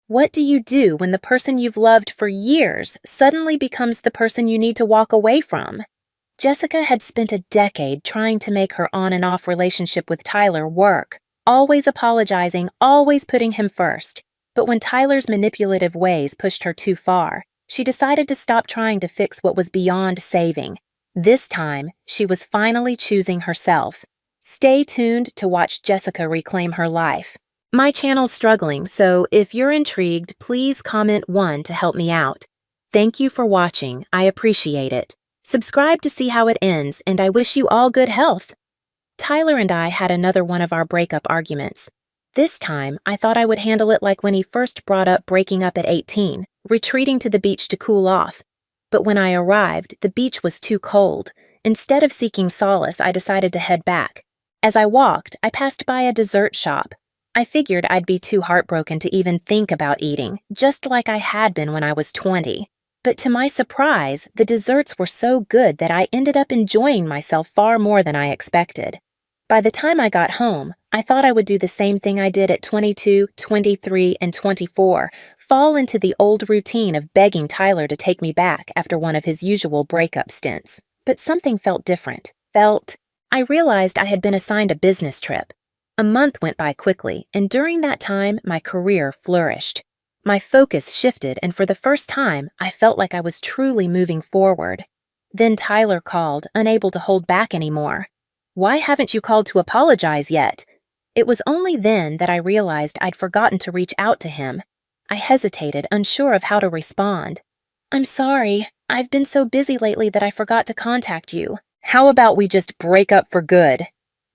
What do you do when the person you've loved for years suddenly becomes the person you need to walk away from? Jessica had spent a decade trying to make her on and off relationship with Tyler work, always apologizing, always putting him first. But when Tyler's manipulative ways pushed her too far, she decided to stop trying to fix what was beyond saving. This time, she was finally choosing herself. Stay tuned to watch Jessica reclaim her life. My channel's struggling, so if you're intrigued, please comment 1 to help me out. Thank you for watching. I appreciate it. Subscribe to see how it ends, and I wish you all good health. Tyler and I had another one of our breakup arguments. This time, I thought I would handle it like when he first brought up breaking up at 18, retreating to the beach to cool off. But when I arrived, the beach was too cold. Instead of seeking solace, I decided to head back. As I walked, I passed by a dessert shop. I figured I'd be too heartbroken to even think about eating, just like I had been when I was 20. But to my surprise, the desserts were so good that I ended up enjoying myself far more than I expected. By the time I got home, I thought I would do the same thing I did at 22, 23, and 24, fall into the old routine of begging Tyler to take me back after one of his usual breakup stints. But something felt different. I realized I had been assigned a business trip. A month went by quickly, and during that time, my career flourished. My focus shifted, and for the first time, I felt like I was truly moving forward. Then Tyler called, unable to hold back anymore. "Why haven't you called to apologize yet?" It was only then that I realized I'd forgotten to reach out to him. I hesitated, unsure of how to respond. "I'm sorry. I've been so busy lately that I forgot to contact you. How about we just break up for good?"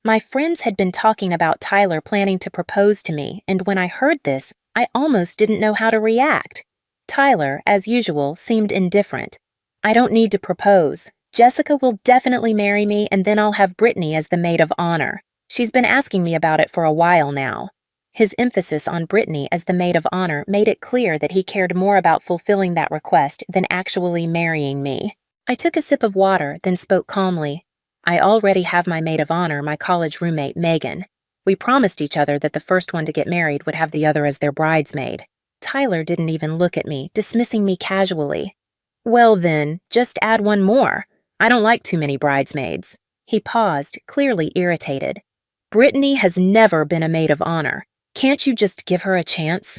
My friends had been talking about Tyler planning to propose to me, and when I heard this, I almost didn't know how to react. Tyler, as usual, seemed indifferent. "I don't need to propose. Jessica will definitely marry me, and then I'll have Brittany as the maid of honor. She's been asking me about it for a while now." His emphasis on Brittany as the maid of honor made it clear that he cared more about fulfilling that request than actually marrying me. I took a sip of water, then spoke calmly. "I already have my maid of honor, my college roommate, Megan. We promised each other that the first one to get married would have the other as their bridesmaid." Tyler didn't even look at me, dismissing me casually. "Well then, just add one more. I don't like too many bridesmaids." He paused, clearly irritated. "Brittany has never been a maid of honor. Can't you just give her a chance?"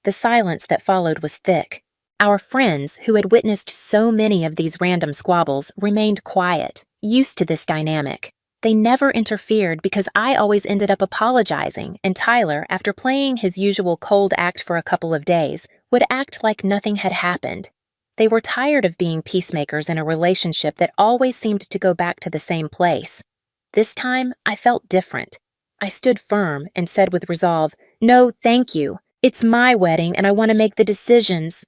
The silence that followed was thick. Our friends, who had witnessed so many of these random squabbles, remained quiet, used to this dynamic. They never interfered because I always ended up apologizing, and Tyler, after playing his usual cold act for a couple of days, would act like nothing had happened. They were tired of being peacemakers in a relationship that always seemed to go back to the same place. This time, I felt different. I stood firm and said with resolve, "No, thank you. It's my wedding and I want to make the decisions."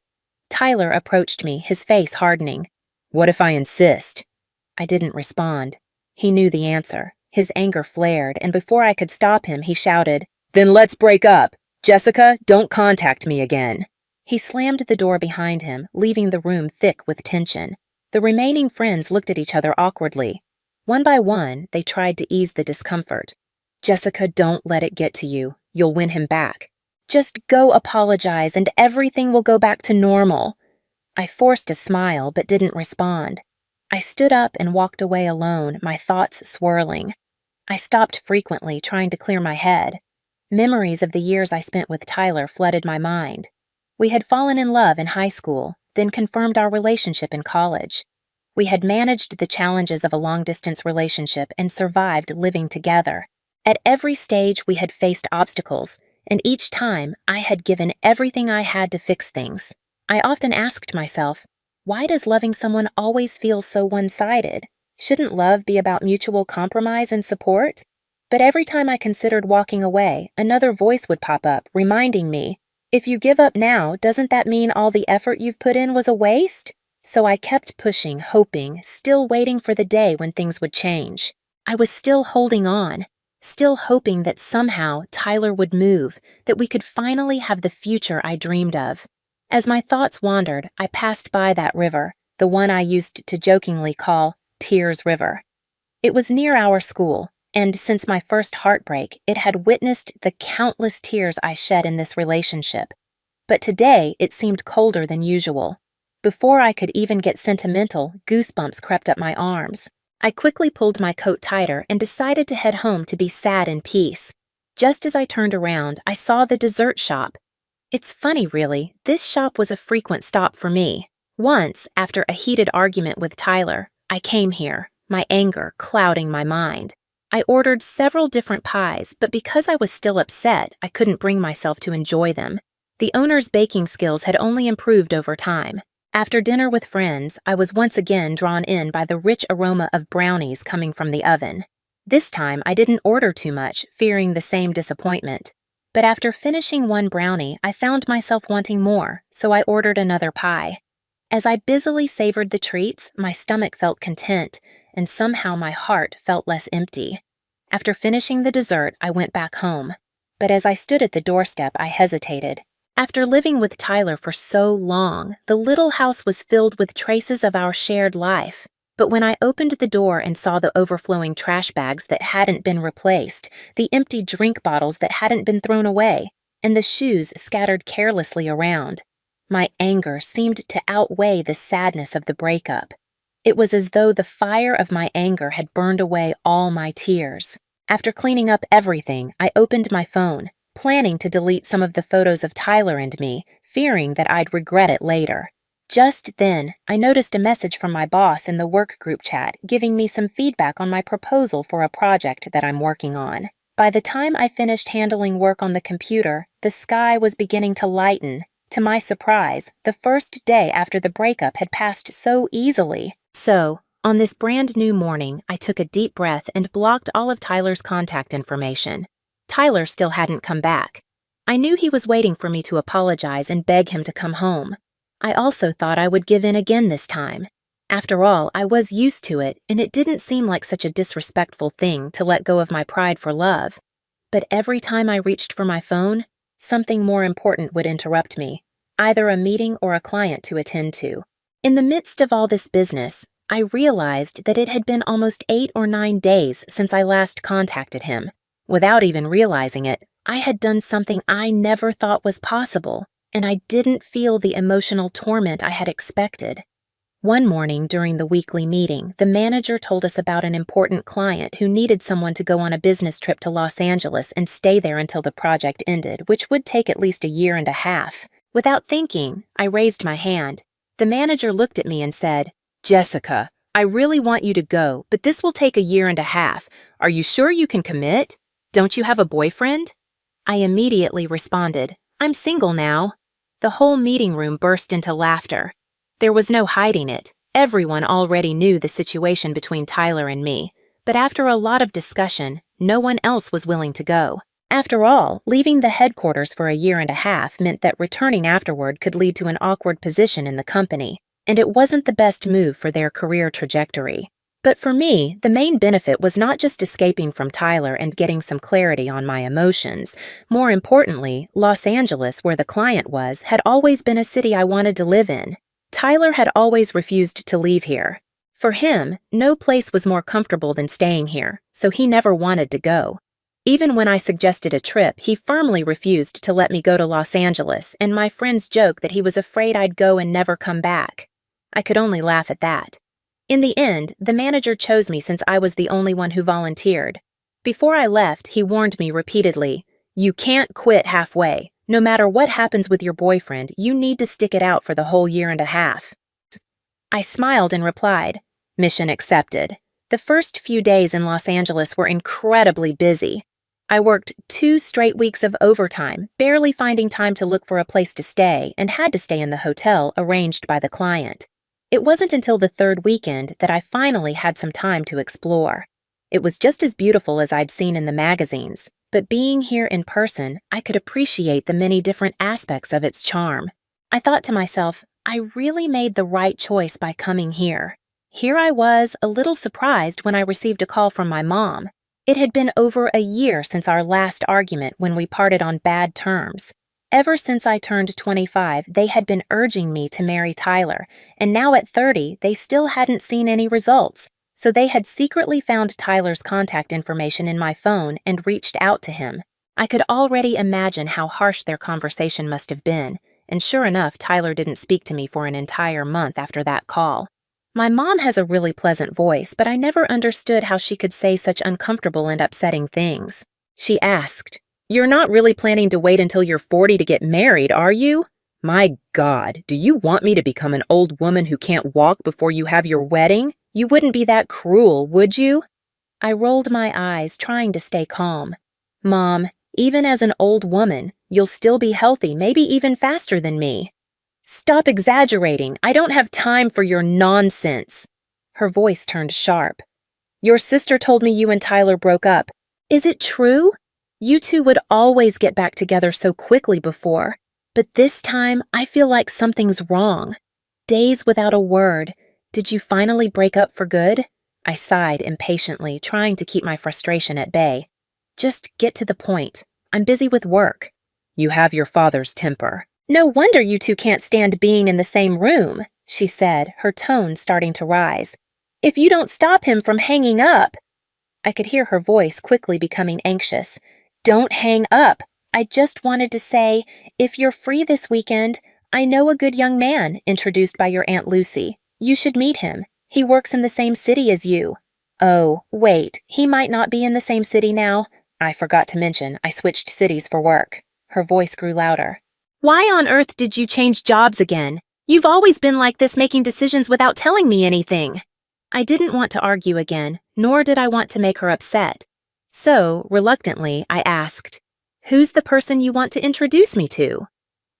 Tyler approached me, his face hardening. "What if I insist?" I didn't respond. He knew the answer. His anger flared, and before I could stop him, he shouted, "Then let's break up. Jessica, don't contact me again." He slammed the door behind him, leaving the room thick with tension. The remaining friends looked at each other awkwardly. One by one, they tried to ease the discomfort. "Jessica, don't let it get to you. You'll win him back. Just go apologize and everything will go back to normal." I forced a smile but didn't respond. I stood up and walked away alone, my thoughts swirling. I stopped frequently, trying to clear my head. Memories of the years I spent with Tyler flooded my mind. We had fallen in love in high school, then confirmed our relationship in college. We had managed the challenges of a long-distance relationship and survived living together. At every stage, we had faced obstacles, and each time, I had given everything I had to fix things. I often asked myself, why does loving someone always feel so one-sided? Shouldn't love be about mutual compromise and support? But every time I considered walking away, another voice would pop up, reminding me, if you give up now, doesn't that mean all the effort you've put in was a waste? So I kept pushing, hoping, still waiting for the day when things would change. I was still holding on, still hoping that somehow Tyler would move, that we could finally have the future I dreamed of. As my thoughts wandered, I passed by that river, the one I used to jokingly call Tears River. It was near our school, and since my first heartbreak, it had witnessed the countless tears I shed in this relationship. But today it seemed colder than usual. Before I could even get sentimental, goosebumps crept up my arms. I quickly pulled my coat tighter and decided to head home to be sad in peace. Just as I turned around, I saw the dessert shop. It's funny, really, this shop was a frequent stop for me. Once, after a heated argument with Tyler, I came here, my anger clouding my mind. I ordered several different pies, but because I was still upset, I couldn't bring myself to enjoy them. The owner's baking skills had only improved over time. After dinner with friends, I was once again drawn in by the rich aroma of brownies coming from the oven. This time, I didn't order too much, fearing the same disappointment. But after finishing one brownie, I found myself wanting more, so I ordered another pie. As I busily savored the treats, my stomach felt content, and somehow my heart felt less empty. After finishing the dessert, I went back home. But as I stood at the doorstep, I hesitated. After living with Tyler for so long, the little house was filled with traces of our shared life. But when I opened the door and saw the overflowing trash bags that hadn't been replaced, the empty drink bottles that hadn't been thrown away, and the shoes scattered carelessly around, my anger seemed to outweigh the sadness of the breakup. It was as though the fire of my anger had burned away all my tears. After cleaning up everything, I opened my phone, planning to delete some of the photos of Tyler and me, fearing that I'd regret it later. Just then, I noticed a message from my boss in the work group chat giving me some feedback on my proposal for a project that I'm working on. By the time I finished handling work on the computer, the sky was beginning to lighten. To my surprise, the first day after the breakup had passed so easily. So, on this brand new morning, I took a deep breath and blocked all of Tyler's contact information. Tyler still hadn't come back. I knew he was waiting for me to apologize and beg him to come home. I also thought I would give in again this time. After all, I was used to it, and it didn't seem like such a disrespectful thing to let go of my pride for love. But every time I reached for my phone, something more important would interrupt me, either a meeting or a client to attend to. In the midst of all this business, I realized that it had been almost 8 or 9 days since I last contacted him. Without even realizing it, I had done something I never thought was possible, and I didn't feel the emotional torment I had expected. One morning during the weekly meeting, the manager told us about an important client who needed someone to go on a business trip to Los Angeles and stay there until the project ended, which would take at least a year and a half. Without thinking, I raised my hand. The manager looked at me and said, "Jessica, I really want you to go, but this will take a year and a half. Are you sure you can commit? Don't you have a boyfriend?" I immediately responded, "I'm single now." The whole meeting room burst into laughter. There was no hiding it. Everyone already knew the situation between Tyler and me, but after a lot of discussion, no one else was willing to go. After all, leaving the headquarters for a year and a half meant that returning afterward could lead to an awkward position in the company, and it wasn't the best move for their career trajectory. But for me, the main benefit was not just escaping from Tyler and getting some clarity on my emotions. More importantly, Los Angeles, where the client was, had always been a city I wanted to live in. Tyler had always refused to leave here. For him, no place was more comfortable than staying here, so he never wanted to go. Even when I suggested a trip, he firmly refused to let me go to Los Angeles, and my friends joked that he was afraid I'd go and never come back. I could only laugh at that. In the end, the manager chose me since I was the only one who volunteered. Before I left, he warned me repeatedly, "You can't quit halfway. No matter what happens with your boyfriend, you need to stick it out for the whole year and a half." I smiled and replied, "Mission accepted." The first few days in Los Angeles were incredibly busy. I worked 2 straight weeks of overtime, barely finding time to look for a place to stay, and had to stay in the hotel arranged by the client. It wasn't until the 3rd weekend that I finally had some time to explore. It was just as beautiful as I'd seen in the magazines, but being here in person, I could appreciate the many different aspects of its charm. I thought to myself, I really made the right choice by coming here. Here I was, a little surprised when I received a call from my mom. It had been over a year since our last argument when we parted on bad terms. Ever since I turned 25, they had been urging me to marry Tyler, and now at 30, they still hadn't seen any results. So they had secretly found Tyler's contact information in my phone and reached out to him. I could already imagine how harsh their conversation must have been, and sure enough, Tyler didn't speak to me for an entire month after that call. My mom has a really pleasant voice, but I never understood how she could say such uncomfortable and upsetting things. She asked, "You're not really planning to wait until you're 40 to get married, are you? My God, do you want me to become an old woman who can't walk before you have your wedding? You wouldn't be that cruel, would you?" I rolled my eyes, trying to stay calm. "Mom, even as an old woman, you'll still be healthy, maybe even faster than me." "Stop exaggerating. I don't have time for your nonsense." Her voice turned sharp. "Your sister told me you and Tyler broke up. Is it true? You two would always get back together so quickly before, but this time I feel like something's wrong." Days without a word. "Did you finally break up for good?" I sighed impatiently, trying to keep my frustration at bay. "Just get to the point. I'm busy with work." "You have your father's temper." "No wonder you two can't stand being in the same room," she said, her tone starting to rise. "If you don't stop him from hanging up." I could hear her voice quickly becoming anxious. "Don't hang up. I just wanted to say, if you're free this weekend, I know a good young man introduced by your Aunt Lucy. You should meet him. He works in the same city as you." "Oh, wait, he might not be in the same city now. I forgot to mention, I switched cities for work." Her voice grew louder. "Why on earth did you change jobs again? You've always been like this, making decisions without telling me anything." I didn't want to argue again, nor did I want to make her upset. So, reluctantly, I asked, "Who's the person you want to introduce me to?"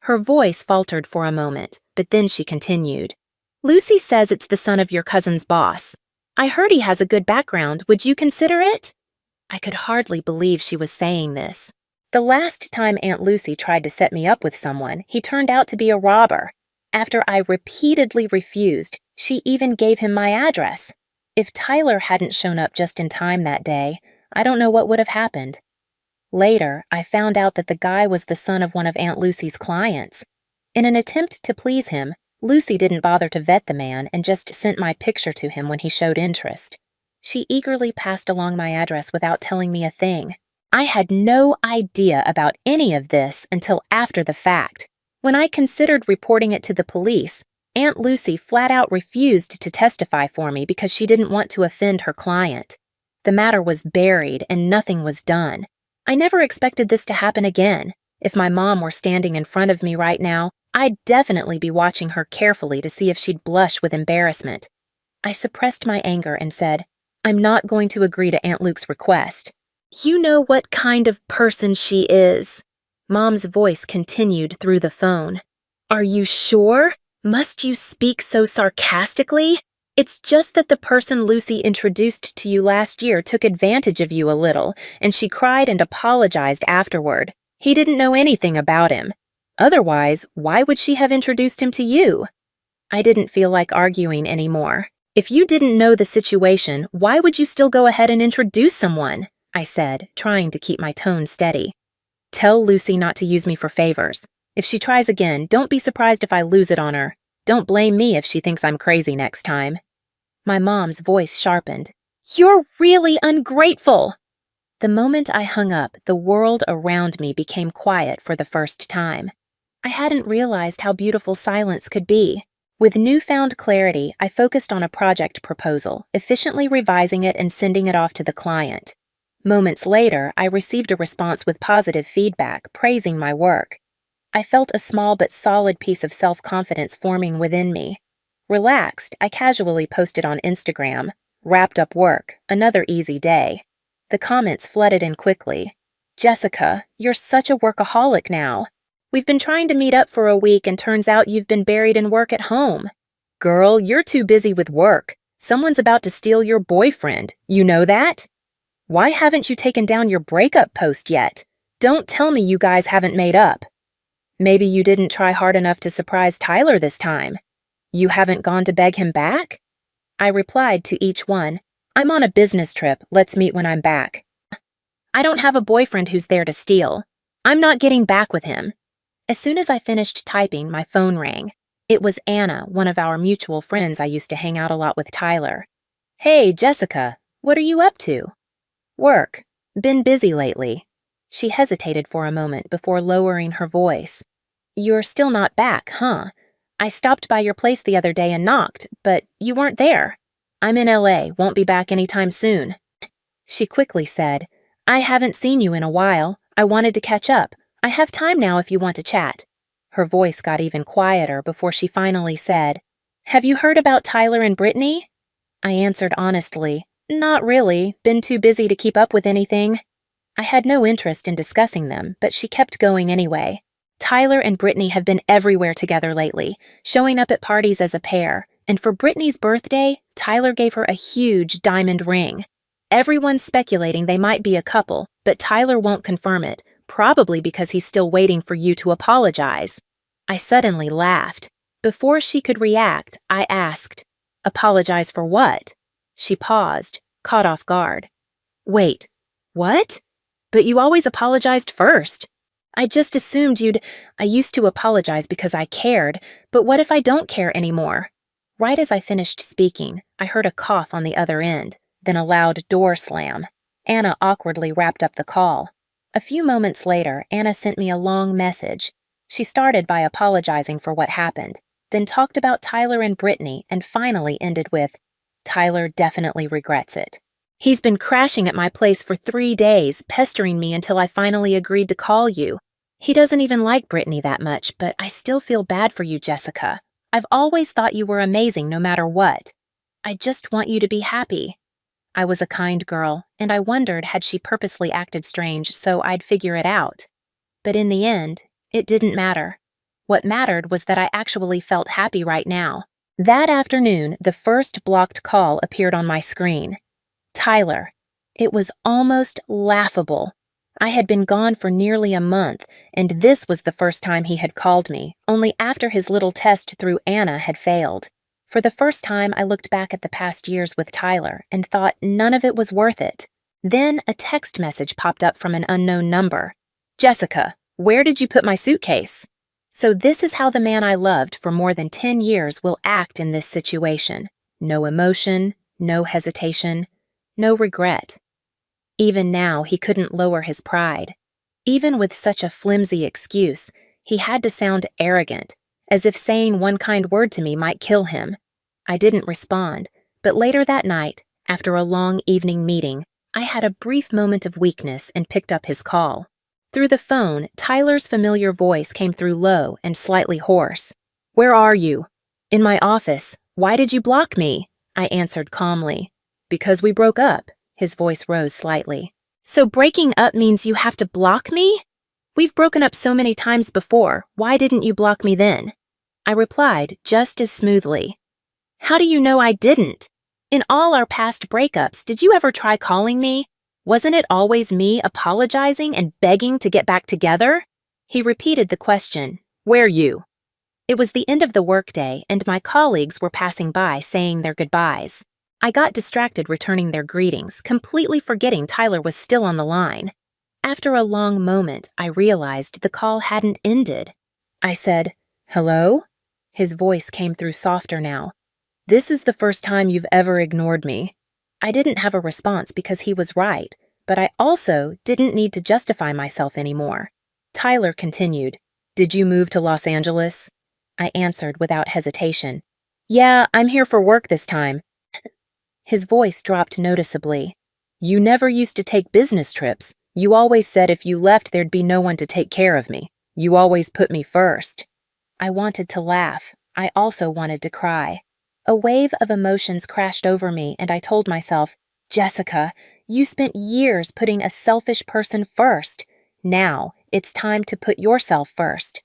Her voice faltered for a moment, but then she continued. "Lucy says it's the son of your cousin's boss. I heard he has a good background. Would you consider it?" I could hardly believe she was saying this. The last time Aunt Lucy tried to set me up with someone, he turned out to be a robber. After I repeatedly refused, she even gave him my address. If Tyler hadn't shown up just in time that day, I don't know what would have happened. Later, I found out that the guy was the son of one of Aunt Lucy's clients. In an attempt to please him, Lucy didn't bother to vet the man and just sent my picture to him when he showed interest. She eagerly passed along my address without telling me a thing. I had no idea about any of this until after the fact. When I considered reporting it to the police, Aunt Lucy flat out refused to testify for me because she didn't want to offend her client. The matter was buried and nothing was done. I never expected this to happen again. If my mom were standing in front of me right now, I'd definitely be watching her carefully to see if she'd blush with embarrassment. I suppressed my anger and said, "I'm not going to agree to Aunt Luke's request." "You know what kind of person she is." Mom's voice continued through the phone. "Are you sure? Must you speak so sarcastically? It's just that the person Lucy introduced to you last year took advantage of you a little, and she cried and apologized afterward. He didn't know anything about him. Otherwise, why would she have introduced him to you?" I didn't feel like arguing anymore. "If you didn't know the situation, why would you still go ahead and introduce someone?" I said, trying to keep my tone steady. "Tell Lucy not to use me for favors. If she tries again, don't be surprised if I lose it on her. Don't blame me if she thinks I'm crazy next time." My mom's voice sharpened. "You're really ungrateful!" The moment I hung up, the world around me became quiet for the first time. I hadn't realized how beautiful silence could be. With newfound clarity, I focused on a project proposal, efficiently revising it and sending it off to the client. Moments later, I received a response with positive feedback, praising my work. I felt a small but solid piece of self-confidence forming within me. Relaxed, I casually posted on Instagram, "Wrapped up work, another easy day." The comments flooded in quickly. "Jessica, you're such a workaholic now. We've been trying to meet up for a week and turns out you've been buried in work at home." "Girl, you're too busy with work. Someone's about to steal your boyfriend. You know that?" "Why haven't you taken down your breakup post yet? Don't tell me you guys haven't made up." "Maybe you didn't try hard enough to surprise Tyler this time. You haven't gone to beg him back?" I replied to each one, "I'm on a business trip. Let's meet when I'm back." "I don't have a boyfriend who's there to steal. I'm not getting back with him." As soon as I finished typing, my phone rang. It was Anna, one of our mutual friends I used to hang out a lot with Tyler. "Hey, Jessica, what are you up to?" "Work. Been busy lately." She hesitated for a moment before lowering her voice. You're still not back, huh? I stopped by your place the other day and knocked, but you weren't there. I'm in LA, won't be back anytime soon. She quickly said, I haven't seen you in a while. I wanted to catch up. I have time now if you want to chat. Her voice got even quieter before she finally said, Have you heard about Tyler and Brittany? I answered honestly, Not really, been too busy to keep up with anything. I had no interest in discussing them, but she kept going anyway. Tyler and Brittany have been everywhere together lately, showing up at parties as a pair, and for Brittany's birthday, Tyler gave her a huge diamond ring. Everyone's speculating they might be a couple, but Tyler won't confirm it, probably because he's still waiting for you to apologize. I suddenly laughed. Before she could react, I asked, Apologize for what? She paused, caught off guard. Wait, what? But you always apologized first. I just assumed I used to apologize because I cared, but what if I don't care anymore? Right as I finished speaking, I heard a cough on the other end, then a loud door slam. Anna awkwardly wrapped up the call. A few moments later, Anna sent me a long message. She started by apologizing for what happened, then talked about Tyler and Brittany, and finally ended with, Tyler definitely regrets it. He's been crashing at my place for 3 days, pestering me until I finally agreed to call you. He doesn't even like Brittany that much, but I still feel bad for you, Jessica. I've always thought you were amazing no matter what. I just want you to be happy. I was a kind girl, and I wondered had she purposely acted strange so I'd figure it out. But in the end, it didn't matter. What mattered was that I actually felt happy right now. That afternoon, the first blocked call appeared on my screen. Tyler. It was almost laughable. I had been gone for nearly a month, and this was the first time he had called me, only after his little test through Anna had failed. For the first time, I looked back at the past years with Tyler and thought none of it was worth it. Then a text message popped up from an unknown number. Jessica, where did you put my suitcase? So this is how the man I loved for more than 10 years will act in this situation. No emotion, no hesitation, no regret. Even now, he couldn't lower his pride. Even with such a flimsy excuse, he had to sound arrogant, as if saying one kind word to me might kill him. I didn't respond, but later that night, after a long evening meeting, I had a brief moment of weakness and picked up his call. Through the phone, Tyler's familiar voice came through low and slightly hoarse. Where are you? In my office. Why did you block me? I answered calmly. Because we broke up. His voice rose slightly. So breaking up means you have to block me? We've broken up so many times before. Why didn't you block me then? I replied just as smoothly. How do you know I didn't? In all our past breakups, did you ever try calling me? Wasn't it always me apologizing and begging to get back together? He repeated the question. Where you? It was the end of the workday, and my colleagues were passing by saying their goodbyes. I got distracted returning their greetings, completely forgetting Tyler was still on the line. After a long moment, I realized the call hadn't ended. I said, Hello? His voice came through softer now. This is the first time you've ever ignored me. I didn't have a response because he was right, but I also didn't need to justify myself anymore. Tyler continued, Did you move to Los Angeles? I answered without hesitation. Yeah, I'm here for work this time. His voice dropped noticeably. You never used to take business trips. You always said if you left there'd be no one to take care of me. You always put me first. I wanted to laugh. I also wanted to cry. A wave of emotions crashed over me and I told myself, Jessica, you spent years putting a selfish person first. Now it's time to put yourself first.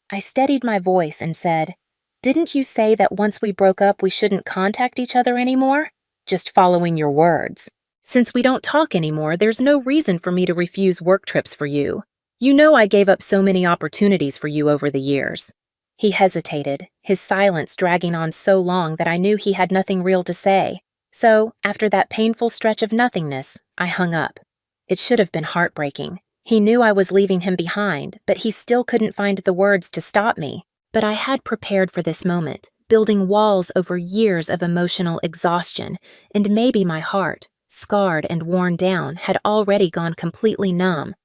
I steadied my voice and said, Didn't you say that once we broke up we shouldn't contact each other anymore? Just following your words. Since we don't talk anymore, there's no reason for me to refuse work trips for you. You know I gave up so many opportunities for you over the years. He hesitated, his silence dragging on so long that I knew he had nothing real to say. So, after that painful stretch of nothingness, I hung up. It should have been heartbreaking. He knew I was leaving him behind, but he still couldn't find the words to stop me. But I had prepared for this moment, building walls over years of emotional exhaustion, and maybe my heart, scarred and worn down, had already gone completely numb.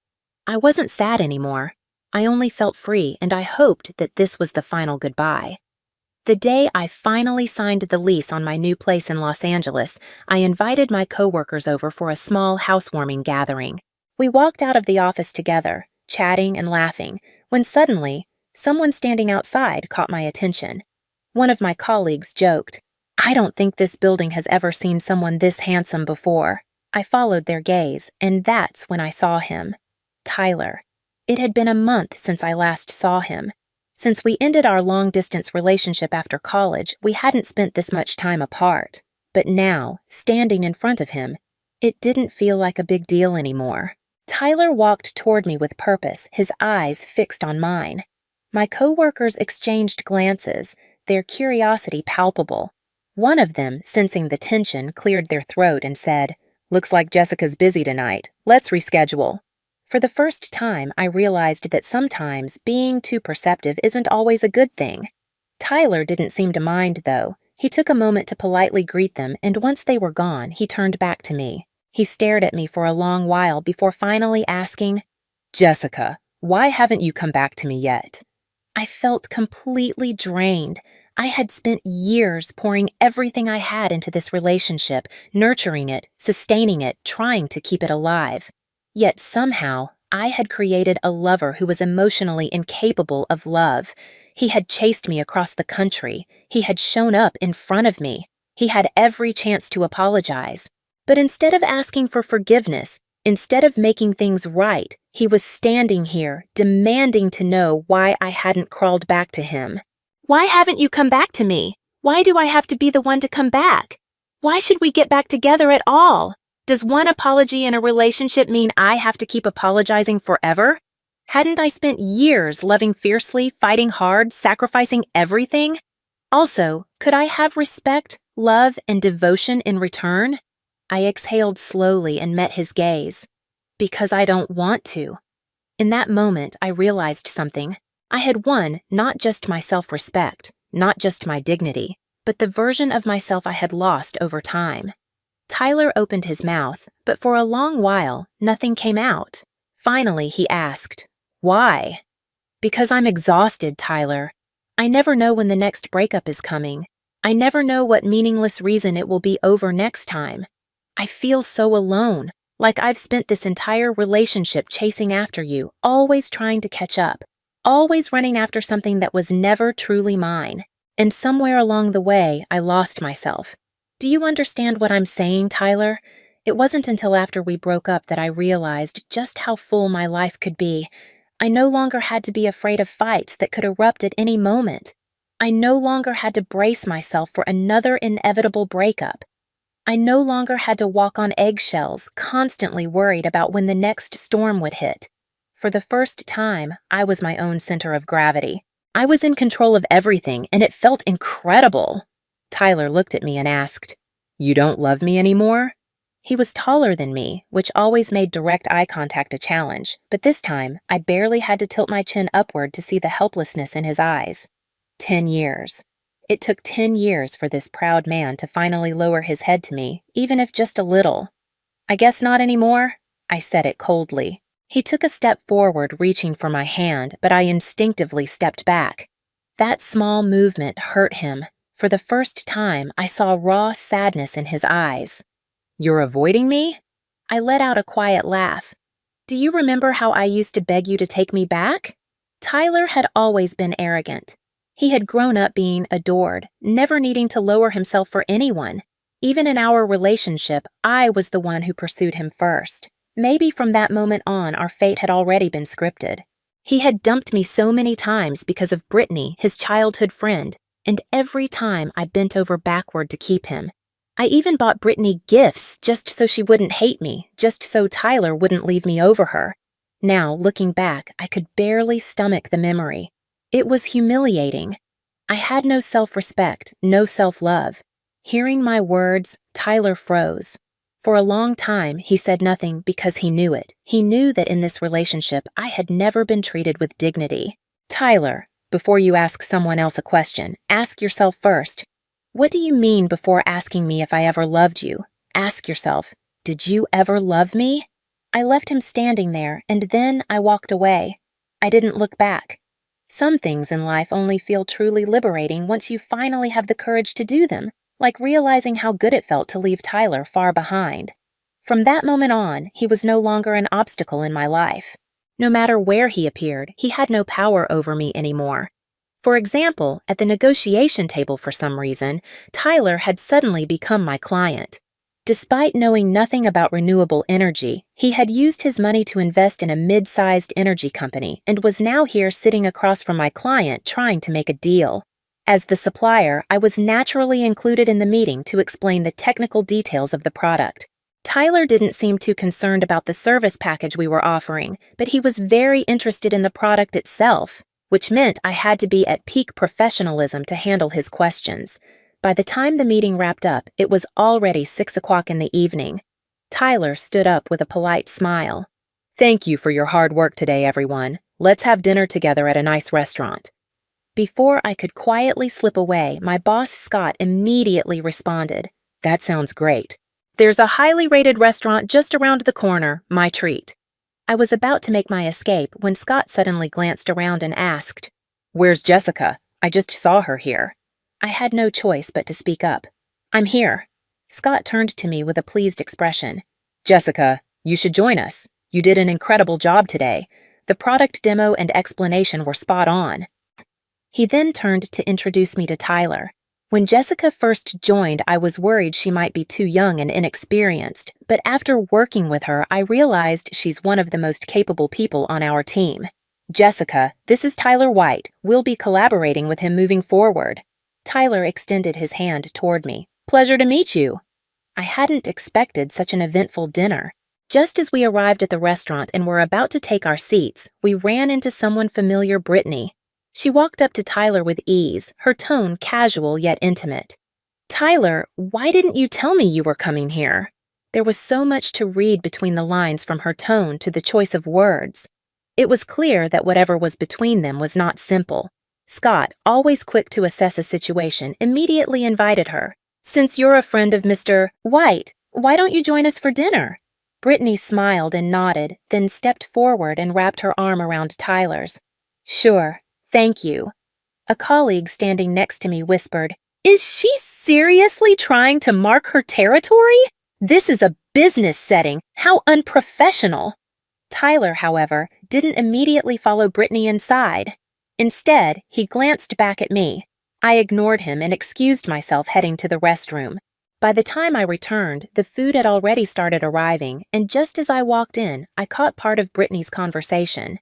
I wasn't sad anymore. I only felt free, and I hoped that this was the final goodbye. The day I finally signed the lease on my new place in Los Angeles, I invited my coworkers over for a small housewarming gathering. We walked out of the office together, chatting and laughing, when suddenly, someone standing outside caught my attention. One of my colleagues joked, "I don't think this building has ever seen someone this handsome before." I followed their gaze, and that's when I saw him. Tyler. It had been a month since I last saw him. Since we ended our long-distance relationship after college, we hadn't spent this much time apart. But now, standing in front of him, it didn't feel like a big deal anymore. Tyler walked toward me with purpose, his eyes fixed on mine. My coworkers exchanged glances, their curiosity palpable. One of them, sensing the tension, cleared their throat and said, "Looks like Jessica's busy tonight. Let's reschedule." For the first time, I realized that sometimes being too perceptive isn't always a good thing. Tyler didn't seem to mind, though. He took a moment to politely greet them, and once they were gone, he turned back to me. He stared at me for a long while before finally asking, "Jessica, why haven't you come back to me yet?" I felt completely drained. I had spent years pouring everything I had into this relationship, nurturing it, sustaining it, trying to keep it alive. Yet somehow, I had created a lover who was emotionally incapable of love. He had chased me across the country. He had shown up in front of me. He had every chance to apologize. But instead of asking for forgiveness, instead of making things right, he was standing here, demanding to know why I hadn't crawled back to him. "Why haven't you come back to me? Why do I have to be the one to come back? Why should we get back together at all? Does one apology in a relationship mean I have to keep apologizing forever? Hadn't I spent years loving fiercely, fighting hard, sacrificing everything? Also, could I have respect, love, and devotion in return?" I exhaled slowly and met his gaze. "Because I don't want to." In that moment, I realized something. I had won not just my self-respect, not just my dignity, but the version of myself I had lost over time. Tyler opened his mouth, but for a long while, nothing came out. Finally, he asked, "Why?" "Because I'm exhausted, Tyler. I never know when the next breakup is coming. I never know what meaningless reason it will be over next time. I feel so alone, like I've spent this entire relationship chasing after you, always trying to catch up, always running after something that was never truly mine. And somewhere along the way, I lost myself. Do you understand what I'm saying, Tyler? It wasn't until after we broke up that I realized just how full my life could be. I no longer had to be afraid of fights that could erupt at any moment. I no longer had to brace myself for another inevitable breakup. I no longer had to walk on eggshells, constantly worried about when the next storm would hit. For the first time, I was my own center of gravity. I was in control of everything, and it felt incredible. Tyler looked at me and asked, "You don't love me anymore?" He was taller than me, which always made direct eye contact a challenge, but this time, I barely had to tilt my chin upward to see the helplessness in his eyes. 10 years. It took 10 years for this proud man to finally lower his head to me, even if just a little. "I guess not anymore," I said it coldly. He took a step forward, reaching for my hand, but I instinctively stepped back. That small movement hurt him. For the first time, I saw raw sadness in his eyes. "You're avoiding me?" I let out a quiet laugh. "Do you remember how I used to beg you to take me back?" Tyler had always been arrogant. He had grown up being adored, never needing to lower himself for anyone. Even in our relationship, I was the one who pursued him first. Maybe from that moment on, our fate had already been scripted. He had dumped me so many times because of Brittany, his childhood friend, and every time I bent over backward to keep him. I even bought Brittany gifts just so she wouldn't hate me, just so Tyler wouldn't leave me over her. Now, looking back, I could barely stomach the memory. It was humiliating. I had no self-respect, no self-love. Hearing my words, Tyler froze. For a long time, he said nothing because he knew it. He knew that in this relationship, I had never been treated with dignity. "Tyler, before you ask someone else a question, ask yourself first. What do you mean before asking me if I ever loved you? Ask yourself, did you ever love me?" I left him standing there, and then I walked away. I didn't look back. Some things in life only feel truly liberating once you finally have the courage to do them, like realizing how good it felt to leave Tyler far behind. From that moment on, he was no longer an obstacle in my life. No matter where he appeared, he had no power over me anymore. For example, at the negotiation table for some reason, Tyler had suddenly become my client. Despite knowing nothing about renewable energy, he had used his money to invest in a mid-sized energy company and was now here sitting across from my client trying to make a deal. As the supplier, I was naturally included in the meeting to explain the technical details of the product. Tyler didn't seem too concerned about the service package we were offering, but he was very interested in the product itself, which meant I had to be at peak professionalism to handle his questions. By the time the meeting wrapped up, it was already 6 o'clock in the evening. Tyler stood up with a polite smile. "Thank you for your hard work today, everyone. Let's have dinner together at a nice restaurant." Before I could quietly slip away, my boss, Scott, immediately responded, "That sounds great. There's a highly rated restaurant just around the corner, my treat." I was about to make my escape when Scott suddenly glanced around and asked, "Where's Jessica? I just saw her here." I had no choice but to speak up. "I'm here." Scott turned to me with a pleased expression. "Jessica, you should join us. You did an incredible job today. The product demo and explanation were spot on." He then turned to introduce me to Tyler. When Jessica first joined, I was worried she might be too young and inexperienced, but after working with her, I realized she's one of the most capable people on our team. "Jessica, this is Tyler White. We'll be collaborating with him moving forward." Tyler extended his hand toward me. "Pleasure to meet you." I hadn't expected such an eventful dinner. Just as we arrived at the restaurant and were about to take our seats, we ran into someone familiar, Brittany. She walked up to Tyler with ease, her tone casual yet intimate. "Tyler, why didn't you tell me you were coming here?" There was so much to read between the lines, from her tone to the choice of words. It was clear that whatever was between them was not simple. Scott, always quick to assess a situation, immediately invited her. "Since you're a friend of Mr. White, why don't you join us for dinner?" Brittany smiled and nodded, then stepped forward and wrapped her arm around Tyler's. "Sure, thank you." A colleague standing next to me whispered, "Is she seriously trying to mark her territory? This is a business setting. How unprofessional." Tyler, however, didn't immediately follow Brittany inside. Instead, he glanced back at me. I ignored him and excused myself, heading to the restroom. By the time I returned, the food had already started arriving, and just as I walked in, I caught part of Brittany's conversation.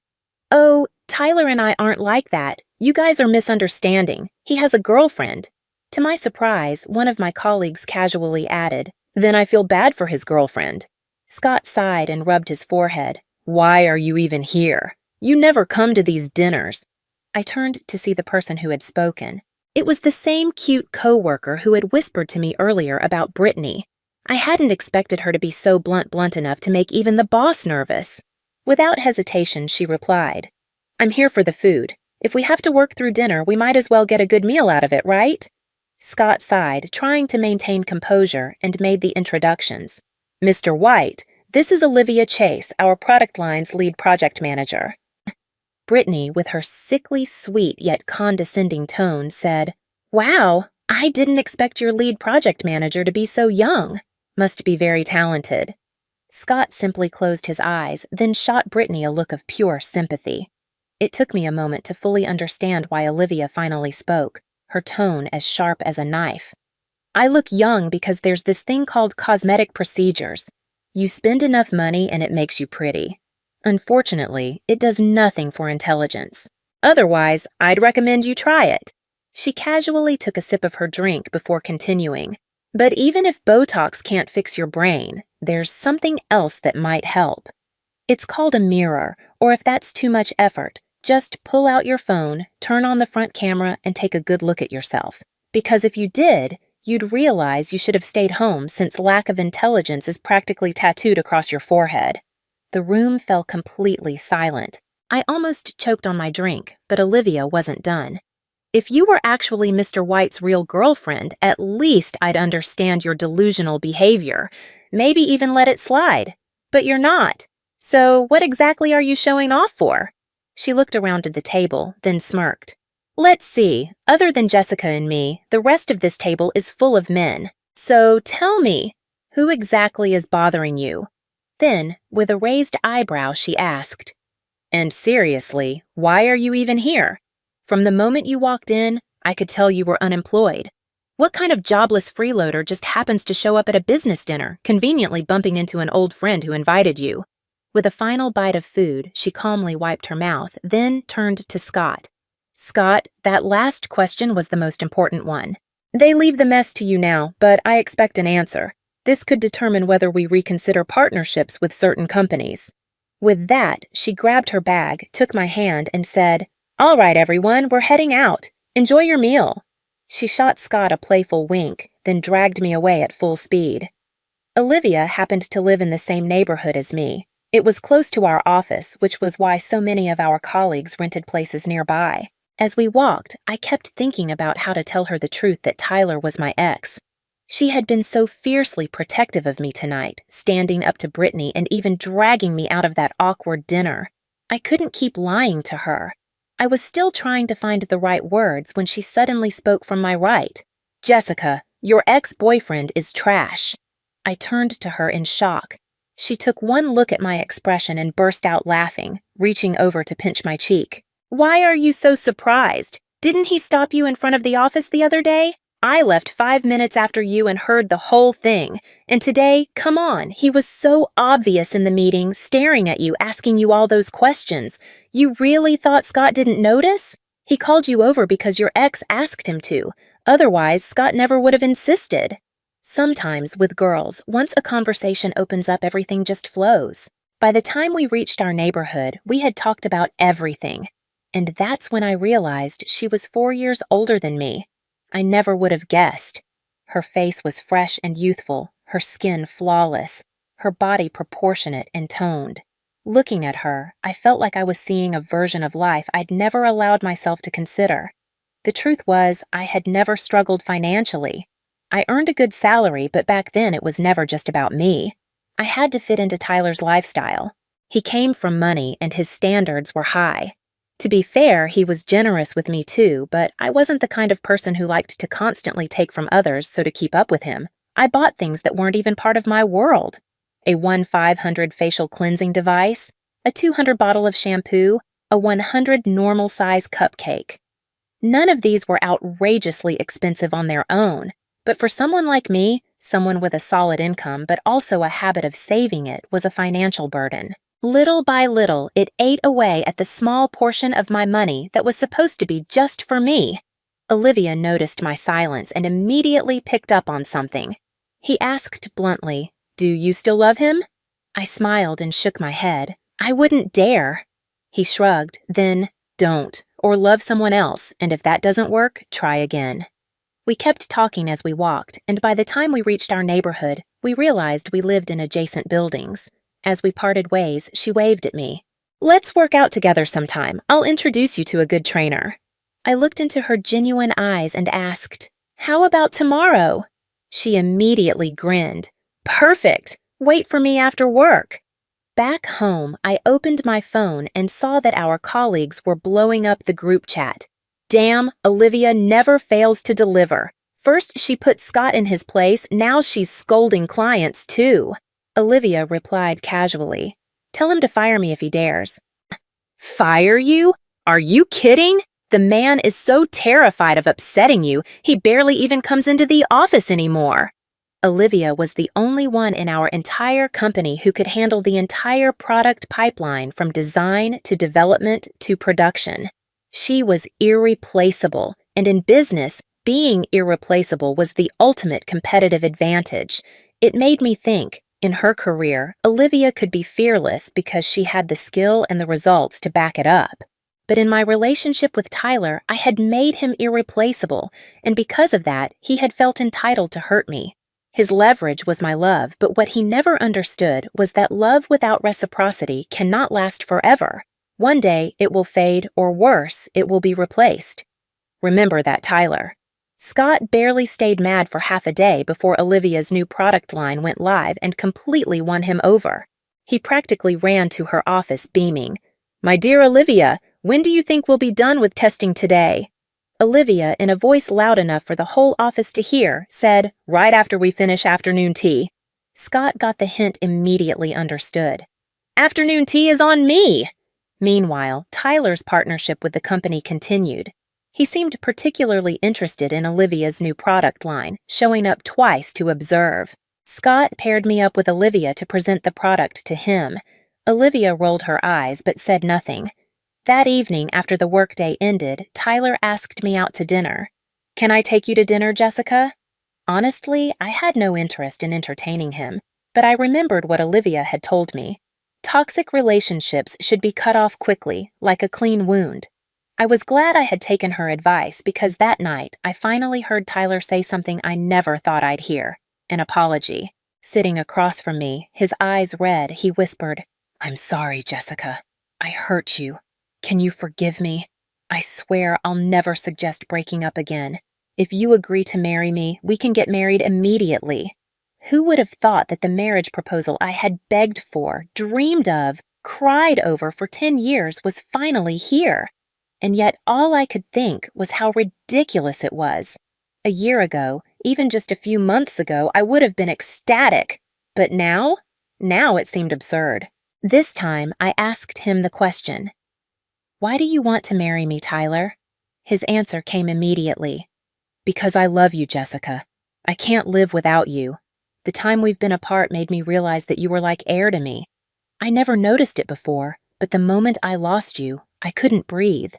"Oh, Tyler and I aren't like that. You guys are misunderstanding. He has a girlfriend." To my surprise, one of my colleagues casually added, "Then I feel bad for his girlfriend." Scott sighed and rubbed his forehead. "Why are you even here? You never come to these dinners." I turned to see the person who had spoken. It was the same cute coworker who had whispered to me earlier about Brittany. I hadn't expected her to be so blunt enough to make even the boss nervous. Without hesitation, she replied, "I'm here for the food. If we have to work through dinner, we might as well get a good meal out of it, right?" Scott sighed, trying to maintain composure, and made the introductions. "Mr. White, this is Olivia Chase, our product line's lead project manager." Brittany, with her sickly sweet yet condescending tone, said, "Wow, I didn't expect your lead project manager to be so young. Must be very talented." Scott simply closed his eyes, then shot Brittany a look of pure sympathy. It took me a moment to fully understand why Olivia finally spoke, her tone as sharp as a knife. "I look young because there's this thing called cosmetic procedures. You spend enough money and it makes you pretty. Unfortunately, it does nothing for intelligence. Otherwise, I'd recommend you try it." She casually took a sip of her drink before continuing. "But even if Botox can't fix your brain, there's something else that might help. It's called a mirror, or if that's too much effort, just pull out your phone, turn on the front camera, and take a good look at yourself. Because if you did, you'd realize you should have stayed home, since lack of intelligence is practically tattooed across your forehead." The room fell completely silent. I almost choked on my drink, but Olivia wasn't done. "If you were actually Mr. White's real girlfriend, at least I'd understand your delusional behavior, maybe even let it slide. But you're not. So what exactly are you showing off for?" She looked around at the table, then smirked. Let's see, other than Jessica and me, the rest of this table is full of men. So tell me, who exactly is bothering you? Then, with a raised eyebrow, she asked, and seriously, why are you even here? From the moment you walked in, I could tell you were unemployed. What kind of jobless freeloader just happens to show up at a business dinner, conveniently bumping into an old friend who invited you? With a final bite of food, she calmly wiped her mouth, then turned to Scott. Scott, that last question was the most important one. They leave the mess to you now, but I expect an answer. This could determine whether we reconsider partnerships with certain companies. With that, she grabbed her bag, took my hand, and said, All right, everyone, we're heading out. Enjoy your meal. She shot Scott a playful wink, then dragged me away at full speed. Olivia happened to live in the same neighborhood as me. It was close to our office, which was why so many of our colleagues rented places nearby. As we walked, I kept thinking about how to tell her the truth that Tyler was my ex. She had been so fiercely protective of me tonight, standing up to Brittany and even dragging me out of that awkward dinner. I couldn't keep lying to her. I was still trying to find the right words when she suddenly spoke from my right. Jessica, your ex-boyfriend is trash. I turned to her in shock. She took one look at my expression and burst out laughing, reaching over to pinch my cheek. Why are you so surprised? Didn't he stop you in front of the office the other day? I left 5 minutes after you and heard the whole thing. And today, come on, he was so obvious in the meeting, staring at you, asking you all those questions. You really thought Scott didn't notice? He called you over because your ex asked him to. Otherwise, Scott never would have insisted. Sometimes, with girls, once a conversation opens up, everything just flows. By the time we reached our neighborhood, we had talked about everything. And that's when I realized she was 4 years older than me. I never would have guessed. Her face was fresh and youthful, her skin flawless, her body proportionate and toned. Looking at her, I felt like I was seeing a version of life I'd never allowed myself to consider. The truth was, I had never struggled financially. I earned a good salary, but back then it was never just about me. I had to fit into Tyler's lifestyle. He came from money, and his standards were high. To be fair, he was generous with me too, but I wasn't the kind of person who liked to constantly take from others so to keep up with him. I bought things that weren't even part of my world. A 1-500 facial cleansing device, a 200 bottle of shampoo, a 100 normal-size cupcake. None of these were outrageously expensive on their own, but for someone like me, someone with a solid income but also a habit of saving it, was a financial burden. Little by little, it ate away at the small portion of my money that was supposed to be just for me. Olivia noticed my silence and immediately picked up on something. He asked bluntly, Do you still love him? I smiled and shook my head. I wouldn't dare. He shrugged, then, Don't, or love someone else, and if that doesn't work, try again. We kept talking as we walked, and by the time we reached our neighborhood, we realized we lived in adjacent buildings. As we parted ways, she waved at me. Let's work out together sometime. I'll introduce you to a good trainer. I looked into her genuine eyes and asked, How about tomorrow? She immediately grinned. Perfect! Wait for me after work. Back home, I opened my phone and saw that our colleagues were blowing up the group chat. Damn, Olivia never fails to deliver. First she put Scott in his place, now she's scolding clients too. Olivia replied casually, Tell him to fire me if he dares. Fire you? Are you kidding? The man is so terrified of upsetting you, he barely even comes into the office anymore. Olivia was the only one in our entire company who could handle the entire product pipeline from design to development to production. She was irreplaceable, and in business, being irreplaceable was the ultimate competitive advantage. It made me think, in her career, Olivia could be fearless because she had the skill and the results to back it up. But in my relationship with Tyler, I had made him irreplaceable, and because of that, he had felt entitled to hurt me. His leverage was my love, but what he never understood was that love without reciprocity cannot last forever. One day, it will fade, or worse, it will be replaced. Remember that, Tyler. Scott barely stayed mad for half a day before Olivia's new product line went live and completely won him over. He practically ran to her office beaming. My dear Olivia, when do you think we'll be done with testing today? Olivia, in a voice loud enough for the whole office to hear, said, right after we finish afternoon tea. Scott got the hint immediately understood. Afternoon tea is on me! Meanwhile, Tyler's partnership with the company continued. He seemed particularly interested in Olivia's new product line, showing up twice to observe. Scott paired me up with Olivia to present the product to him. Olivia rolled her eyes but said nothing. That evening, after the workday ended, Tyler asked me out to dinner. Can I take you to dinner, Jessica? Honestly, I had no interest in entertaining him, but I remembered what Olivia had told me. Toxic relationships should be cut off quickly, like a clean wound. I was glad I had taken her advice because that night I finally heard Tyler say something I never thought I'd hear, an apology. Sitting across from me, his eyes red, he whispered, I'm sorry, Jessica. I hurt you. Can you forgive me? I swear I'll never suggest breaking up again. If you agree to marry me, we can get married immediately. Who would have thought that the marriage proposal I had begged for, dreamed of, cried over for 10 years was finally here? And yet all I could think was how ridiculous it was. A year ago, even just a few months ago, I would have been ecstatic. But now it seemed absurd. This time, I asked him the question, why do you want to marry me, Tyler? His answer came immediately. Because I love you, Jessica. I can't live without you. The time we've been apart made me realize that you were like air to me. I never noticed it before, but the moment I lost you, I couldn't breathe.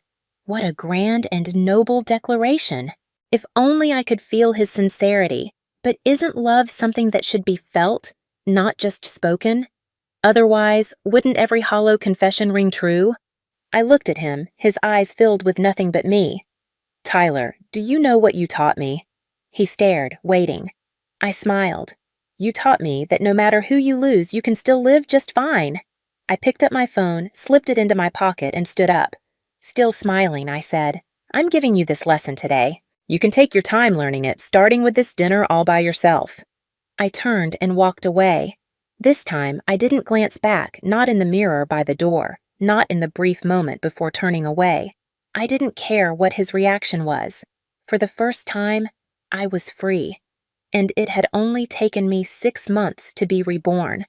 What a grand and noble declaration. If only I could feel his sincerity. But isn't love something that should be felt, not just spoken? Otherwise, wouldn't every hollow confession ring true? I looked at him, his eyes filled with nothing but me. Tyler, do you know what you taught me? He stared, waiting. I smiled. You taught me that no matter who you lose, you can still live just fine. I picked up my phone, slipped it into my pocket, and stood up. Still smiling, I said, I'm giving you this lesson today. You can take your time learning it, starting with this dinner all by yourself. I turned and walked away. This time, I didn't glance back, not in the mirror by the door, not in the brief moment before turning away. I didn't care what his reaction was. For the first time, I was free. And it had only taken me 6 months to be reborn.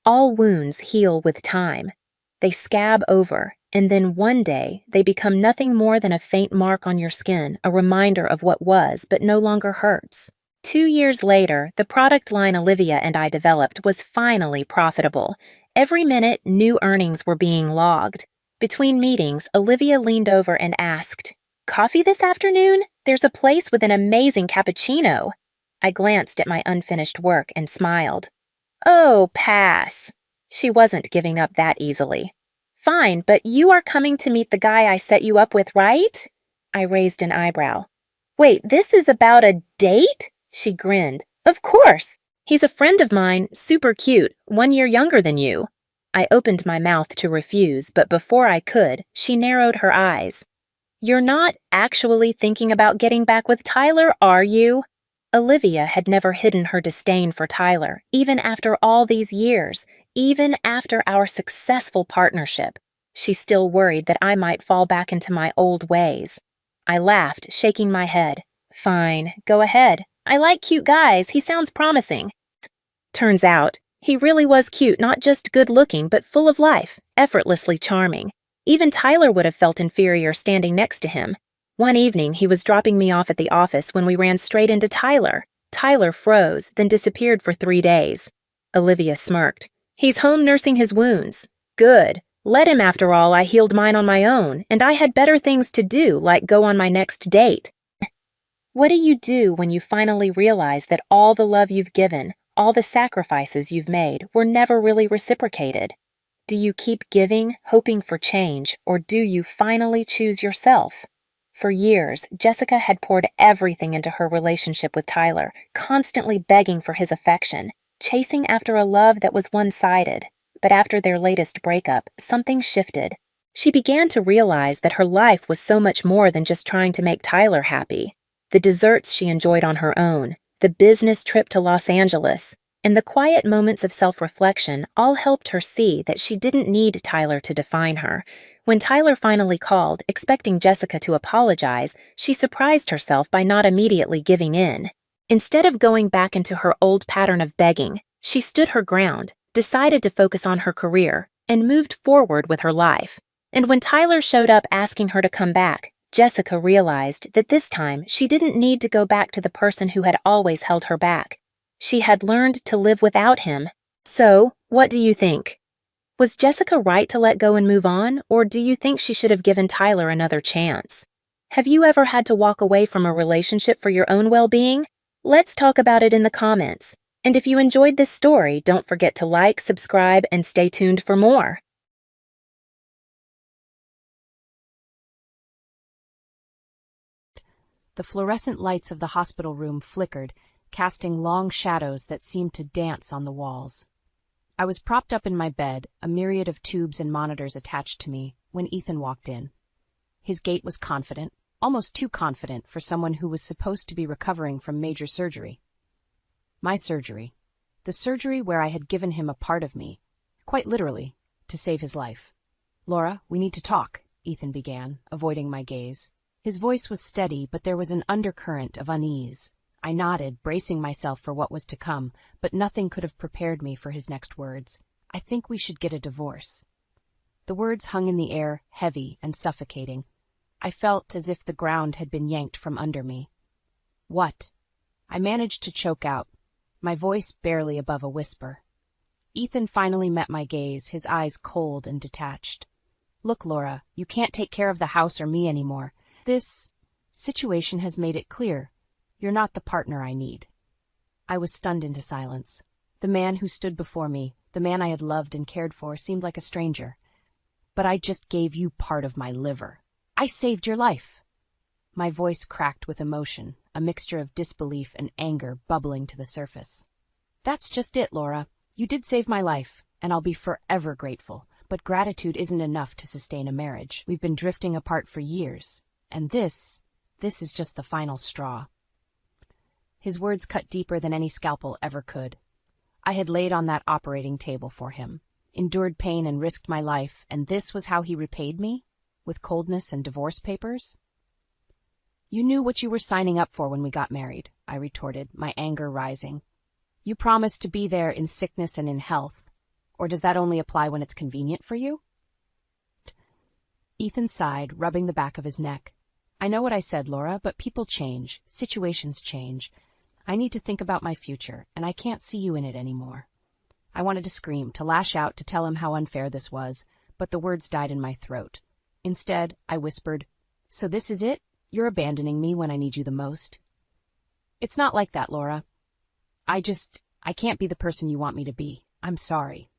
All wounds heal with time. They scab over, and then one day they become nothing more than a faint mark on your skin, a reminder of what was but no longer hurts. 2 years later, the product line Olivia and I developed was finally profitable. Every minute, new earnings were being logged. Between meetings, Olivia leaned over and asked, Coffee this afternoon? There's a place with an amazing cappuccino. I glanced at my unfinished work and smiled. Oh, pass. She wasn't giving up that easily. Fine, but you are coming to meet the guy I set you up with, right? I raised an eyebrow. Wait, this is about a date? She grinned. Of course. He's a friend of mine, super cute, 1 year younger than you. I opened my mouth to refuse, but before I could, she narrowed her eyes. You're not actually thinking about getting back with Tyler, are you? Olivia had never hidden her disdain for Tyler, even after all these years, even after our successful partnership. She still worried that I might fall back into my old ways. I laughed, shaking my head. Fine, go ahead. I like cute guys. He sounds promising. Turns out, he really was cute, not just good-looking, but full of life, effortlessly charming. Even Tyler would have felt inferior standing next to him. One evening, he was dropping me off at the office when we ran straight into Tyler. Tyler froze, then disappeared for 3 days. Olivia smirked. He's home nursing his wounds. Good. Let him, after all. I healed mine on my own, and I had better things to do, like go on my next date. What do you do when you finally realize that all the love you've given, all the sacrifices you've made, were never really reciprocated? Do you keep giving, hoping for change, or do you finally choose yourself? For years, Jessica had poured everything into her relationship with Tyler, constantly begging for his affection, chasing after a love that was one-sided. But after their latest breakup, something shifted. She began to realize that her life was so much more than just trying to make Tyler happy. The desserts she enjoyed on her own, the business trip to Los Angeles, and the quiet moments of self-reflection all helped her see that she didn't need Tyler to define her. When Tyler finally called, expecting Jessica to apologize, she surprised herself by not immediately giving in. Instead of going back into her old pattern of begging, she stood her ground, decided to focus on her career, and moved forward with her life. And when Tyler showed up asking her to come back, Jessica realized that this time she didn't need to go back to the person who had always held her back. She had learned to live without him. So, what do you think? Was Jessica right to let go and move on, or do you think she should have given Tyler another chance? Have you ever had to walk away from a relationship for your own well-being? Let's talk about it in the comments. And if you enjoyed this story, don't forget to like, subscribe, and stay tuned for more. The fluorescent lights of the hospital room flickered, casting long shadows that seemed to dance on the walls. I was propped up in my bed, a myriad of tubes and monitors attached to me, when Ethan walked in. His gait was confident, almost too confident for someone who was supposed to be recovering from major surgery. My surgery. The surgery where I had given him a part of me, quite literally, to save his life. "Laura, we need to talk," Ethan began, avoiding my gaze. His voice was steady, but there was an undercurrent of unease. I nodded, bracing myself for what was to come, but nothing could have prepared me for his next words. "I think we should get a divorce." The words hung in the air, heavy and suffocating. I felt as if the ground had been yanked from under me. "What?" I managed to choke out, my voice barely above a whisper. Ethan finally met my gaze, his eyes cold and detached. "Look, Laura, you can't take care of the house or me anymore. This situation has made it clear. You're not the partner I need." I was stunned into silence. The man who stood before me, the man I had loved and cared for, seemed like a stranger. "But I just gave you part of my liver. I saved your life." My voice cracked with emotion, a mixture of disbelief and anger bubbling to the surface. "That's just it, Laura. You did save my life, and I'll be forever grateful. But gratitude isn't enough to sustain a marriage. We've been drifting apart for years, and this is just the final straw." His words cut deeper than any scalpel ever could. I had laid on that operating table for him, endured pain and risked my life, and this was how he repaid me? With coldness and divorce papers? "You knew what you were signing up for when we got married," I retorted, my anger rising. "You promised to be there in sickness and in health. Or does that only apply when it's convenient for you?" Ethan sighed, rubbing the back of his neck. "I know what I said, Laura, but people change, situations change. I need to think about my future, and I can't see you in it anymore." I wanted to scream, to lash out, to tell him how unfair this was, but the words died in my throat. Instead, I whispered, "So this is it? You're abandoning me when I need you the most?" "It's not like that, Laura. I can't be the person you want me to be. I'm sorry."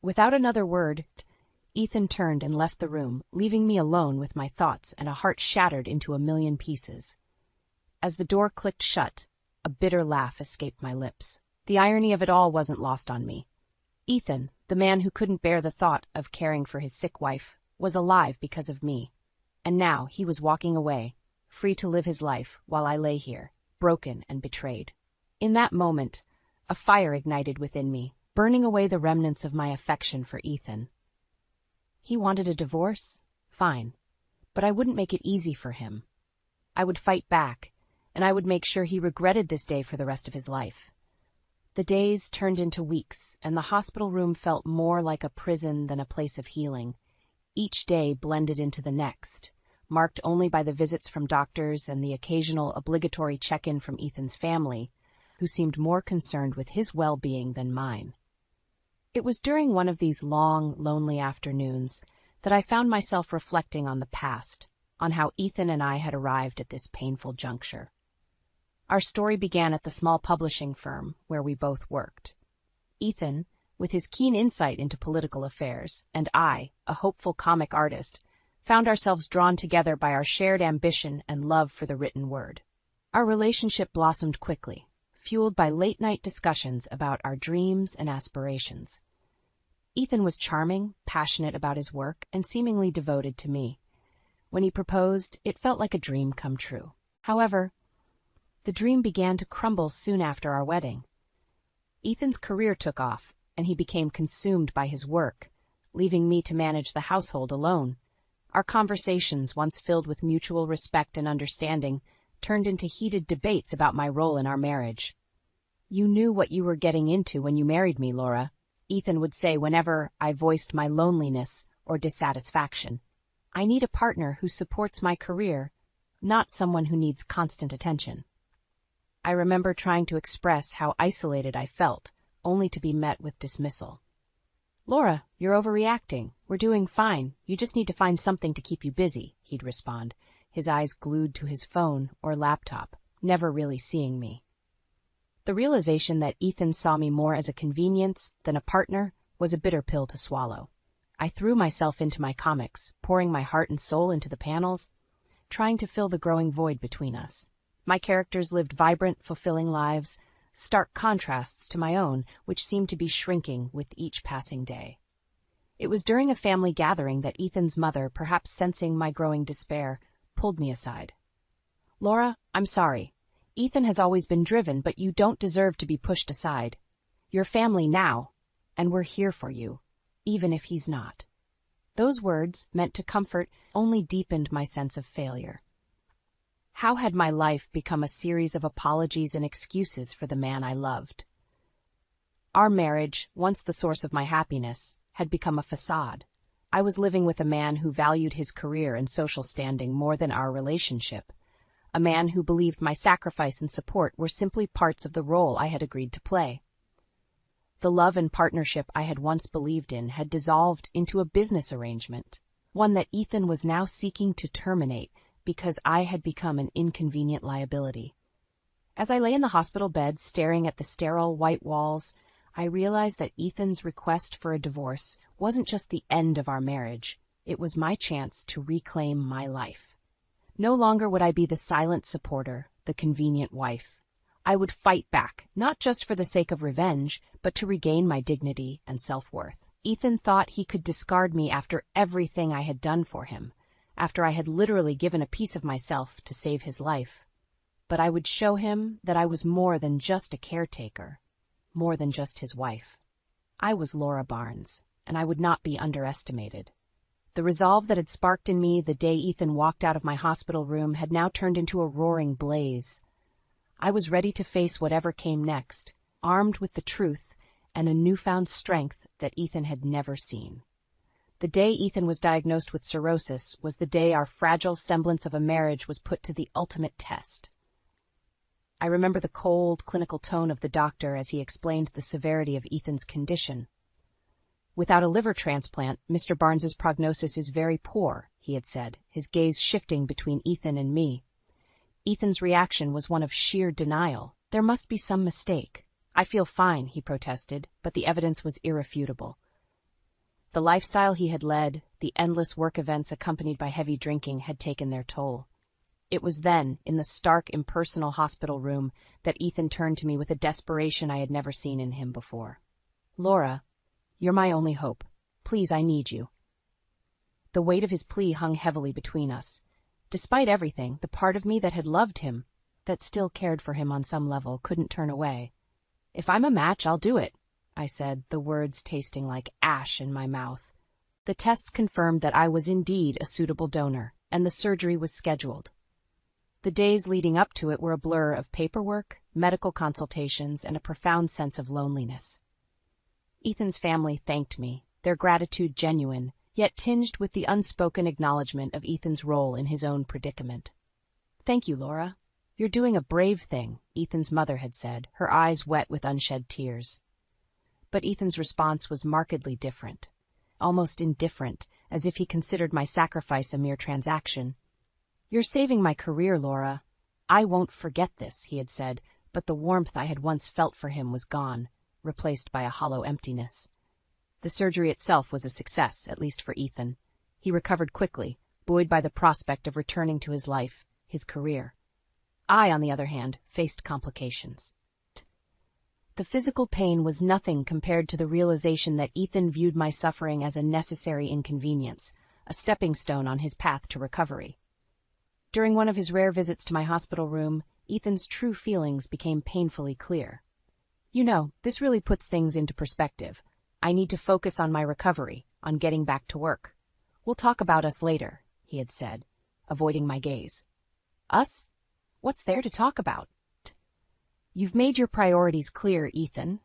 Without another word, Ethan turned and left the room, leaving me alone with my thoughts and a heart shattered into a million pieces. As the door clicked shut, a bitter laugh escaped my lips. The irony of it all wasn't lost on me. Ethan, the man who couldn't bear the thought of caring for his sick wife, was alive because of me. And now he was walking away, free to live his life, while I lay here, broken and betrayed. In that moment, a fire ignited within me, burning away the remnants of my affection for Ethan. He wanted a divorce? Fine. But I wouldn't make it easy for him. I would fight back, and I would make sure he regretted this day for the rest of his life. The days turned into weeks, and the hospital room felt more like a prison than a place of healing. Each day blended into the next, marked only by the visits from doctors and the occasional obligatory check-in from Ethan's family, who seemed more concerned with his well-being than mine. It was during one of these long, lonely afternoons that I found myself reflecting on the past, on how Ethan and I had arrived at this painful juncture. Our story began at the small publishing firm where we both worked. Ethan, with his keen insight into political affairs, and I, a hopeful comic artist, found ourselves drawn together by our shared ambition and love for the written word. Our relationship blossomed quickly, fueled by late-night discussions about our dreams and aspirations. Ethan was charming, passionate about his work, and seemingly devoted to me. When he proposed, it felt like a dream come true. However, the dream began to crumble soon after our wedding. Ethan's career took off, and he became consumed by his work, leaving me to manage the household alone. Our conversations, once filled with mutual respect and understanding, turned into heated debates about my role in our marriage. "You knew what you were getting into when you married me, Laura," Ethan would say whenever I voiced my loneliness or dissatisfaction. "I need a partner who supports my career, not someone who needs constant attention." I remember trying to express how isolated I felt, only to be met with dismissal. "Laura, you're overreacting. We're doing fine. You just need to find something to keep you busy," he'd respond, his eyes glued to his phone or laptop, never really seeing me. The realization that Ethan saw me more as a convenience than a partner was a bitter pill to swallow. I threw myself into my comics, pouring my heart and soul into the panels, trying to fill the growing void between us. My characters lived vibrant, fulfilling lives, stark contrasts to my own, which seemed to be shrinking with each passing day. It was during a family gathering that Ethan's mother, perhaps sensing my growing despair, pulled me aside. "Laura, I'm sorry. Ethan has always been driven, but you don't deserve to be pushed aside. You're family now, and we're here for you, even if he's not." Those words, meant to comfort, only deepened my sense of failure. How had my life become a series of apologies and excuses for the man I loved? Our marriage, once the source of my happiness, had become a facade. I was living with a man who valued his career and social standing more than our relationship, a man who believed my sacrifice and support were simply parts of the role I had agreed to play. The love and partnership I had once believed in had dissolved into a business arrangement, one that Ethan was now seeking to terminate because I had become an inconvenient liability. As I lay in the hospital bed staring at the sterile white walls, I realized that Ethan's request for a divorce wasn't just the end of our marriage, it was my chance to reclaim my life. No longer would I be the silent supporter, the convenient wife. I would fight back, not just for the sake of revenge, but to regain my dignity and self-worth. Ethan thought he could discard me after everything I had done for him, after I had literally given a piece of myself to save his life. But I would show him that I was more than just a caretaker, more than just his wife. I was Laura Barnes, and I would not be underestimated. The resolve that had sparked in me the day Ethan walked out of my hospital room had now turned into a roaring blaze. I was ready to face whatever came next, armed with the truth and a newfound strength that Ethan had never seen. The day Ethan was diagnosed with cirrhosis was the day our fragile semblance of a marriage was put to the ultimate test. I remember the cold, clinical tone of the doctor as he explained the severity of Ethan's condition. "Without a liver transplant, Mr. Barnes's prognosis is very poor," he had said, his gaze shifting between Ethan and me. Ethan's reaction was one of sheer denial. There must be some mistake. "I feel fine," he protested, but the evidence was irrefutable. The lifestyle he had led, the endless work events accompanied by heavy drinking, had taken their toll. It was then, in the stark, impersonal hospital room, that Ethan turned to me with a desperation I had never seen in him before. "Laura, you're my only hope. Please, I need you." The weight of his plea hung heavily between us. Despite everything, the part of me that had loved him, that still cared for him on some level, couldn't turn away. "If I'm a match, I'll do it," I said, the words tasting like ash in my mouth. The tests confirmed that I was indeed a suitable donor, and the surgery was scheduled. The days leading up to it were a blur of paperwork, medical consultations, and a profound sense of loneliness. Ethan's family thanked me, their gratitude genuine, yet tinged with the unspoken acknowledgement of Ethan's role in his own predicament. "Thank you, Laura. You're doing a brave thing," Ethan's mother had said, her eyes wet with unshed tears. But Ethan's response was markedly different, almost indifferent, as if he considered my sacrifice a mere transaction. "You're saving my career, Laura. I won't forget this," he had said, but the warmth I had once felt for him was gone, replaced by a hollow emptiness. The surgery itself was a success, at least for Ethan. He recovered quickly, buoyed by the prospect of returning to his life, his career. I, on the other hand, faced complications. The physical pain was nothing compared to the realization that Ethan viewed my suffering as a necessary inconvenience, a stepping stone on his path to recovery. During one of his rare visits to my hospital room, Ethan's true feelings became painfully clear. "You know, this really puts things into perspective. I need to focus on my recovery, on getting back to work. "We'll talk about us later," he had said, avoiding my gaze. "Us? What's there to talk about?" "You've made your priorities clear, Ethan,"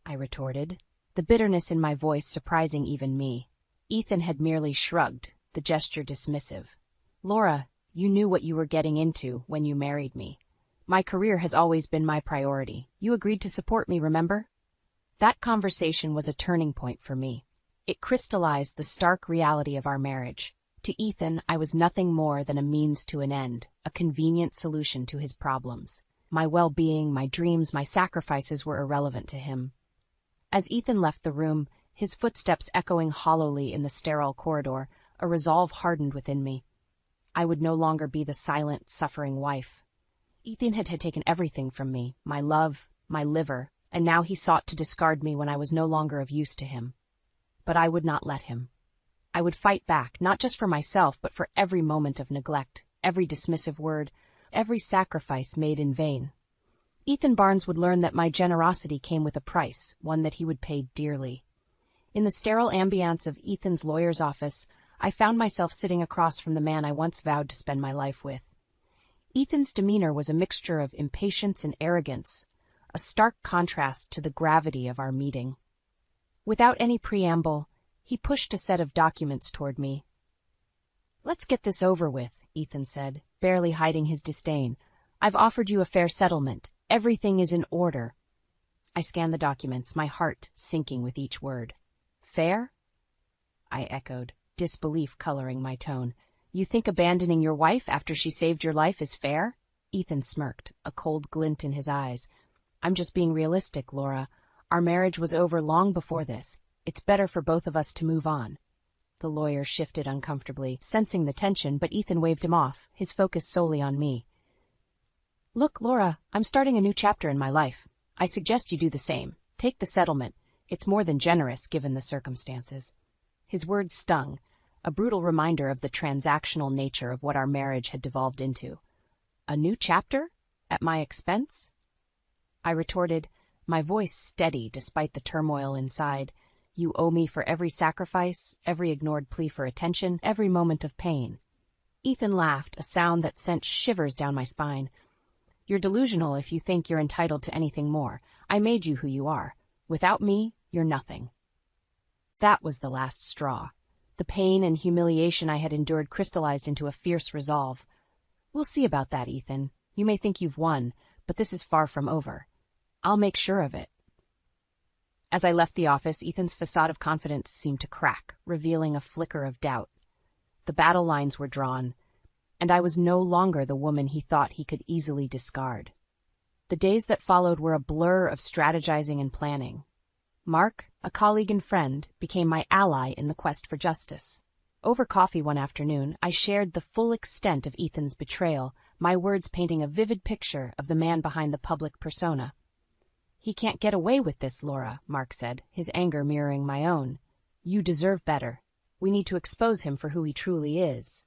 I retorted, the bitterness in my voice surprising even me. Ethan had merely shrugged, the gesture dismissive. "Laura, you knew what you were getting into when you married me. My career has always been my priority. You agreed to support me, remember?" That conversation was a turning point for me. It crystallized the stark reality of our marriage. To Ethan, I was nothing more than a means to an end, a convenient solution to his problems. My well-being, my dreams, my sacrifices were irrelevant to him. As Ethan left the room, his footsteps echoing hollowly in the sterile corridor, a resolve hardened within me. I would no longer be the silent, suffering wife. Ethan had taken everything from me, my love, my liver, and now he sought to discard me when I was no longer of use to him. But I would not let him. I would fight back, not just for myself, but for every moment of neglect, every dismissive word, every sacrifice made in vain. Ethan Barnes would learn that my generosity came with a price, one that he would pay dearly. In the sterile ambience of Ethan's lawyer's office, I found myself sitting across from the man I once vowed to spend my life with. Ethan's demeanor was a mixture of impatience and arrogance, a stark contrast to the gravity of our meeting. Without any preamble, he pushed a set of documents toward me. "Let's get this over with," Ethan said, barely hiding his disdain. "I've offered you a fair settlement. Everything is in order." I scanned the documents, my heart sinking with each word. "Fair?" I echoed, disbelief coloring my tone. "You think abandoning your wife after she saved your life is fair?" Ethan smirked, a cold glint in his eyes. "I'm just being realistic, Laura. Our marriage was over long before this. It's better for both of us to move on." The lawyer shifted uncomfortably, sensing the tension, but Ethan waved him off, his focus solely on me. "Look, Laura, I'm starting a new chapter in my life. I suggest you do the same. Take the settlement. It's more than generous given the circumstances." His words stung, a brutal reminder of the transactional nature of what our marriage had devolved into. "A new chapter? At my expense?" I retorted, my voice steady despite the turmoil inside. "You owe me for every sacrifice, every ignored plea for attention, every moment of pain." Ethan laughed, a sound that sent shivers down my spine. "You're delusional if you think you're entitled to anything more. I made you who you are. Without me, you're nothing." That was the last straw. The pain and humiliation I had endured crystallized into a fierce resolve. "We'll see about that, Ethan. You may think you've won, but this is far from over. I'll make sure of it." As I left the office, Ethan's facade of confidence seemed to crack, revealing a flicker of doubt. The battle lines were drawn, and I was no longer the woman he thought he could easily discard. The days that followed were a blur of strategizing and planning. Mark, a colleague and friend, became my ally in the quest for justice. Over coffee one afternoon, I shared the full extent of Ethan's betrayal, my words painting a vivid picture of the man behind the public persona. "He can't get away with this, Laura," Mark said, his anger mirroring my own. "You deserve better. We need to expose him for who he truly is."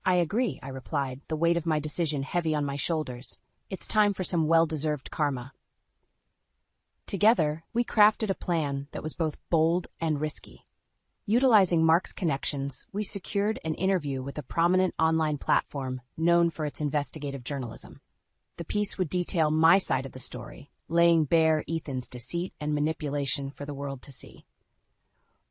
"I agree," I replied, the weight of my decision heavy on my shoulders. "It's time for some well-deserved karma." Together, we crafted a plan that was both bold and risky. Utilizing Mark's connections, we secured an interview with a prominent online platform known for its investigative journalism. The piece would detail my side of the story, laying bare Ethan's deceit and manipulation for the world to see.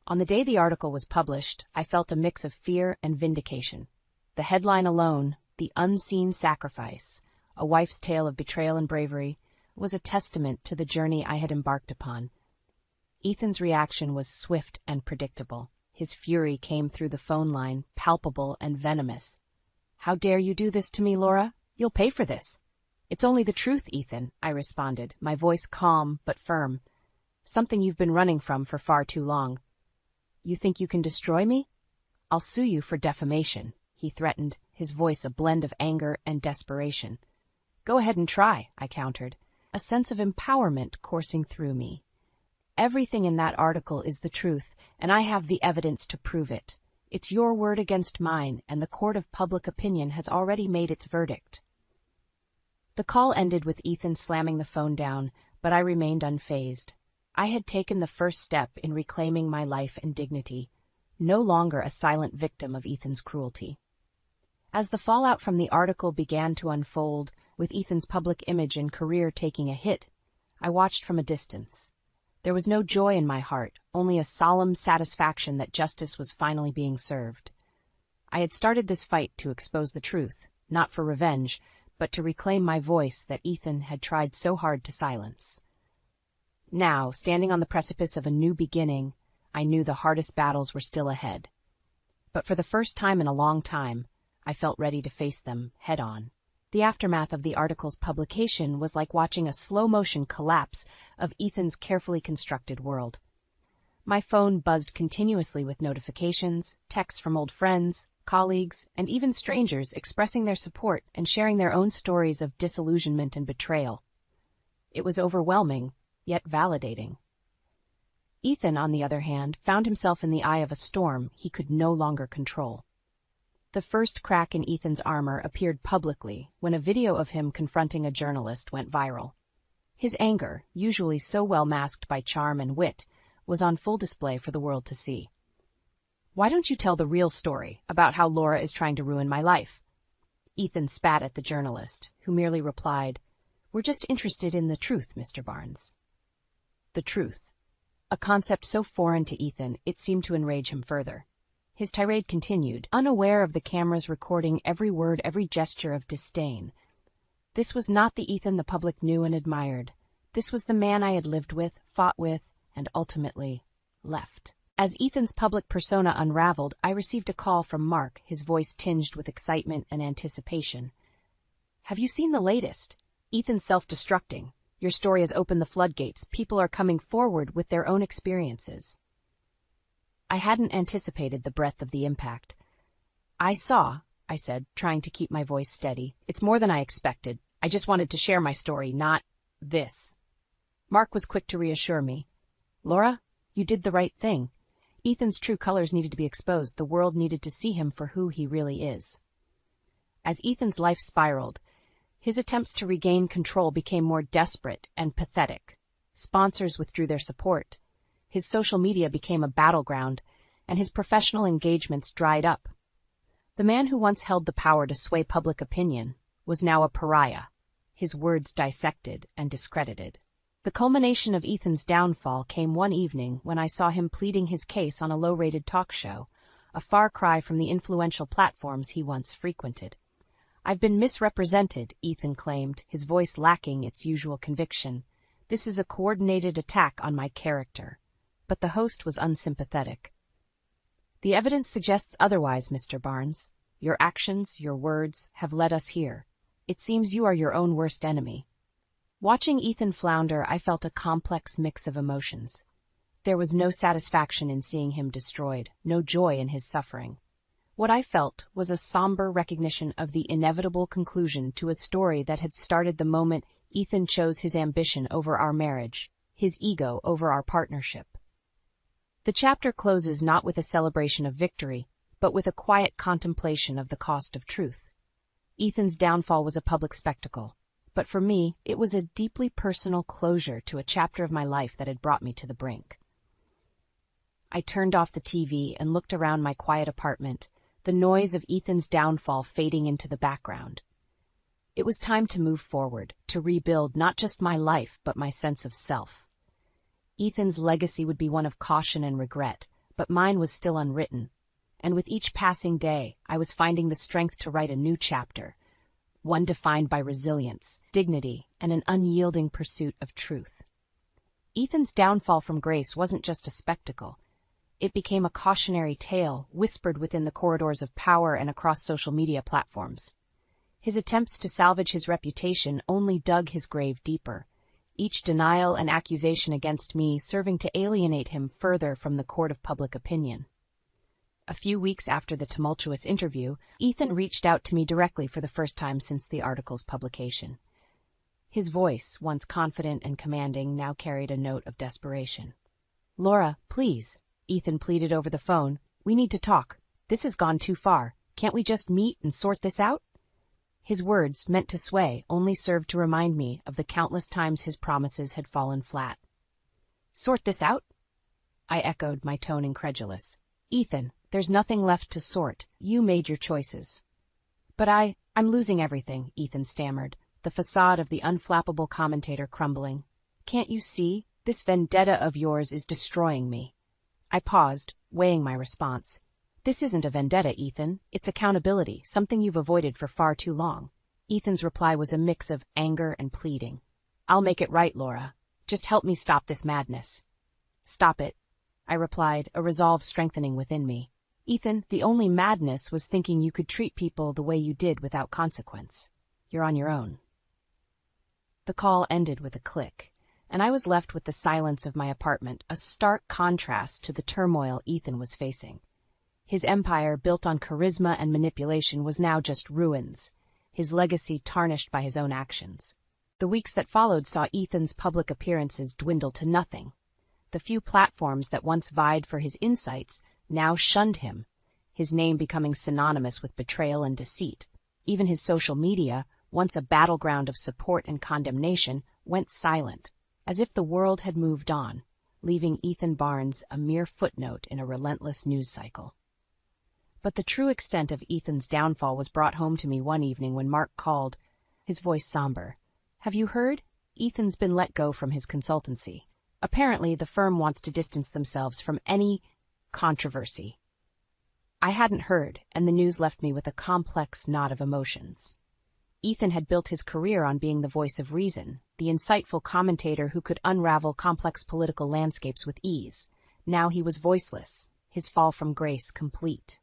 On the day the article was published, I felt a mix of fear and vindication. The headline alone, "The Unseen Sacrifice, A Wife's Tale of Betrayal and Bravery," was a testament to the journey I had embarked upon. Ethan's reaction was swift and predictable. His fury came through the phone line, palpable and venomous. "How dare you do this to me, Laura? You'll pay for this." "It's only the truth, Ethan," I responded, my voice calm but firm. "Something you've been running from for far too long." "You think you can destroy me?" "I'll sue you for defamation," he threatened, his voice a blend of anger and desperation. "Go ahead and try," I countered, a sense of empowerment coursing through me. "Everything in that article is the truth, and I have the evidence to prove it. It's your word against mine, and the court of public opinion has already made its verdict." The call ended with Ethan slamming the phone down, but I remained unfazed. I had taken the first step in reclaiming my life and dignity, no longer a silent victim of Ethan's cruelty. As the fallout from the article began to unfold, with Ethan's public image and career taking a hit, I watched from a distance. There was no joy in my heart, only a solemn satisfaction that justice was finally being served. I had started this fight to expose the truth, not for revenge, but to reclaim my voice that Ethan had tried so hard to silence. Now, standing on the precipice of a new beginning, I knew the hardest battles were still ahead. But for the first time in a long time, I felt ready to face them head-on. The aftermath of the article's publication was like watching a slow-motion collapse of Ethan's carefully constructed world. My phone buzzed continuously with notifications, texts from old friends, colleagues, and even strangers expressing their support and sharing their own stories of disillusionment and betrayal. It was overwhelming, yet validating. Ethan, on the other hand, found himself in the eye of a storm he could no longer control. The first crack in Ethan's armor appeared publicly when a video of him confronting a journalist went viral. His anger, usually so well masked by charm and wit, was on full display for the world to see. "Why don't you tell the real story about how Laura is trying to ruin my life?" Ethan spat at the journalist, who merely replied, "We're just interested in the truth, Mr. Barnes." The truth. A concept so foreign to Ethan, it seemed to enrage him further. His tirade continued, unaware of the cameras recording every word, every gesture of disdain. This was not the Ethan the public knew and admired. This was the man I had lived with, fought with, and ultimately left. As Ethan's public persona unraveled, I received a call from Mark, his voice tinged with excitement and anticipation. "Have you seen the latest? Ethan's self-destructing. Your story has opened the floodgates. People are coming forward with their own experiences." I hadn't anticipated the breadth of the impact. I said, trying to keep my voice steady. "It's more than I expected. I just wanted to share my story, not this." Mark was quick to reassure me. "Laura, you did the right thing. Ethan's true colors needed to be exposed. The world needed to see him for who he really is." As Ethan's life spiraled, his attempts to regain control became more desperate and pathetic. Sponsors withdrew their support. His social media became a battleground, and his professional engagements dried up. The man who once held the power to sway public opinion was now a pariah, his words dissected and discredited. The culmination of Ethan's downfall came one evening when I saw him pleading his case on a low-rated talk show, a far cry from the influential platforms he once frequented. "I've been misrepresented," Ethan claimed, his voice lacking its usual conviction. "This is a coordinated attack on my character." But the host was unsympathetic. "The evidence suggests otherwise, Mr. Barnes. Your actions, your words, have led us here. It seems you are your own worst enemy." Watching Ethan flounder, I felt a complex mix of emotions. There was no satisfaction in seeing him destroyed, no joy in his suffering. What I felt was a somber recognition of the inevitable conclusion to a story that had started the moment Ethan chose his ambition over our marriage, his ego over our partnership. The chapter closes not with a celebration of victory, but with a quiet contemplation of the cost of truth. Ethan's downfall was a public spectacle, but for me, it was a deeply personal closure to a chapter of my life that had brought me to the brink. I turned off the TV and looked around my quiet apartment, the noise of Ethan's downfall fading into the background. It was time to move forward, to rebuild not just my life, but my sense of self. Ethan's legacy would be one of caution and regret, but mine was still unwritten, and with each passing day, I was finding the strength to write a new chapter, one defined by resilience, dignity, and an unyielding pursuit of truth. Ethan's downfall from grace wasn't just a spectacle. It became a cautionary tale whispered within the corridors of power and across social media platforms. His attempts to salvage his reputation only dug his grave deeper, each denial and accusation against me serving to alienate him further from the court of public opinion. A few weeks after the tumultuous interview, Ethan reached out to me directly for the first time since the article's publication. His voice, once confident and commanding, now carried a note of desperation. "Laura, please," Ethan pleaded over the phone, "we need to talk. This has gone too far. Can't we just meet and sort this out?" His words, meant to sway, only served to remind me of the countless times his promises had fallen flat. Sort this out? I echoed, my tone incredulous. Ethan, there's nothing left to sort. You made your choices. But I'm losing everything, Ethan stammered, the facade of the unflappable commentator crumbling. Can't you see? This vendetta of yours is destroying me. I paused, weighing my response. This isn't a vendetta, Ethan. It's accountability, something you've avoided for far too long. Ethan's reply was a mix of anger and pleading. I'll make it right, Laura. Just help me stop this madness. Stop it, I replied, a resolve strengthening within me. Ethan, the only madness was thinking you could treat people the way you did without consequence. You're on your own. The call ended with a click, and I was left with the silence of my apartment, a stark contrast to the turmoil Ethan was facing. His empire, built on charisma and manipulation, was now just ruins, his legacy tarnished by his own actions. The weeks that followed saw Ethan's public appearances dwindle to nothing. The few platforms that once vied for his insights now shunned him, his name becoming synonymous with betrayal and deceit. Even his social media, once a battleground of support and condemnation, went silent, as if the world had moved on, leaving Ethan Barnes a mere footnote in a relentless news cycle. But the true extent of Ethan's downfall was brought home to me one evening when Mark called, his voice somber. Have you heard? Ethan's been let go from his consultancy. Apparently, the firm wants to distance themselves from any controversy. I hadn't heard, and the news left me with a complex knot of emotions. Ethan had built his career on being the voice of reason, the insightful commentator who could unravel complex political landscapes with ease. Now he was voiceless, his fall from grace complete.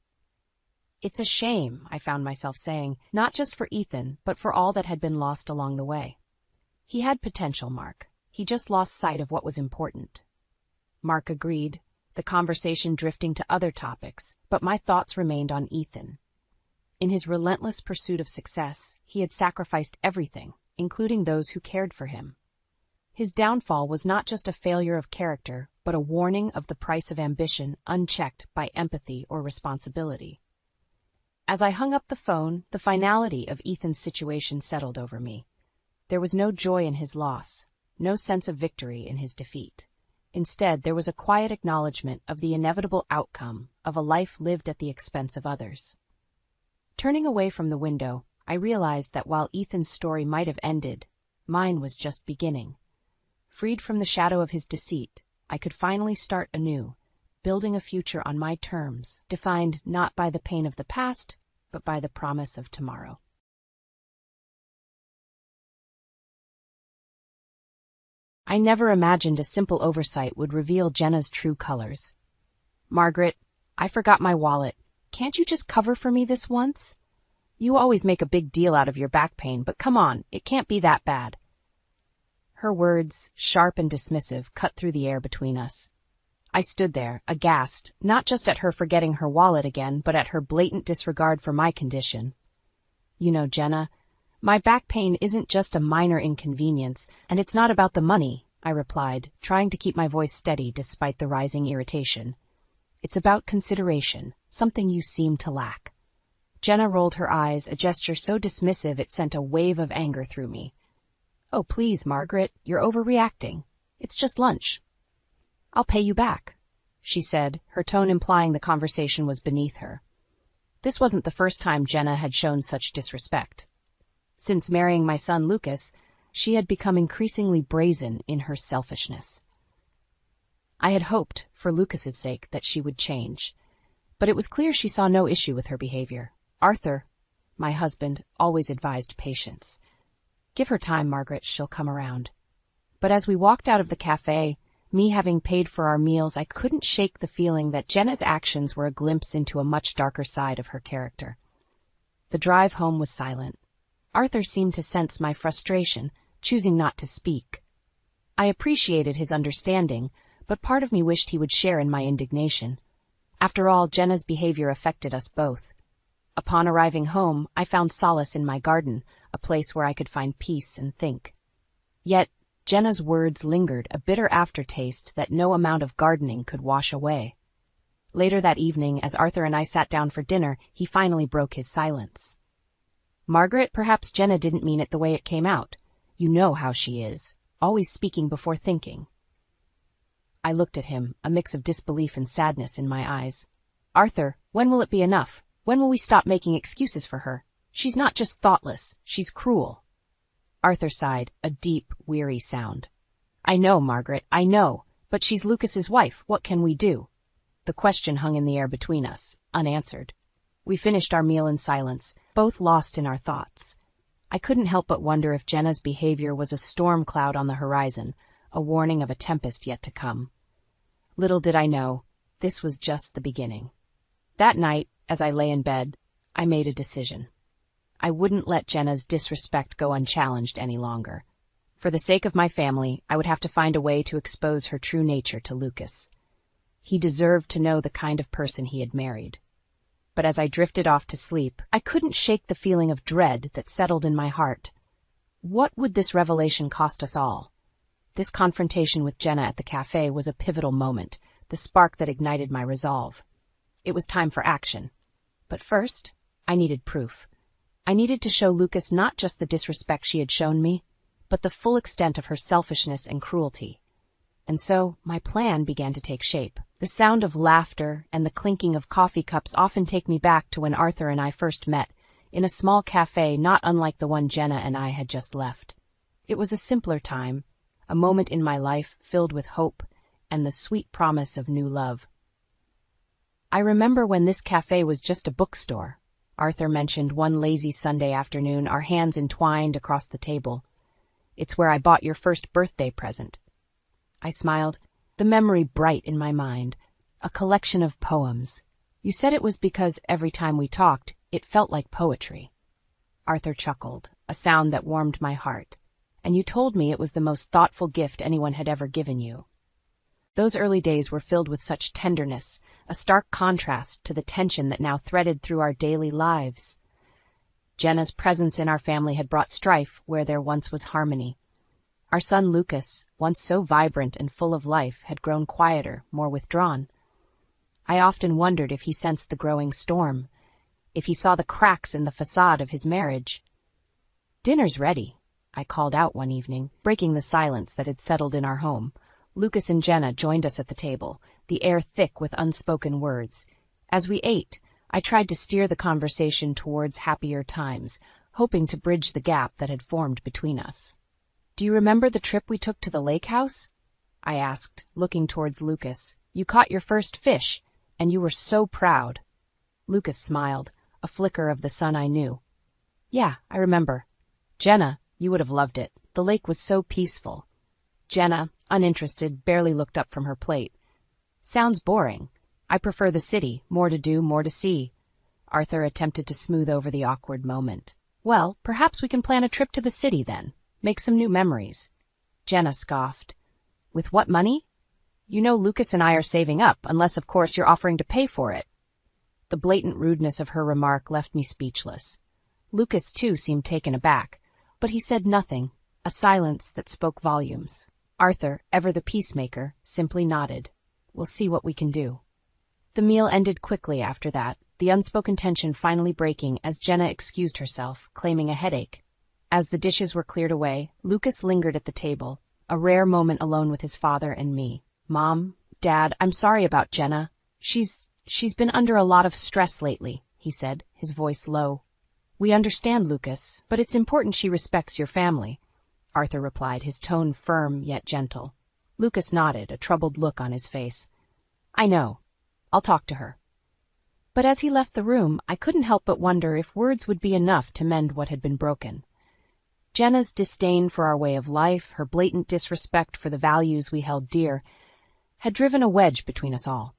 It's a shame, I found myself saying, not just for Ethan, but for all that had been lost along the way. He had potential, Mark. He just lost sight of what was important. Mark agreed, the conversation drifting to other topics, but my thoughts remained on Ethan. In his relentless pursuit of success, he had sacrificed everything, including those who cared for him. His downfall was not just a failure of character, but a warning of the price of ambition unchecked by empathy or responsibility. As I hung up the phone, the finality of Ethan's situation settled over me. There was no joy in his loss, no sense of victory in his defeat. Instead, there was a quiet acknowledgement of the inevitable outcome of a life lived at the expense of others. Turning away from the window, I realized that while Ethan's story might have ended, mine was just beginning. Freed from the shadow of his deceit, I could finally start anew, building a future on my terms, defined not by the pain of the past, but by the promise of tomorrow. I never imagined a simple oversight would reveal Jenna's true colors. Margaret, I forgot my wallet. Can't you just cover for me this once? You always make a big deal out of your back pain, but come on, it can't be that bad. Her words, sharp and dismissive, cut through the air between us. I stood there, aghast, not just at her forgetting her wallet again, but at her blatant disregard for my condition. You know, Jenna, my back pain isn't just a minor inconvenience, and it's not about the money, I replied, trying to keep my voice steady despite the rising irritation. It's about consideration, something you seem to lack. Jenna rolled her eyes, a gesture so dismissive it sent a wave of anger through me. Oh, please, Margaret, you're overreacting. It's just lunch. I'll pay you back, she said, her tone implying the conversation was beneath her. This wasn't the first time Jenna had shown such disrespect. Since marrying my son Lucas, she had become increasingly brazen in her selfishness. I had hoped, for Lucas's sake, that she would change, but it was clear she saw no issue with her behavior. Arthur, my husband, always advised patience. Give her time, Margaret, she'll come around. But as we walked out of the cafe, me having paid for our meals, I couldn't shake the feeling that Jenna's actions were a glimpse into a much darker side of her character. The drive home was silent. Arthur seemed to sense my frustration, choosing not to speak. I appreciated his understanding, but part of me wished he would share in my indignation. After all, Jenna's behavior affected us both. Upon arriving home, I found solace in my garden, a place where I could find peace and think. Yet, Jenna's words lingered, a bitter aftertaste that no amount of gardening could wash away. Later that evening, as Arthur and I sat down for dinner, he finally broke his silence. Margaret, perhaps Jenna didn't mean it the way it came out. You know how she is, always speaking before thinking. I looked at him, a mix of disbelief and sadness in my eyes. Arthur, when will it be enough? When will we stop making excuses for her? She's not just thoughtless, she's cruel. Arthur sighed, a deep, weary sound. I know, Margaret, I know, but she's Lucas's wife. What can we do? The question hung in the air between us, unanswered. We finished our meal in silence, both lost in our thoughts. I couldn't help but wonder if Jenna's behavior was a storm cloud on the horizon, a warning of a tempest yet to come. Little did I know, this was just the beginning. That night, as I lay in bed, I made a decision. I wouldn't let Jenna's disrespect go unchallenged any longer. For the sake of my family, I would have to find a way to expose her true nature to Lucas. He deserved to know the kind of person he had married. But as I drifted off to sleep, I couldn't shake the feeling of dread that settled in my heart. What would this revelation cost us all? This confrontation with Jenna at the cafe was a pivotal moment, the spark that ignited my resolve. It was time for action. But first, I needed proof. I needed to show Lucas not just the disrespect she had shown me, but the full extent of her selfishness and cruelty. And so, my plan began to take shape. The sound of laughter and the clinking of coffee cups often take me back to when Arthur and I first met, in a small cafe not unlike the one Jenna and I had just left. It was a simpler time, a moment in my life filled with hope and the sweet promise of new love. I remember when this cafe was just a bookstore. Arthur mentioned one lazy Sunday afternoon, our hands entwined across the table. It's where I bought your first birthday present. I smiled, the memory bright in my mind, a collection of poems. You said it was because every time we talked, it felt like poetry. Arthur chuckled, a sound that warmed my heart. And you told me it was the most thoughtful gift anyone had ever given you. Those early days were filled with such tenderness, a stark contrast to the tension that now threaded through our daily lives. Jenna's presence in our family had brought strife where there once was harmony. Our son Lucas, once so vibrant and full of life, had grown quieter, more withdrawn. I often wondered if he sensed the growing storm, if he saw the cracks in the facade of his marriage. "Dinner's ready," I called out one evening, breaking the silence that had settled in our home. Lucas and Jenna joined us at the table, the air thick with unspoken words. As we ate, I tried to steer the conversation towards happier times, hoping to bridge the gap that had formed between us. "Do you remember the trip we took to the lake house?" I asked, looking towards Lucas. "You caught your first fish, and you were so proud." Lucas smiled, a flicker of the sun I knew. "Yeah, I remember. Jenna, you would have loved it. The lake was so peaceful." Jenna, uninterested, barely looked up from her plate. "Sounds boring. I prefer the city, more to do, more to see." Arthur attempted to smooth over the awkward moment. "Well, perhaps we can plan a trip to the city then. Make some new memories." Jenna scoffed. "With what money? You know Lucas and I are saving up, unless of course you're offering to pay for it." The blatant rudeness of her remark left me speechless. Lucas, too, seemed taken aback, but he said nothing, a silence that spoke volumes. Arthur, ever the peacemaker, simply nodded. "We'll see what we can do." The meal ended quickly after that, the unspoken tension finally breaking as Jenna excused herself, claiming a headache. As the dishes were cleared away, Lucas lingered at the table, a rare moment alone with his father and me. "Mom, Dad, I'm sorry about Jenna. She's been under a lot of stress lately," he said, his voice low. "We understand, Lucas, but it's important she respects your family," Arthur replied, his tone firm yet gentle. Lucas nodded, a troubled look on his face. "I know. I'll talk to her." But as he left the room, I couldn't help but wonder if words would be enough to mend what had been broken. Jenna's disdain for our way of life, her blatant disrespect for the values we held dear, had driven a wedge between us all.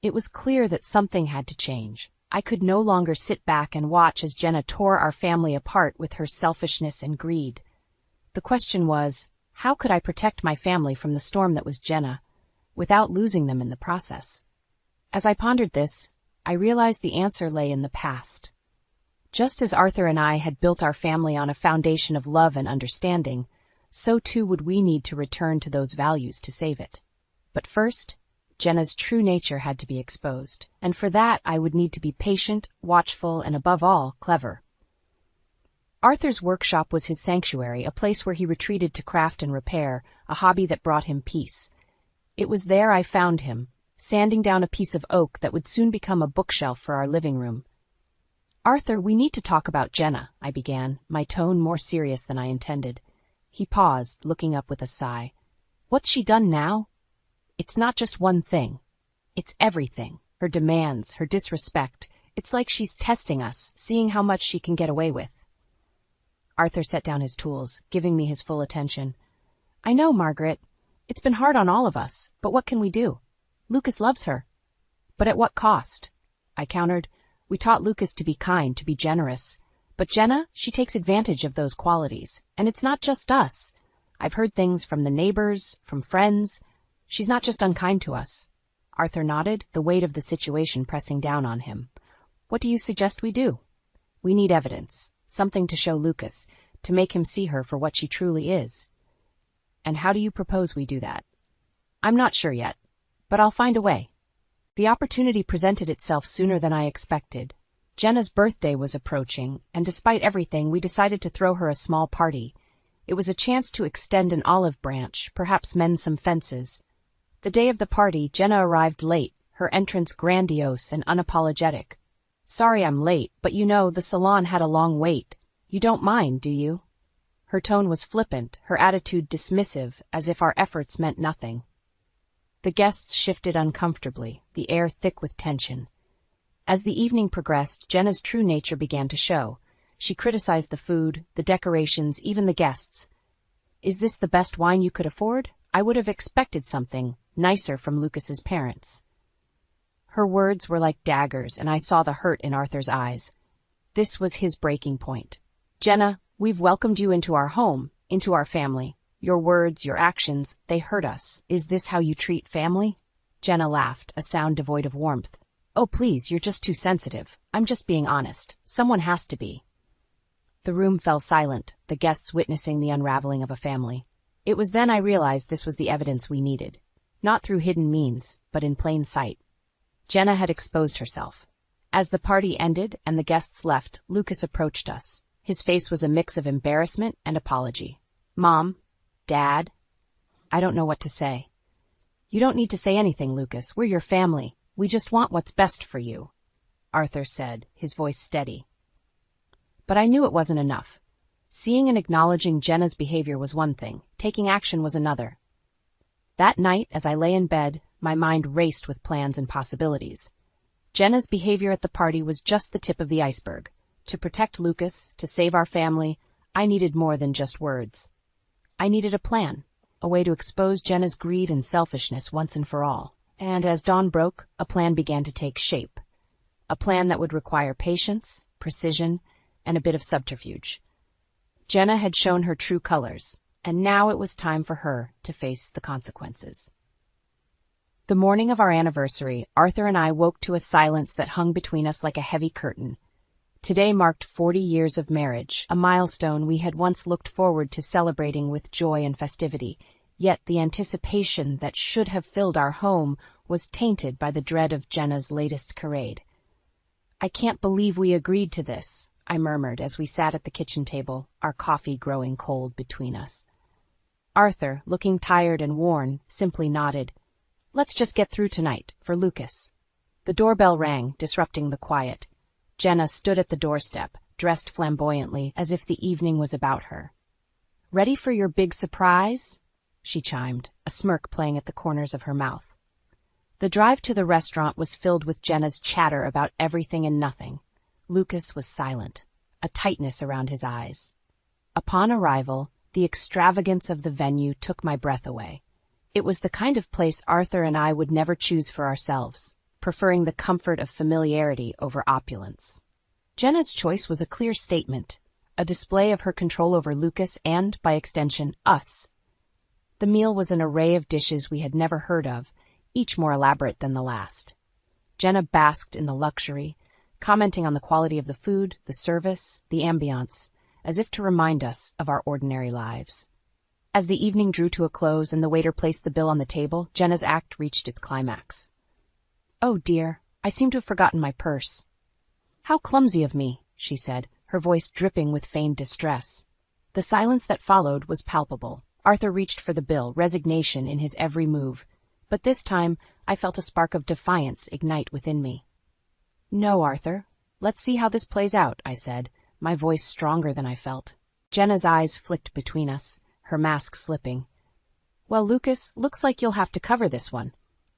It was clear that something had to change. I could no longer sit back and watch as Jenna tore our family apart with her selfishness and greed. The question was, how could I protect my family from the storm that was Jenna, without losing them in the process? As I pondered this, I realized the answer lay in the past. Just as Arthur and I had built our family on a foundation of love and understanding, so too would we need to return to those values to save it. But first, Jenna's true nature had to be exposed, and for that I would need to be patient, watchful, and above all, clever. Arthur's workshop was his sanctuary, a place where he retreated to craft and repair, a hobby that brought him peace. It was there I found him, sanding down a piece of oak that would soon become a bookshelf for our living room. "Arthur, we need to talk about Jenna," I began, my tone more serious than I intended. He paused, looking up with a sigh. "What's she done now? It's not just one thing. It's everything. Her demands, her disrespect. It's like she's testing us, seeing how much she can get away with." Arthur set down his tools, giving me his full attention. "I know, Margaret. It's been hard on all of us, but what can we do? Lucas loves her." "But at what cost?" I countered. "We taught Lucas to be kind, to be generous. But Jenna, she takes advantage of those qualities. And it's not just us. I've heard things from the neighbors, from friends. She's not just unkind to us." Arthur nodded, the weight of the situation pressing down on him. "What do you suggest we do?" "We need evidence, something to show Lucas, to make him see her for what she truly is." "And how do you propose we do that?" "I'm not sure yet, but I'll find a way." The opportunity presented itself sooner than I expected. Jenna's birthday was approaching, and despite everything, we decided to throw her a small party. It was a chance to extend an olive branch, perhaps mend some fences. The day of the party, Jenna arrived late, her entrance grandiose and unapologetic. "Sorry I'm late, but you know, the salon had a long wait. You don't mind, do you?" Her tone was flippant, her attitude dismissive, as if our efforts meant nothing. The guests shifted uncomfortably, the air thick with tension. As the evening progressed, Jenna's true nature began to show. She criticized the food, the decorations, even the guests. "Is this the best wine you could afford? I would have expected something nicer from Lucas's parents." Her words were like daggers, and I saw the hurt in Arthur's eyes. This was his breaking point. "Jenna, we've welcomed you into our home, into our family. Your words, your actions, they hurt us. Is this how you treat family?" Jenna laughed, a sound devoid of warmth. "Oh, please, you're just too sensitive. I'm just being honest. Someone has to be." The room fell silent, the guests witnessing the unraveling of a family. It was then I realized this was the evidence we needed. Not through hidden means, but in plain sight. Jenna had exposed herself. As the party ended and the guests left, Lucas approached us. His face was a mix of embarrassment and apology. "Mom? Dad?" I don't know what to say. "You don't need to say anything, Lucas. We're your family. We just want what's best for you," Arthur said, his voice steady. But I knew it wasn't enough. Seeing and acknowledging Jenna's behavior was one thing, taking action was another. That night, as I lay in bed, my mind raced with plans and possibilities. Jenna's behavior at the party was just the tip of the iceberg. To protect Lucas, to save our family, I needed more than just words. I needed a plan, a way to expose Jenna's greed and selfishness once and for all. And as dawn broke, a plan began to take shape. A plan that would require patience, precision, and a bit of subterfuge. Jenna had shown her true colors, and now it was time for her to face the consequences. The morning of our anniversary, Arthur and I woke to a silence that hung between us like a heavy curtain. Today marked 40 years of marriage, a milestone we had once looked forward to celebrating with joy and festivity. Yet the anticipation that should have filled our home was tainted by the dread of Jenna's latest charade. "I can't believe we agreed to this," I murmured as we sat at the kitchen table, our coffee growing cold between us. Arthur, looking tired and worn, simply nodded. "Let's just get through tonight, for Lucas." The doorbell rang, disrupting the quiet. Jenna stood at the doorstep, dressed flamboyantly, as if the evening was about her. "Ready for your big surprise?" she chimed, a smirk playing at the corners of her mouth. The drive to the restaurant was filled with Jenna's chatter about everything and nothing. Lucas was silent, a tightness around his eyes. Upon arrival, the extravagance of the venue took my breath away. It was the kind of place Arthur and I would never choose for ourselves, preferring the comfort of familiarity over opulence. Jenna's choice was a clear statement, a display of her control over Lucas and, by extension, us. The meal was an array of dishes we had never heard of, each more elaborate than the last. Jenna basked in the luxury, commenting on the quality of the food, the service, the ambiance, as if to remind us of our ordinary lives. As the evening drew to a close and the waiter placed the bill on the table, Jenna's act reached its climax. "Oh dear, I seem to have forgotten my purse." "How clumsy of me," she said, her voice dripping with feigned distress. The silence that followed was palpable. Arthur reached for the bill, resignation in his every move. But this time, I felt a spark of defiance ignite within me. "No, Arthur. Let's see how this plays out," I said, my voice stronger than I felt. Jenna's eyes flicked between us, her mask slipping. "Well, Lucas, looks like you'll have to cover this one.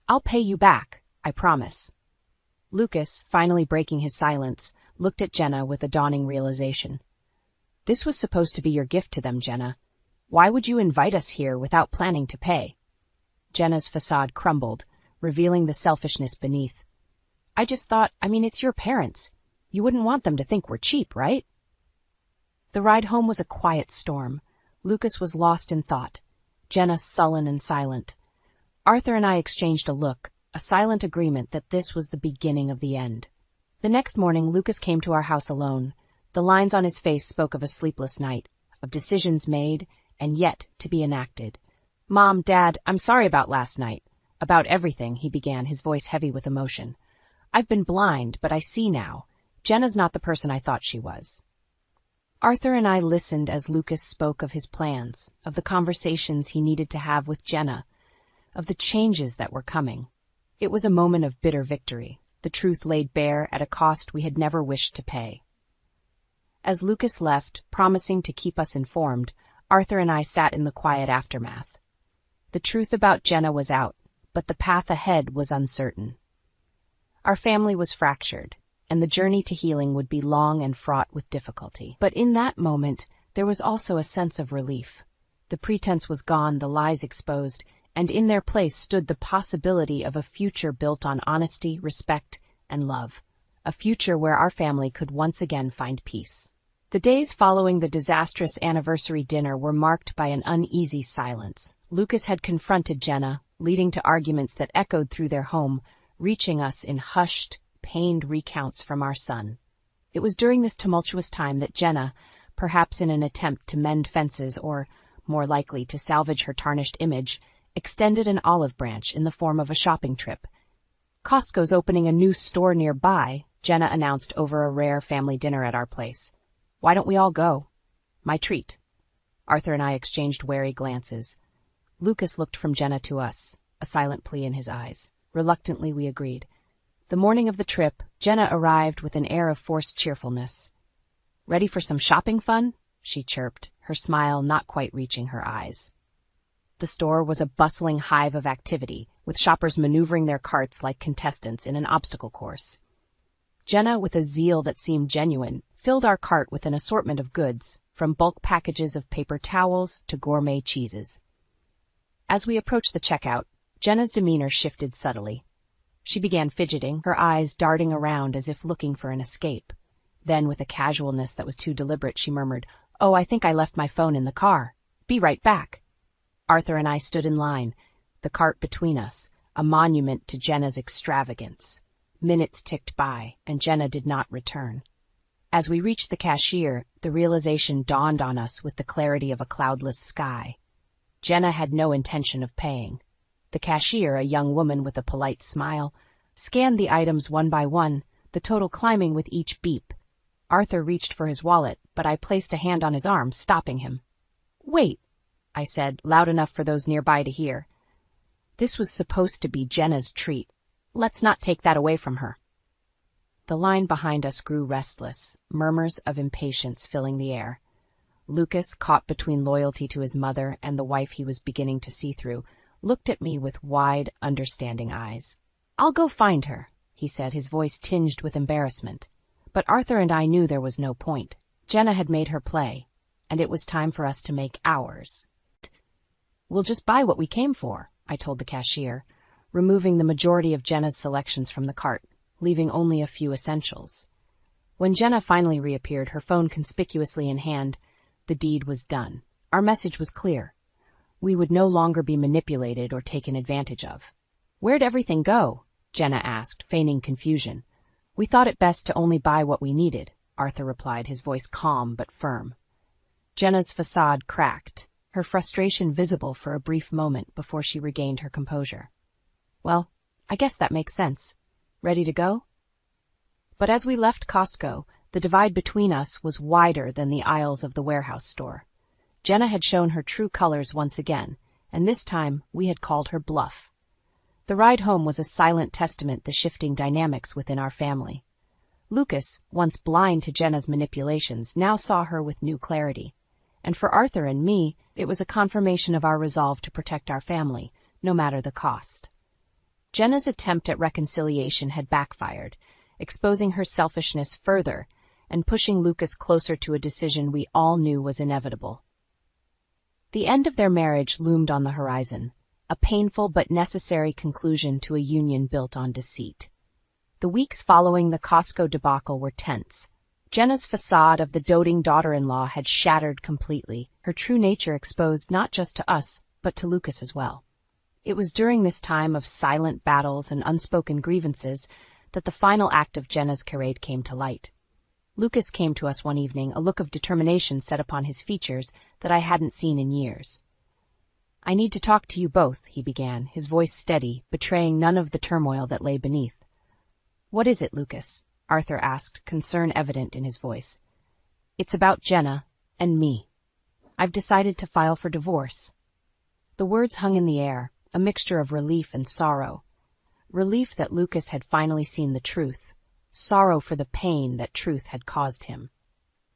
I'll pay you back, I promise." Lucas, finally breaking his silence, looked at Jenna with a dawning realization. "This was supposed to be your gift to them, Jenna. Why would you invite us here without planning to pay?" Jenna's facade crumbled, revealing the selfishness beneath. "I just thought, it's your parents. You wouldn't want them to think we're cheap, right?" The ride home was a quiet storm. Lucas was lost in thought, Jenna sullen and silent. Arthur and I exchanged a look, a silent agreement that this was the beginning of the end. The next morning, Lucas came to our house alone. The lines on his face spoke of a sleepless night, of decisions made and yet to be enacted. "Mom, Dad, I'm sorry about last night. About everything," he began, his voice heavy with emotion. "I've been blind, but I see now. Jenna's not the person I thought she was." Arthur and I listened as Lucas spoke of his plans, of the conversations he needed to have with Jenna, of the changes that were coming. It was a moment of bitter victory, the truth laid bare at a cost we had never wished to pay. As Lucas left, promising to keep us informed, Arthur and I sat in the quiet aftermath. The truth about Jenna was out, but the path ahead was uncertain. Our family was fractured, and the journey to healing would be long and fraught with difficulty. But in that moment, there was also a sense of relief. The pretense was gone, the lies exposed, and in their place stood the possibility of a future built on honesty, respect, and love. A future where our family could once again find peace. The days following the disastrous anniversary dinner were marked by an uneasy silence. Lucas had confronted Jenna, leading to arguments that echoed through their home, reaching us in hushed, pained recounts from our son. It was during this tumultuous time that Jenna, perhaps in an attempt to mend fences or, more likely, to salvage her tarnished image, extended an olive branch in the form of a shopping trip. "Costco's opening a new store nearby," Jenna announced over a rare family dinner at our place. "Why don't we all go?" "My treat." Arthur and I exchanged wary glances. Lucas looked from Jenna to us, a silent plea in his eyes. Reluctantly, we agreed. The morning of the trip, Jenna arrived with an air of forced cheerfulness. "Ready for some shopping fun?" she chirped, her smile not quite reaching her eyes. The store was a bustling hive of activity, with shoppers maneuvering their carts like contestants in an obstacle course. Jenna, with a zeal that seemed genuine, filled our cart with an assortment of goods, from bulk packages of paper towels to gourmet cheeses. As we approached the checkout, Jenna's demeanor shifted subtly. She began fidgeting, her eyes darting around as if looking for an escape. Then, with a casualness that was too deliberate, she murmured, "Oh, I think I left my phone in the car. Be right back." Arthur and I stood in line, the cart between us, a monument to Jenna's extravagance. Minutes ticked by, and Jenna did not return. As we reached the cashier, the realization dawned on us with the clarity of a cloudless sky. Jenna had no intention of paying. The cashier, a young woman with a polite smile, scanned the items one by one, the total climbing with each beep. Arthur reached for his wallet, but I placed a hand on his arm, stopping him. "Wait," I said, loud enough for those nearby to hear. This was supposed to be Jenna's treat. Let's not take that away from her. The line behind us grew restless, murmurs of impatience filling the air. Lucas, caught between loyalty to his mother and the wife he was beginning to see through, looked at me with wide, understanding eyes. "I'll go find her," he said, his voice tinged with embarrassment. But Arthur and I knew there was no point. Jenna had made her play, and it was time for us to make ours. "We'll just buy what we came for," I told the cashier, removing the majority of Jenna's selections from the cart, leaving only a few essentials. When Jenna finally reappeared, her phone conspicuously in hand, the deed was done. Our message was clear. We would no longer be manipulated or taken advantage of. "Where'd everything go?" Jenna asked, feigning confusion. "We thought it best to only buy what we needed," Arthur replied, his voice calm but firm. Jenna's facade cracked, her frustration visible for a brief moment before she regained her composure. "Well, I guess that makes sense. Ready to go?" But as we left Costco, the divide between us was wider than the aisles of the warehouse store. Jenna had shown her true colors once again, and this time we had called her bluff. The ride home was a silent testament to the shifting dynamics within our family. Lucas, once blind to Jenna's manipulations, now saw her with new clarity. And for Arthur and me, it was a confirmation of our resolve to protect our family, no matter the cost. Jenna's attempt at reconciliation had backfired, exposing her selfishness further and pushing Lucas closer to a decision we all knew was inevitable. The end of their marriage loomed on the horizon, a painful but necessary conclusion to a union built on deceit. The weeks following the Costco debacle were tense. Jenna's facade of the doting daughter-in-law had shattered completely, her true nature exposed not just to us, but to Lucas as well. It was during this time of silent battles and unspoken grievances that the final act of Jenna's charade came to light. Lucas came to us one evening, a look of determination set upon his features that I hadn't seen in years. "I need to talk to you both," he began, his voice steady, betraying none of the turmoil that lay beneath. "What is it, Lucas?" Arthur asked, concern evident in his voice. "It's about Jenna and me. I've decided to file for divorce." The words hung in the air, a mixture of relief and sorrow. Relief that Lucas had finally seen the truth, sorrow for the pain that truth had caused him.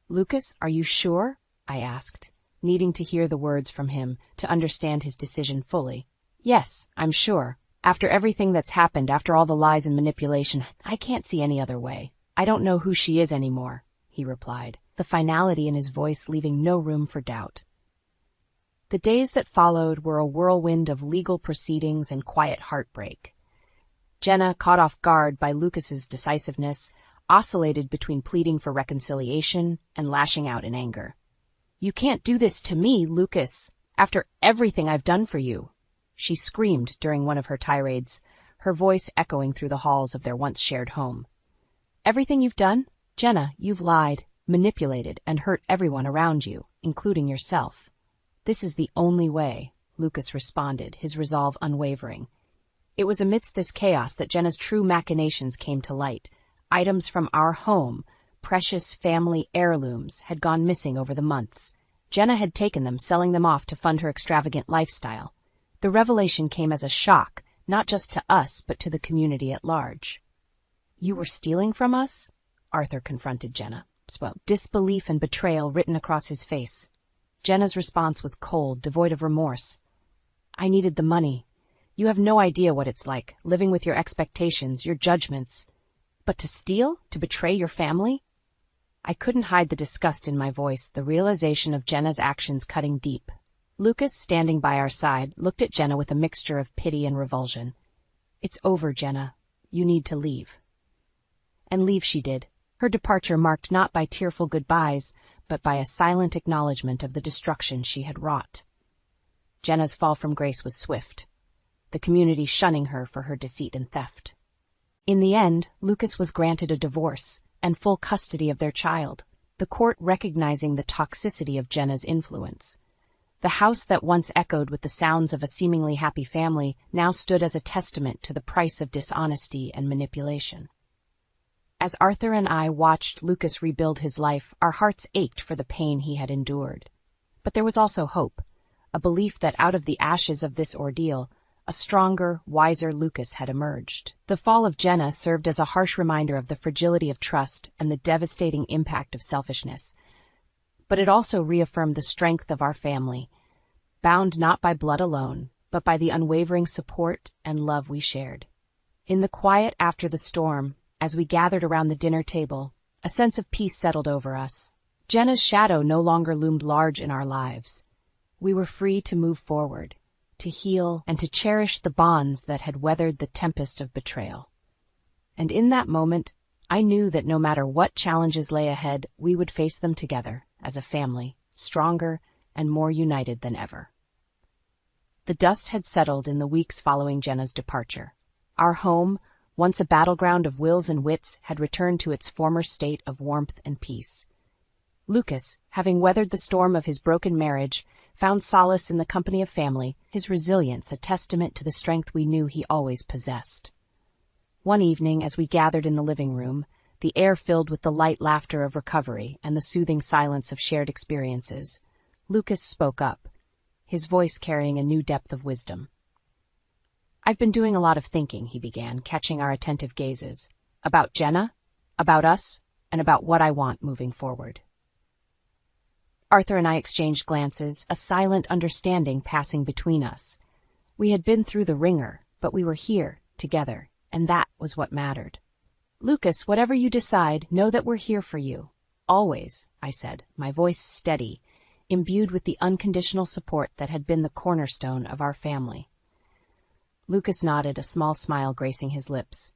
"Lucas, are you sure?" I asked, needing to hear the words from him to understand his decision fully. "Yes, I'm sure. After everything that's happened, after all the lies and manipulation, I can't see any other way. I don't know who she is anymore," he replied, the finality in his voice leaving no room for doubt. The days that followed were a whirlwind of legal proceedings and quiet heartbreak. Jenna, caught off guard by Lucas's decisiveness, oscillated between pleading for reconciliation and lashing out in anger. "You can't do this to me, Lucas, after everything I've done for you," she screamed during one of her tirades, her voice echoing through the halls of their once shared home. "Everything you've done? Jenna, you've lied, manipulated, and hurt everyone around you, including yourself." "This is the only way," Lucas responded, his resolve unwavering. It was amidst this chaos that Jenna's true machinations came to light. Items from our home, precious family heirlooms, had gone missing over the months. Jenna had taken them, selling them off to fund her extravagant lifestyle. The revelation came as a shock, not just to us, but to the community at large. "You were stealing from us?" Arthur confronted Jenna, disbelief and betrayal written across his face. Jenna's response was cold, devoid of remorse. "I needed the money. You have no idea what it's like, living with your expectations, your judgments. But to steal? To betray your family?" I couldn't hide the disgust in my voice, the realization of Jenna's actions cutting deep. Lucas, standing by our side, looked at Jenna with a mixture of pity and revulsion. "It's over, Jenna. You need to leave." And leave she did, her departure marked not by tearful goodbyes, but by a silent acknowledgement of the destruction she had wrought. Jenna's fall from grace was swift, the community shunning her for her deceit and theft. In the end, Lucas was granted a divorce and full custody of their child, the court recognizing the toxicity of Jenna's influence. The house that once echoed with the sounds of a seemingly happy family now stood as a testament to the price of dishonesty and manipulation. As Arthur and I watched Lucas rebuild his life, our hearts ached for the pain he had endured. But there was also hope, a belief that out of the ashes of this ordeal, a stronger, wiser Lucas had emerged. The fall of Jenna served as a harsh reminder of the fragility of trust and the devastating impact of selfishness. But it also reaffirmed the strength of our family, bound not by blood alone, but by the unwavering support and love we shared. In the quiet after the storm, as we gathered around the dinner table, a sense of peace settled over us. Jenna's shadow no longer loomed large in our lives. We were free to move forward, to heal, and to cherish the bonds that had weathered the tempest of betrayal. And in that moment, I knew that no matter what challenges lay ahead, we would face them together, as a family, stronger and more united than ever. The dust had settled in the weeks following Jenna's departure. Our home, once a battleground of wills and wits, had returned to its former state of warmth and peace. Lucas, having weathered the storm of his broken marriage, found solace in the company of family, his resilience a testament to the strength we knew he always possessed. One evening, as we gathered in the living room, the air filled with the light laughter of recovery and the soothing silence of shared experiences, Lucas spoke up, his voice carrying a new depth of wisdom. I've been doing a lot of thinking, he began, catching our attentive gazes. About Jenna, about us, and about what I want moving forward. Arthur and I exchanged glances, a silent understanding passing between us. We had been through the ringer, but we were here, together, and that was what mattered. Lucas, whatever you decide, know that we're here for you. Always, I said, my voice steady, imbued with the unconditional support that had been the cornerstone of our family. Lucas nodded, a small smile gracing his lips.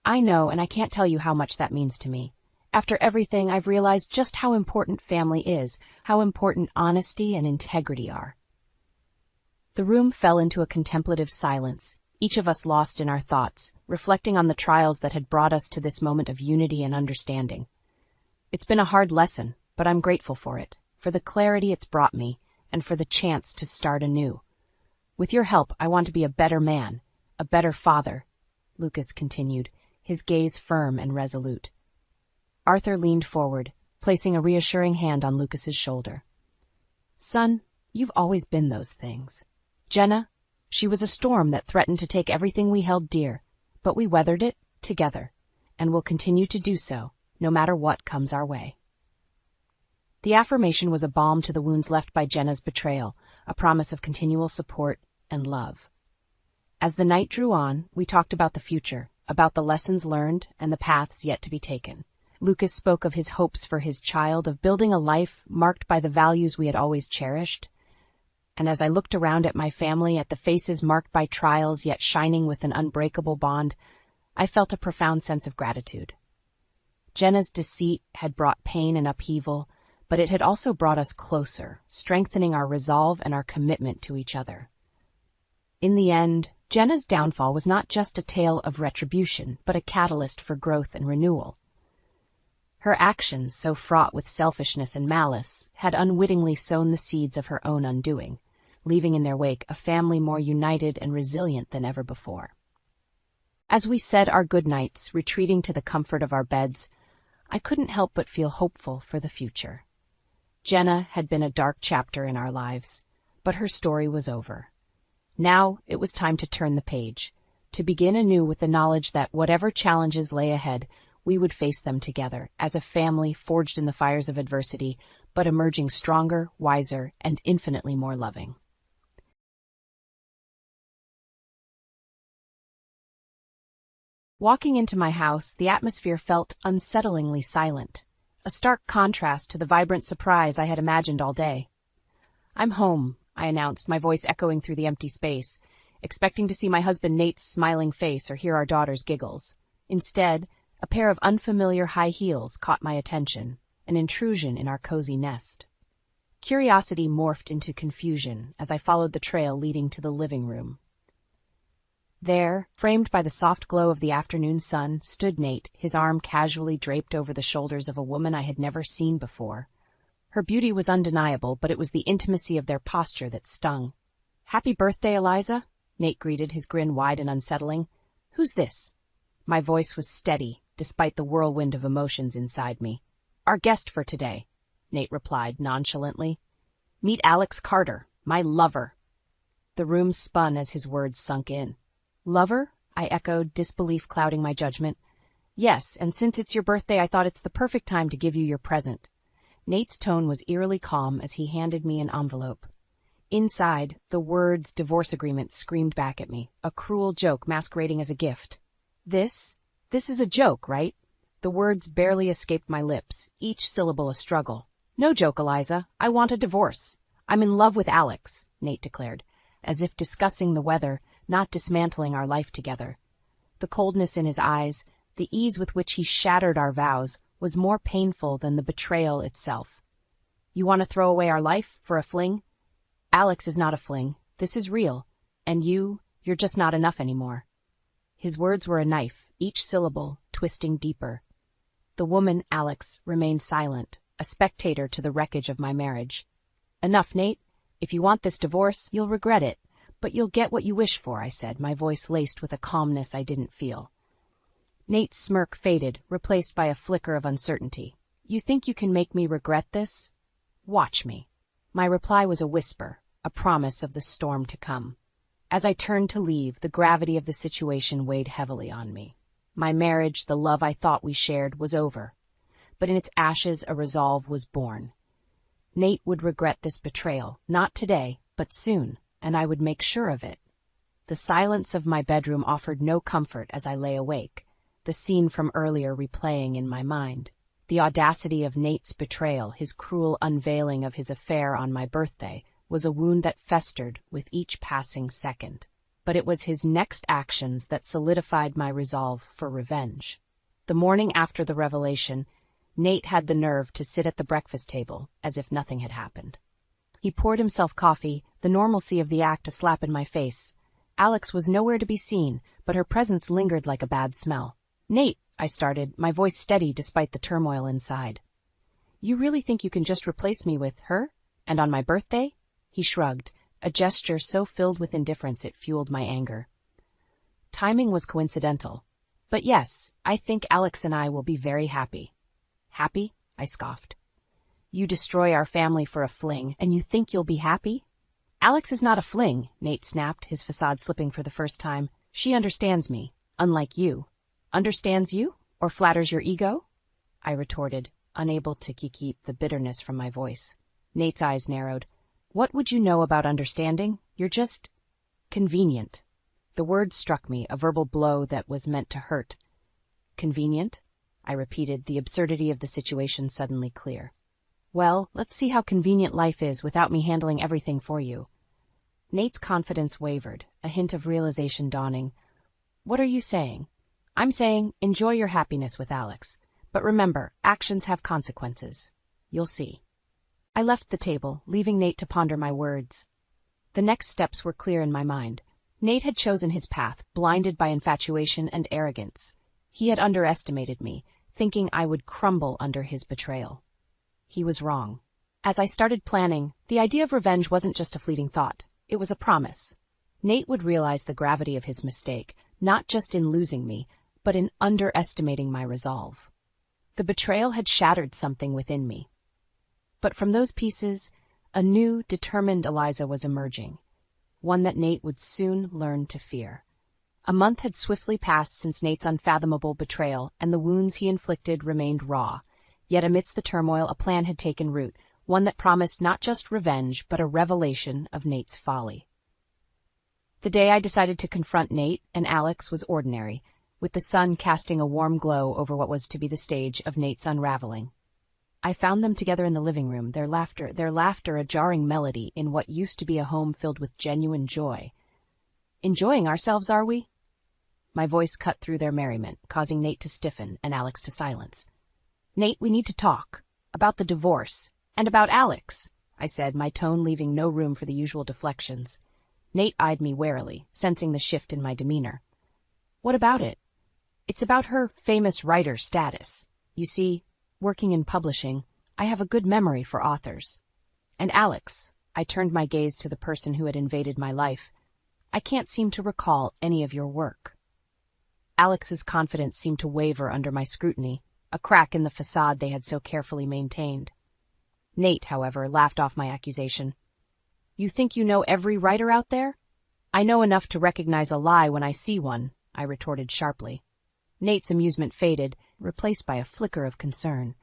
I know, and I can't tell you how much that means to me. After everything, I've realized just how important family is, how important honesty and integrity are. The room fell into a contemplative silence, each of us lost in our thoughts, reflecting on the trials that had brought us to this moment of unity and understanding. It's been a hard lesson, but I'm grateful for it, for the clarity it's brought me, and for the chance to start anew. With your help, I want to be a better man, a better father, Lucas continued, his gaze firm and resolute. Arthur leaned forward, placing a reassuring hand on Lucas's shoulder. Son, you've always been those things. Jenna, she was a storm that threatened to take everything we held dear, but we weathered it together, and will continue to do so, no matter what comes our way. The affirmation was a balm to the wounds left by Jenna's betrayal, a promise of continual support and love. As the night drew on, we talked about the future, about the lessons learned and the paths yet to be taken. Lucas spoke of his hopes for his child, of building a life marked by the values we had always cherished. And as I looked around at my family, at the faces marked by trials yet shining with an unbreakable bond, I felt a profound sense of gratitude. Jenna's deceit had brought pain and upheaval, but it had also brought us closer, strengthening our resolve and our commitment to each other. In the end, Jenna's downfall was not just a tale of retribution, but a catalyst for growth and renewal. Her actions, so fraught with selfishness and malice, had unwittingly sown the seeds of her own undoing, leaving in their wake a family more united and resilient than ever before. As we said our goodnights, retreating to the comfort of our beds, I couldn't help but feel hopeful for the future. Jenna had been a dark chapter in our lives, but her story was over. Now it was time to turn the page, to begin anew with the knowledge that whatever challenges lay ahead, we would face them together, as a family forged in the fires of adversity, but emerging stronger, wiser, and infinitely more loving. Walking into my house, the atmosphere felt unsettlingly silent, a stark contrast to the vibrant surprise I had imagined all day. I'm home, I announced, my voice echoing through the empty space, expecting to see my husband Nate's smiling face or hear our daughter's giggles. Instead, a pair of unfamiliar high heels caught my attention, an intrusion in our cozy nest. Curiosity morphed into confusion as I followed the trail leading to the living room. There, framed by the soft glow of the afternoon sun, stood Nate, his arm casually draped over the shoulders of a woman I had never seen before. Her beauty was undeniable, but it was the intimacy of their posture that stung. "Happy birthday, Eliza," Nate greeted, his grin wide and unsettling. "Who's this?" My voice was steady, despite the whirlwind of emotions inside me. "Our guest for today," Nate replied nonchalantly. "Meet Alex Carter, my lover." The room spun as his words sunk in. "Lover?" I echoed, disbelief clouding my judgment. "Yes, and since it's your birthday, I thought it's the perfect time to give you your present." Nate's tone was eerily calm as he handed me an envelope. Inside, the words divorce agreement screamed back at me, a cruel joke masquerading as a gift. This is a joke, right? The words barely escaped my lips, each syllable a struggle. "No joke, Eliza. I want a divorce. I'm in love with Alex," Nate declared, as if discussing the weather, not dismantling our life together. The coldness in his eyes, the ease with which he shattered our vows, was more painful than the betrayal itself. "You want to throw away our life for a fling?" "Alex is not a fling. This is real. And you're just not enough anymore." His words were a knife, each syllable twisting deeper. The woman, Alex, remained silent, a spectator to the wreckage of my marriage. "Enough, Nate. If you want this divorce, you'll regret it. But you'll get what you wish for," I said, my voice laced with a calmness I didn't feel. Nate's smirk faded, replaced by a flicker of uncertainty. "You think you can make me regret this? Watch me." My reply was a whisper, a promise of the storm to come. As I turned to leave, the gravity of the situation weighed heavily on me. My marriage, the love I thought we shared, was over. But in its ashes, a resolve was born. Nate would regret this betrayal, not today, but soon, and I would make sure of it. The silence of my bedroom offered no comfort as I lay awake, the scene from earlier replaying in my mind. The audacity of Nate's betrayal, his cruel unveiling of his affair on my birthday, was a wound that festered with each passing second. But it was his next actions that solidified my resolve for revenge. The morning after the revelation, Nate had the nerve to sit at the breakfast table as if nothing had happened. He poured himself coffee, the normalcy of the act a slap in my face. Alex was nowhere to be seen, but her presence lingered like a bad smell. "Nate," I started, my voice steady despite the turmoil inside. "You really think you can just replace me with her? And on my birthday?" He shrugged, a gesture so filled with indifference it fueled my anger. Timing was coincidental. But yes, I think Alex and I will be very happy. "Happy?" I scoffed. "You destroy our family for a fling, and you think you'll be happy?" "Alex is not a fling," Nate snapped, his facade slipping for the first time. "She understands me, unlike you." "Understands you? Or flatters your ego?" I retorted, unable to keep the bitterness from my voice. Nate's eyes narrowed. "What would you know about understanding? You're just convenient." The word struck me, a verbal blow that was meant to hurt. "Convenient?" I repeated, the absurdity of the situation suddenly clear. "Well, let's see how convenient life is without me handling everything for you." Nate's confidence wavered, a hint of realization dawning. "What are you saying?" "I'm saying, enjoy your happiness with Alex. But remember, actions have consequences. You'll see." I left the table, leaving Nate to ponder my words. The next steps were clear in my mind. Nate had chosen his path, blinded by infatuation and arrogance. He had underestimated me, thinking I would crumble under his betrayal. He was wrong. As I started planning, the idea of revenge wasn't just a fleeting thought. It was a promise. Nate would realize the gravity of his mistake, not just in losing me, but in underestimating my resolve. The betrayal had shattered something within me. But from those pieces, a new, determined Eliza was emerging, one that Nate would soon learn to fear. A month had swiftly passed since Nate's unfathomable betrayal, and the wounds he inflicted remained raw. Yet amidst the turmoil, a plan had taken root, one that promised not just revenge, but a revelation of Nate's folly. The day I decided to confront Nate and Alex was ordinary, with the sun casting a warm glow over what was to be the stage of Nate's unraveling. I found them together in the living room, their laughter a jarring melody in what used to be a home filled with genuine joy. "Enjoying ourselves, are we?" My voice cut through their merriment, causing Nate to stiffen and Alex to silence. "Nate, we need to talk. About the divorce. And about Alex," I said, my tone leaving no room for the usual deflections. Nate eyed me warily, sensing the shift in my demeanor. "What about it?" "It's about her famous writer status. You see, working in publishing, I have a good memory for authors. And Alex," I turned my gaze to the person who had invaded my life, "I can't seem to recall any of your work." Alex's confidence seemed to waver under my scrutiny, a crack in the facade they had so carefully maintained. Nate, however, laughed off my accusation. "You think you know every writer out there?" "I know enough to recognize a lie when I see one," I retorted sharply. Nate's amusement faded, replaced by a flicker of concern.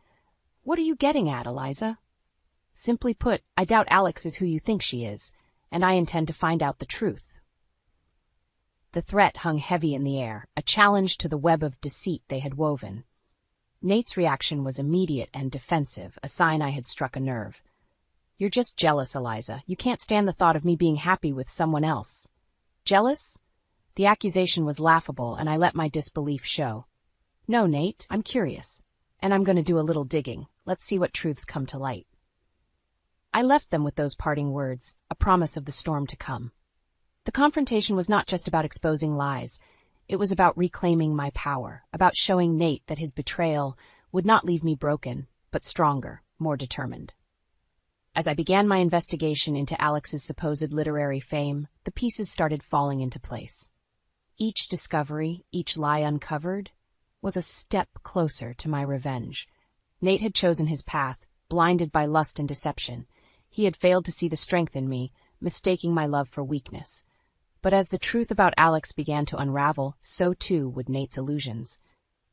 "What are you getting at, Eliza?" "Simply put, I doubt Alex is who you think she is, and I intend to find out the truth." The threat hung heavy in the air, a challenge to the web of deceit they had woven. Nate's reaction was immediate and defensive, a sign I had struck a nerve. "You're just jealous, Eliza. You can't stand the thought of me being happy with someone else." "Jealous?" The accusation was laughable, and I let my disbelief show. "No, Nate, I'm curious. And I'm going to do a little digging. Let's see what truths come to light." I left them with those parting words, a promise of the storm to come. The confrontation was not just about exposing lies. It was about reclaiming my power, about showing Nate that his betrayal would not leave me broken, but stronger, more determined. As I began my investigation into Alex's supposed literary fame, the pieces started falling into place. Each discovery, each lie uncovered, was a step closer to my revenge. Nate had chosen his path, blinded by lust and deception. He had failed to see the strength in me, mistaking my love for weakness. But as the truth about Alex began to unravel, so too would Nate's illusions.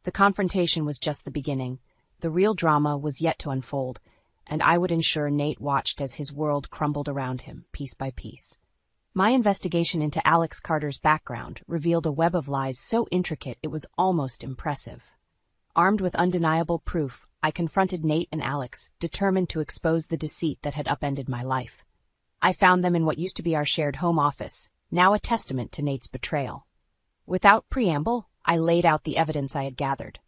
The confrontation was just the beginning. The real drama was yet to unfold, and I would ensure Nate watched as his world crumbled around him, piece by piece. My investigation into Alex Carter's background revealed a web of lies so intricate it was almost impressive. Armed with undeniable proof, I confronted Nate and Alex, determined to expose the deceit that had upended my life. I found them in what used to be our shared home office, now a testament to Nate's betrayal. Without preamble, I laid out the evidence I had gathered.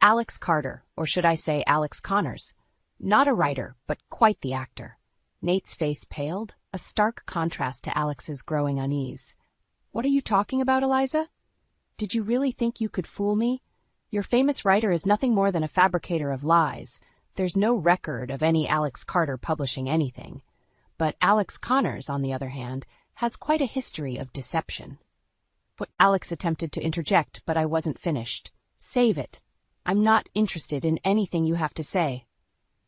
Alex Carter, or should I say Alex Connors, not a writer, but quite the actor. Nate's face paled, a stark contrast to Alex's growing unease. "What are you talking about, Eliza? Did you really think you could fool me? Your famous writer is nothing more than a fabricator of lies. There's no record of any Alex Carter publishing anything. But Alex Connors, on the other hand, has quite a history of deception." But Alex attempted to interject, but I wasn't finished. "Save it. I'm not interested in anything you have to say."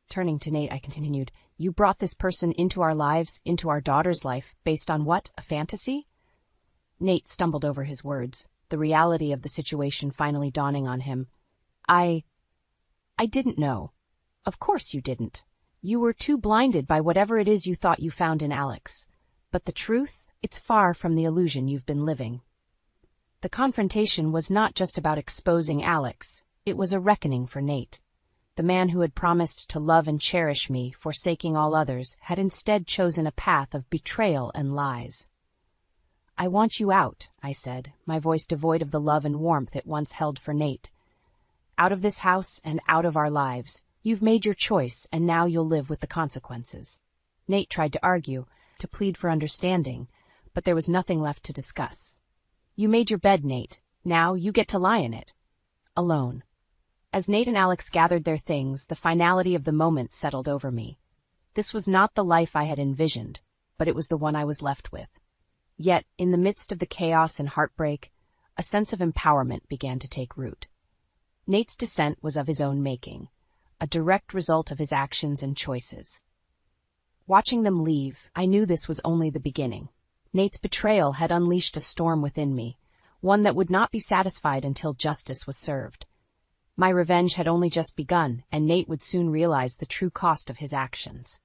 Turning to Nate, I continued, "You brought this person into our lives, into our daughter's life, based on what, a fantasy?" Nate stumbled over his words, the reality of the situation finally dawning on him. I didn't know. Of course you didn't. You were too blinded by whatever it is you thought you found in Alex. But the truth, it's far from the illusion you've been living. The confrontation was not just about exposing Alex. It was a reckoning for Nate. The man who had promised to love and cherish me, forsaking all others, had instead chosen a path of betrayal and lies. "I want you out," I said, my voice devoid of the love and warmth it once held for Nate. "Out of this house and out of our lives. You've made your choice, and now you'll live with the consequences." Nate tried to argue, to plead for understanding, but there was nothing left to discuss. "You made your bed, Nate. Now you get to lie in it." Alone. As Nate and Alex gathered their things, the finality of the moment settled over me. This was not the life I had envisioned, but it was the one I was left with. Yet, in the midst of the chaos and heartbreak, a sense of empowerment began to take root. Nate's descent was of his own making, a direct result of his actions and choices. Watching them leave, I knew this was only the beginning. Nate's betrayal had unleashed a storm within me, one that would not be satisfied until justice was served. My revenge had only just begun, and Nate would soon realize the true cost of his actions.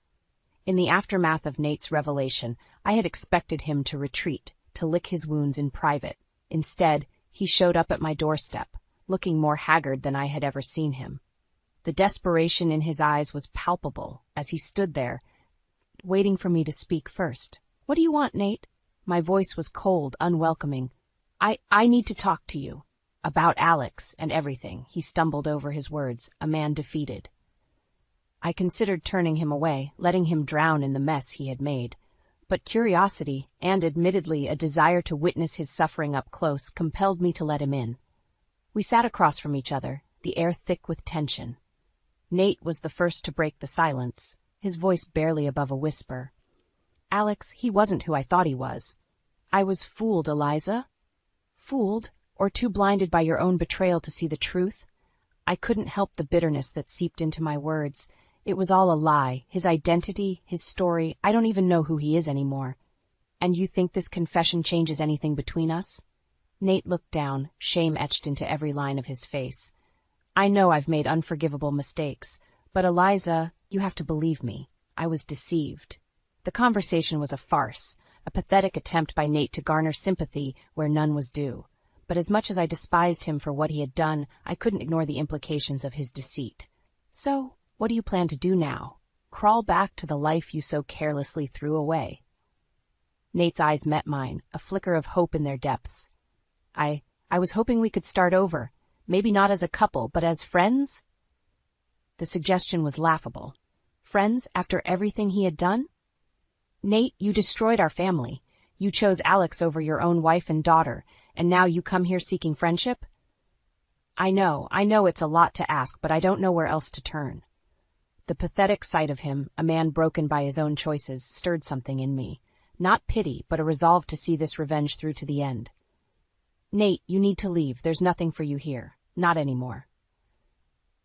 In the aftermath of Nate's revelation, I had expected him to retreat, to lick his wounds in private. Instead, he showed up at my doorstep, looking more haggard than I had ever seen him. The desperation in his eyes was palpable as he stood there, waiting for me to speak first. "What do you want, Nate?" My voice was cold, unwelcoming. I need to talk to you. About Alex and everything." He stumbled over his words, a man defeated. I considered turning him away, letting him drown in the mess he had made. But curiosity, and admittedly a desire to witness his suffering up close, compelled me to let him in. We sat across from each other, the air thick with tension. Nate was the first to break the silence, his voice barely above a whisper. "Alex, he wasn't who I thought he was. I was fooled, Eliza." "Fooled? Or too blinded by your own betrayal to see the truth?" I couldn't help the bitterness that seeped into my words. It was all a lie, his identity, his story. I don't even know who he is anymore. "And you think this confession changes anything between us?" Nate looked down, shame etched into every line of his face. "I know I've made unforgivable mistakes, but Eliza, you have to believe me. I was deceived." The conversation was a farce, a pathetic attempt by Nate to garner sympathy where none was due. But as much as I despised him for what he had done, I couldn't ignore the implications of his deceit. "So, what do you plan to do now? Crawl back to the life you so carelessly threw away?" Nate's eyes met mine, a flicker of hope in their depths. I was hoping we could start over, maybe not as a couple, but as friends?" The suggestion was laughable. Friends after everything he had done? "Nate, you destroyed our family. You chose Alex over your own wife and daughter, and now you come here seeking friendship?" I know it's a lot to ask, but I don't know where else to turn." The pathetic sight of him, a man broken by his own choices, stirred something in me. Not pity, but a resolve to see this revenge through to the end. "Nate, you need to leave. There's nothing for you here. Not anymore."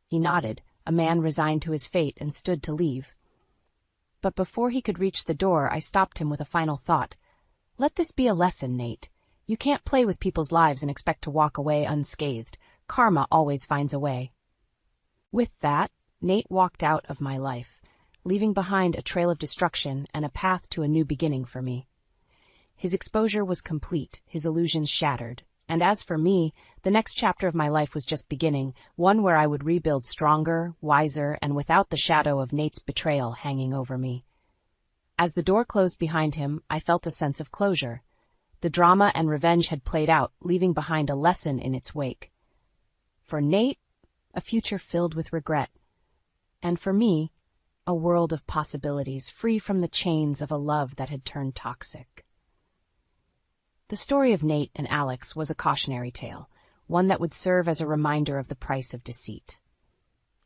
He nodded, a man resigned to his fate, and stood to leave. But before he could reach the door, I stopped him with a final thought. Let this be a lesson, Nate. You can't play with people's lives and expect to walk away unscathed. Karma always finds a way. With that, Nate walked out of my life, leaving behind a trail of destruction and a path to a new beginning for me. His exposure was complete, his illusions shattered, and as for me, the next chapter of my life was just beginning, one where I would rebuild stronger, wiser, and without the shadow of Nate's betrayal hanging over me. As the door closed behind him, I felt a sense of closure. The drama and revenge had played out, leaving behind a lesson in its wake. For Nate, a future filled with regret. And for me, a world of possibilities, free from the chains of a love that had turned toxic. The story of Nate and Alex was a cautionary tale, one that would serve as a reminder of the price of deceit.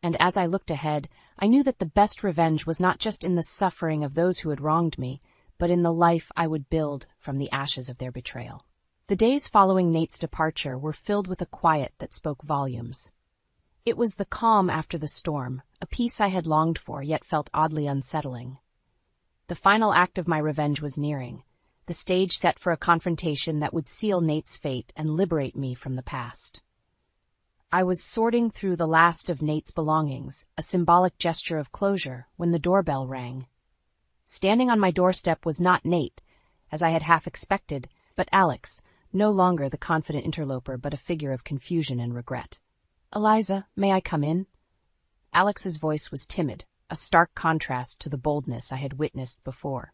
And as I looked ahead, I knew that the best revenge was not just in the suffering of those who had wronged me, but in the life I would build from the ashes of their betrayal. The days following Nate's departure were filled with a quiet that spoke volumes. It was the calm after the storm, a peace I had longed for yet felt oddly unsettling. The final act of my revenge was nearing, the stage set for a confrontation that would seal Nate's fate and liberate me from the past. I was sorting through the last of Nate's belongings, a symbolic gesture of closure, when the doorbell rang. Standing on my doorstep was not Nate, as I had half expected, but Alex, no longer the confident interloper but a figure of confusion and regret. "Eliza, may I come in?" Alex's voice was timid, a stark contrast to the boldness I had witnessed before.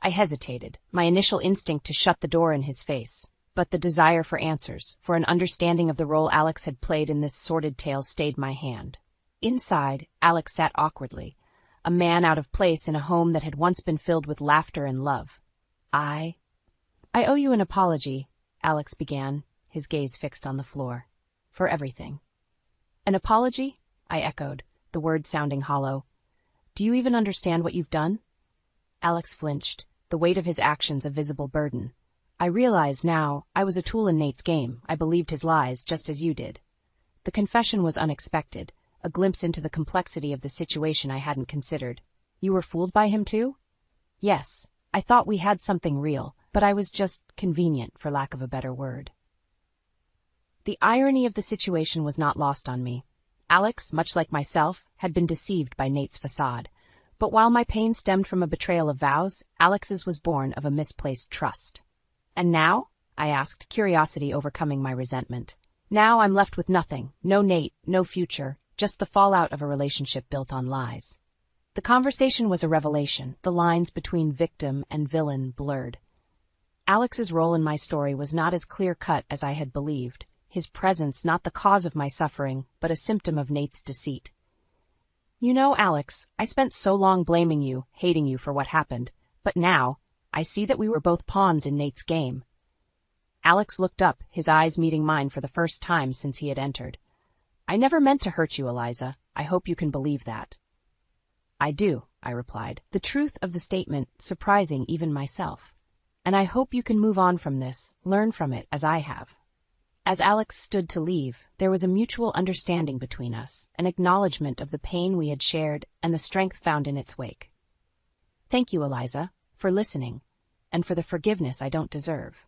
I hesitated, my initial instinct to shut the door in his face, but the desire for answers, for an understanding of the role Alex had played in this sordid tale stayed my hand. Inside, Alex sat awkwardly, a man out of place in a home that had once been filled with laughter and love. I owe you an apology," Alex began, his gaze fixed on the floor. "For everything." "An apology?" I echoed, the words sounding hollow. "Do you even understand what you've done?" Alex flinched, the weight of his actions a visible burden. I realized now I was a tool in Nate's game. I believed his lies just as you did. The confession was unexpected, a glimpse into the complexity of the situation I hadn't considered. "You were fooled by him too?" "Yes, I thought we had something real, but I was just convenient, for lack of a better word." The irony of the situation was not lost on me. Alex, much like myself, had been deceived by Nate's facade. But while my pain stemmed from a betrayal of vows, Alex's was born of a misplaced trust. "And now?" I asked, curiosity overcoming my resentment. "Now I'm left with nothing, no Nate, no future, just the fallout of a relationship built on lies." The conversation was a revelation, the lines between victim and villain blurred. Alex's role in my story was not as clear-cut as I had believed, his presence not the cause of my suffering, but a symptom of Nate's deceit. "You know, Alex, I spent so long blaming you, hating you for what happened, but now, I see that we were both pawns in Nate's game." Alex looked up, his eyes meeting mine for the first time since he had entered. "I never meant to hurt you, Eliza. I hope you can believe that." "I do," I replied, the truth of the statement surprising even myself. "And I hope you can move on from this, learn from it as I have." As Alex stood to leave, there was a mutual understanding between us, an acknowledgement of the pain we had shared and the strength found in its wake. "Thank you, Eliza, for listening, and for the forgiveness I don't deserve."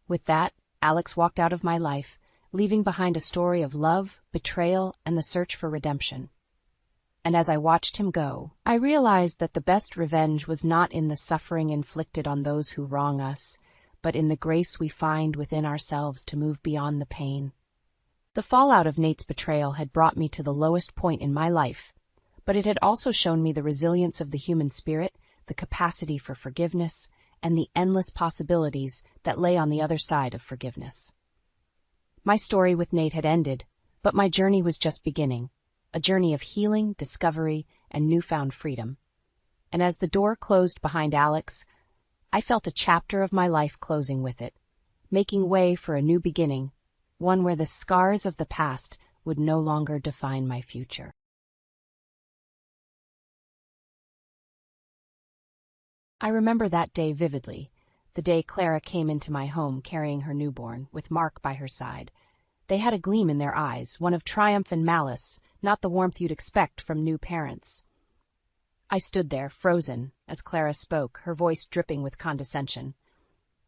With that, Alex walked out of my life, leaving behind a story of love, betrayal, and the search for redemption. And as I watched him go, I realized that the best revenge was not in the suffering inflicted on those who wrong us, but in the grace we find within ourselves to move beyond the pain. The fallout of Nate's betrayal had brought me to the lowest point in my life, but it had also shown me the resilience of the human spirit, the capacity for forgiveness, and the endless possibilities that lay on the other side of forgiveness. My story with Nate had ended, but my journey was just beginning, a journey of healing, discovery, and newfound freedom. And as the door closed behind Alex, I felt a chapter of my life closing with it, making way for a new beginning, one where the scars of the past would no longer define my future. I remember that day vividly, the day Clara came into my home carrying her newborn, with Mark by her side. They had a gleam in their eyes, one of triumph and malice, not the warmth you'd expect from new parents. I stood there, frozen, as Clara spoke, her voice dripping with condescension.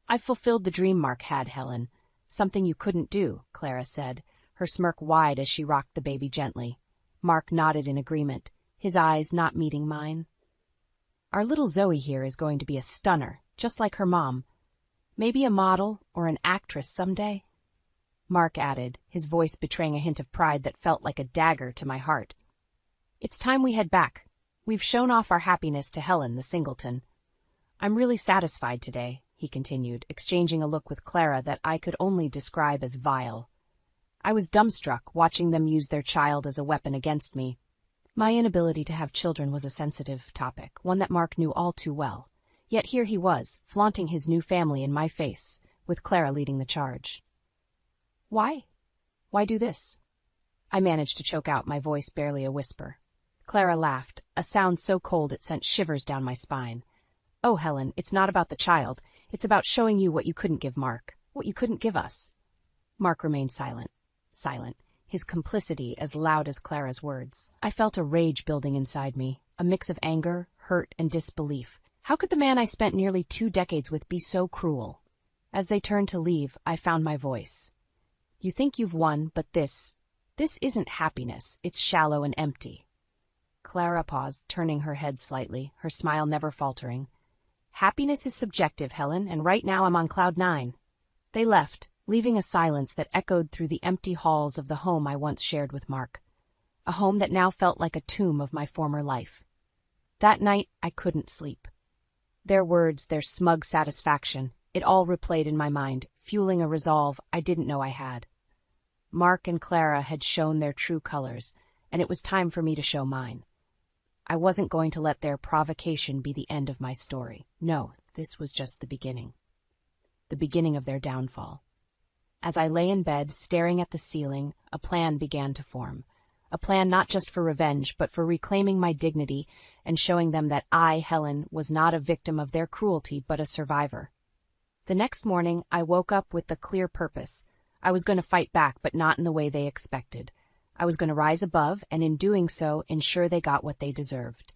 "I've fulfilled the dream Mark had, Helen. Something you couldn't do," Clara said, her smirk wide as she rocked the baby gently. Mark nodded in agreement, his eyes not meeting mine. "Our little Zoe here is going to be a stunner, just like her mom. Maybe a model or an actress someday," Mark added, his voice betraying a hint of pride that felt like a dagger to my heart. "It's time we head back. We've shown off our happiness to Helen, the singleton. I'm really satisfied today," he continued, exchanging a look with Clara that I could only describe as vile. I was dumbstruck, watching them use their child as a weapon against me. My inability to have children was a sensitive topic, one that Mark knew all too well. Yet here he was, flaunting his new family in my face, with Clara leading the charge. "Why? Why do this?" I managed to choke out, my voice barely a whisper. Clara laughed, a sound so cold it sent shivers down my spine. "Oh, Helen, it's not about the child. It's about showing you what you couldn't give Mark, what you couldn't give us." Mark remained silent, his complicity as loud as Clara's words. I felt a rage building inside me, a mix of anger, hurt, and disbelief. How could the man I spent nearly 2 decades with be so cruel? As they turned to leave, I found my voice. "You think you've won, but this isn't happiness. It's shallow and empty." Clara paused, turning her head slightly, her smile never faltering. "Happiness is subjective, Helen, and right now I'm on cloud 9. They left, leaving a silence that echoed through the empty halls of the home I once shared with Mark, a home that now felt like a tomb of my former life. That night, I couldn't sleep. Their words, their smug satisfaction, it all replayed in my mind, fueling a resolve I didn't know I had. Mark and Clara had shown their true colors, and it was time for me to show mine. I wasn't going to let their provocation be the end of my story. No, this was just the beginning. The beginning of their downfall. As I lay in bed, staring at the ceiling, a plan began to form. A plan not just for revenge, but for reclaiming my dignity and showing them that I, Helen, was not a victim of their cruelty, but a survivor. The next morning, I woke up with a clear purpose. I was going to fight back, but not in the way they expected. I was going to rise above, and in doing so, ensure they got what they deserved.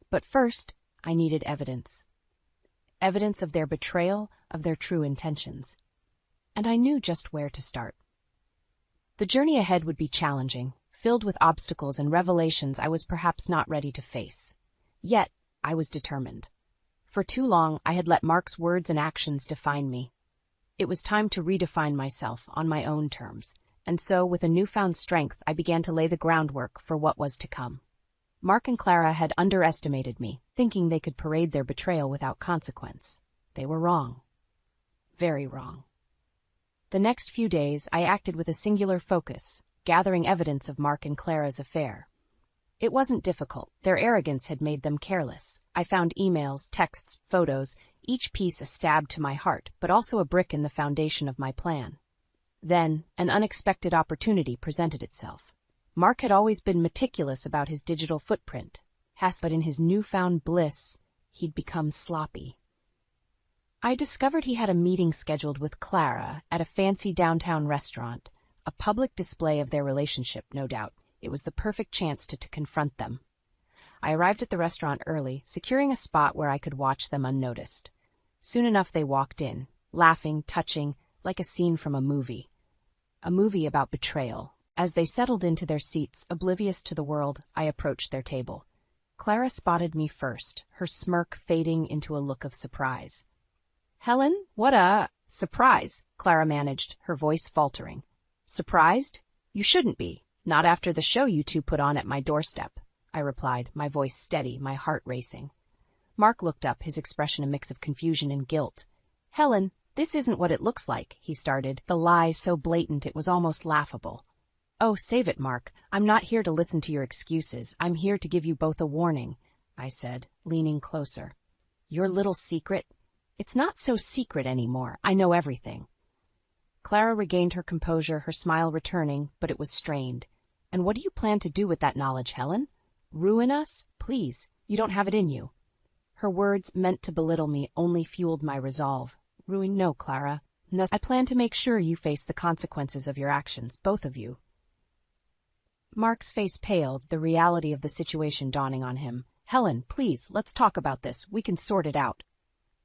But first, I needed evidence. Evidence of their betrayal, of their true intentions. And I knew just where to start. The journey ahead would be challenging, filled with obstacles and revelations I was perhaps not ready to face. Yet, I was determined. For too long, I had let Mark's words and actions define me. It was time to redefine myself on my own terms, and so, with a newfound strength, I began to lay the groundwork for what was to come. Mark and Clara had underestimated me, thinking they could parade their betrayal without consequence. They were wrong. Very wrong. The next few days, I acted with a singular focus, gathering evidence of Mark and Clara's affair. It wasn't difficult. Their arrogance had made them careless. I found emails, texts, photos, each piece a stab to my heart, but also a brick in the foundation of my plan. Then, an unexpected opportunity presented itself. Mark had always been meticulous about his digital footprint, but in his newfound bliss, he'd become sloppy. I discovered he had a meeting scheduled with Clara at a fancy downtown restaurant, a public display of their relationship, no doubt. It was the perfect chance to confront them. I arrived at the restaurant early, securing a spot where I could watch them unnoticed. Soon enough they walked in, laughing, touching, like a scene from a movie. A movie about betrayal. As they settled into their seats, oblivious to the world, I approached their table. Clara spotted me first, her smirk fading into a look of surprise. "Helen, what a surprise," Clara managed, her voice faltering. "Surprised? You shouldn't be. Not after the show you two put on at my doorstep," I replied, my voice steady, my heart racing. Mark looked up, his expression a mix of confusion and guilt. "Helen, this isn't what it looks like," he started, the lie so blatant it was almost laughable. "Oh, save it, Mark. I'm not here to listen to your excuses. I'm here to give you both a warning," I said, leaning closer. "Your little secret? It's not so secret anymore. I know everything." Clara regained her composure, her smile returning, but it was strained. "And what do you plan to do with that knowledge, Helen? Ruin us? Please, you don't have it in you." Her words, meant to belittle me, only fueled my resolve. "Ruin no, Clara. Thus, I plan to make sure you face the consequences of your actions, both of you." Mark's face paled, the reality of the situation dawning on him. "Helen, please, let's talk about this. We can sort it out."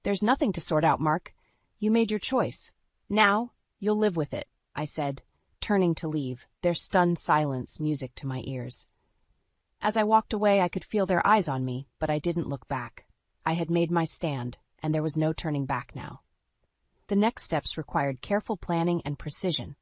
"There's nothing to sort out, Mark. You made your choice. Now, you'll live with it, I said, turning to leave, their stunned silence music to my ears. As I walked away, I could feel their eyes on me, but I didn't look back. I had made my stand, and there was no turning back now. The next steps required careful planning and precision.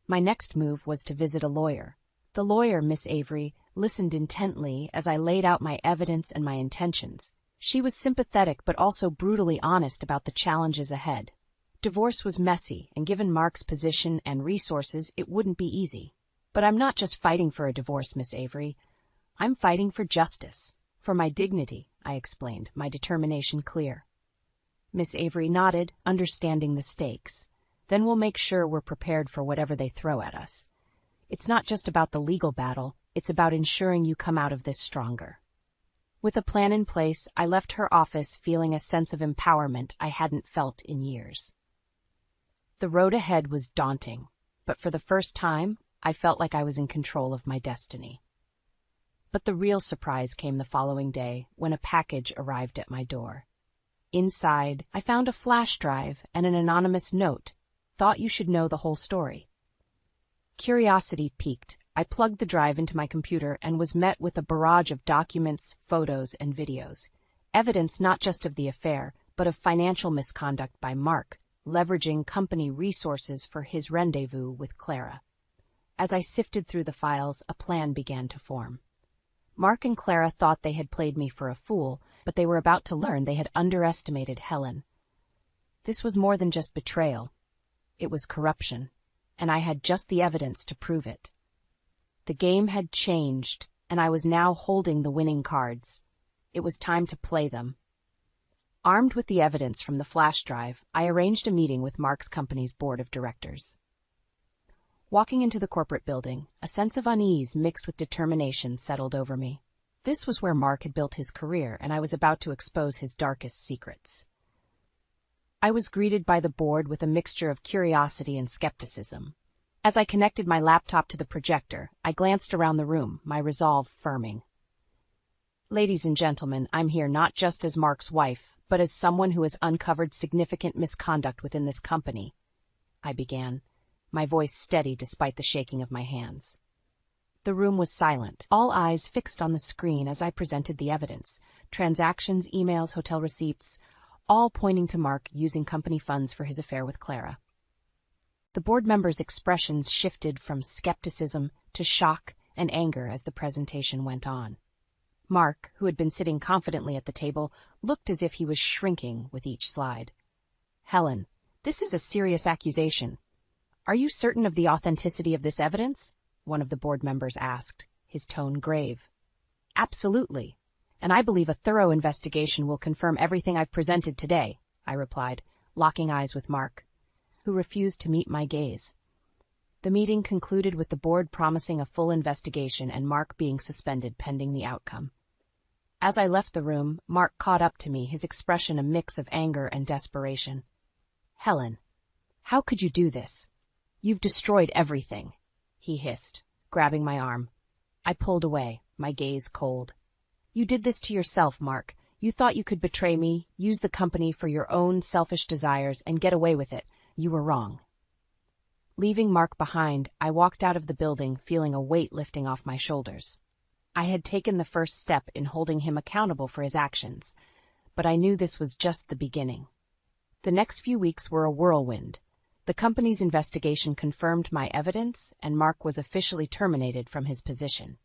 My next move was to visit a lawyer. The lawyer, Miss Avery, listened intently as I laid out my evidence and my intentions. She was sympathetic but also brutally honest about the challenges ahead. Divorce was messy, and given Mark's position and resources, it wouldn't be easy. But I'm not just fighting for a divorce, Miss Avery. I'm fighting for justice. For my dignity, I explained, my determination clear. Miss Avery nodded, understanding the stakes. Then we'll make sure we're prepared for whatever they throw at us. It's not just about the legal battle, it's about ensuring you come out of this stronger. With a plan in place, I left her office feeling a sense of empowerment I hadn't felt in years. The road ahead was daunting, but for the first time, I felt like I was in control of my destiny. But the real surprise came the following day when a package arrived at my door. Inside, I found a flash drive and an anonymous note. Thought you should know the whole story. Curiosity piqued. I plugged the drive into my computer and was met with a barrage of documents, photos, and videos. Evidence not just of the affair, but of financial misconduct by Mark, leveraging company resources for his rendezvous with Clara. As I sifted through the files, a plan began to form. Mark and Clara thought they had played me for a fool, but they were about to learn they had underestimated Helen. This was more than just betrayal. It was corruption, and I had just the evidence to prove it. The game had changed, and I was now holding the winning cards. It was time to play them. Armed with the evidence from the flash drive, I arranged a meeting with Mark's company's board of directors. Walking into the corporate building, a sense of unease mixed with determination settled over me. This was where Mark had built his career, and I was about to expose his darkest secrets. I was greeted by the board with a mixture of curiosity and skepticism. As I connected my laptop to the projector, I glanced around the room, my resolve firming. Ladies and gentlemen, I'm here not just as Mark's wife, but as someone who has uncovered significant misconduct within this company, I began, my voice steady despite the shaking of my hands. The room was silent, all eyes fixed on the screen as I presented the evidence, transactions, emails, hotel receipts, all pointing to Mark using company funds for his affair with Clara. The board members' expressions shifted from skepticism to shock and anger as the presentation went on. Mark, who had been sitting confidently at the table, looked as if he was shrinking with each slide. Helen, this is a serious accusation. Are you certain of the authenticity of this evidence? One of the board members asked, his tone grave. Absolutely, and I believe a thorough investigation will confirm everything I've presented today, I replied, locking eyes with Mark, who refused to meet my gaze. The meeting concluded with the board promising a full investigation and Mark being suspended pending the outcome. As I left the room, Mark caught up to me, his expression a mix of anger and desperation. Helen, how could you do this? You've destroyed everything, he hissed, grabbing my arm. I pulled away, my gaze cold. You did this to yourself, Mark. You thought you could betray me, use the company for your own selfish desires, and get away with it. You were wrong. Leaving Mark behind, I walked out of the building feeling a weight lifting off my shoulders. I had taken the first step in holding him accountable for his actions, but I knew this was just the beginning. The next few weeks were a whirlwind. The company's investigation confirmed my evidence, and Mark was officially terminated from his position.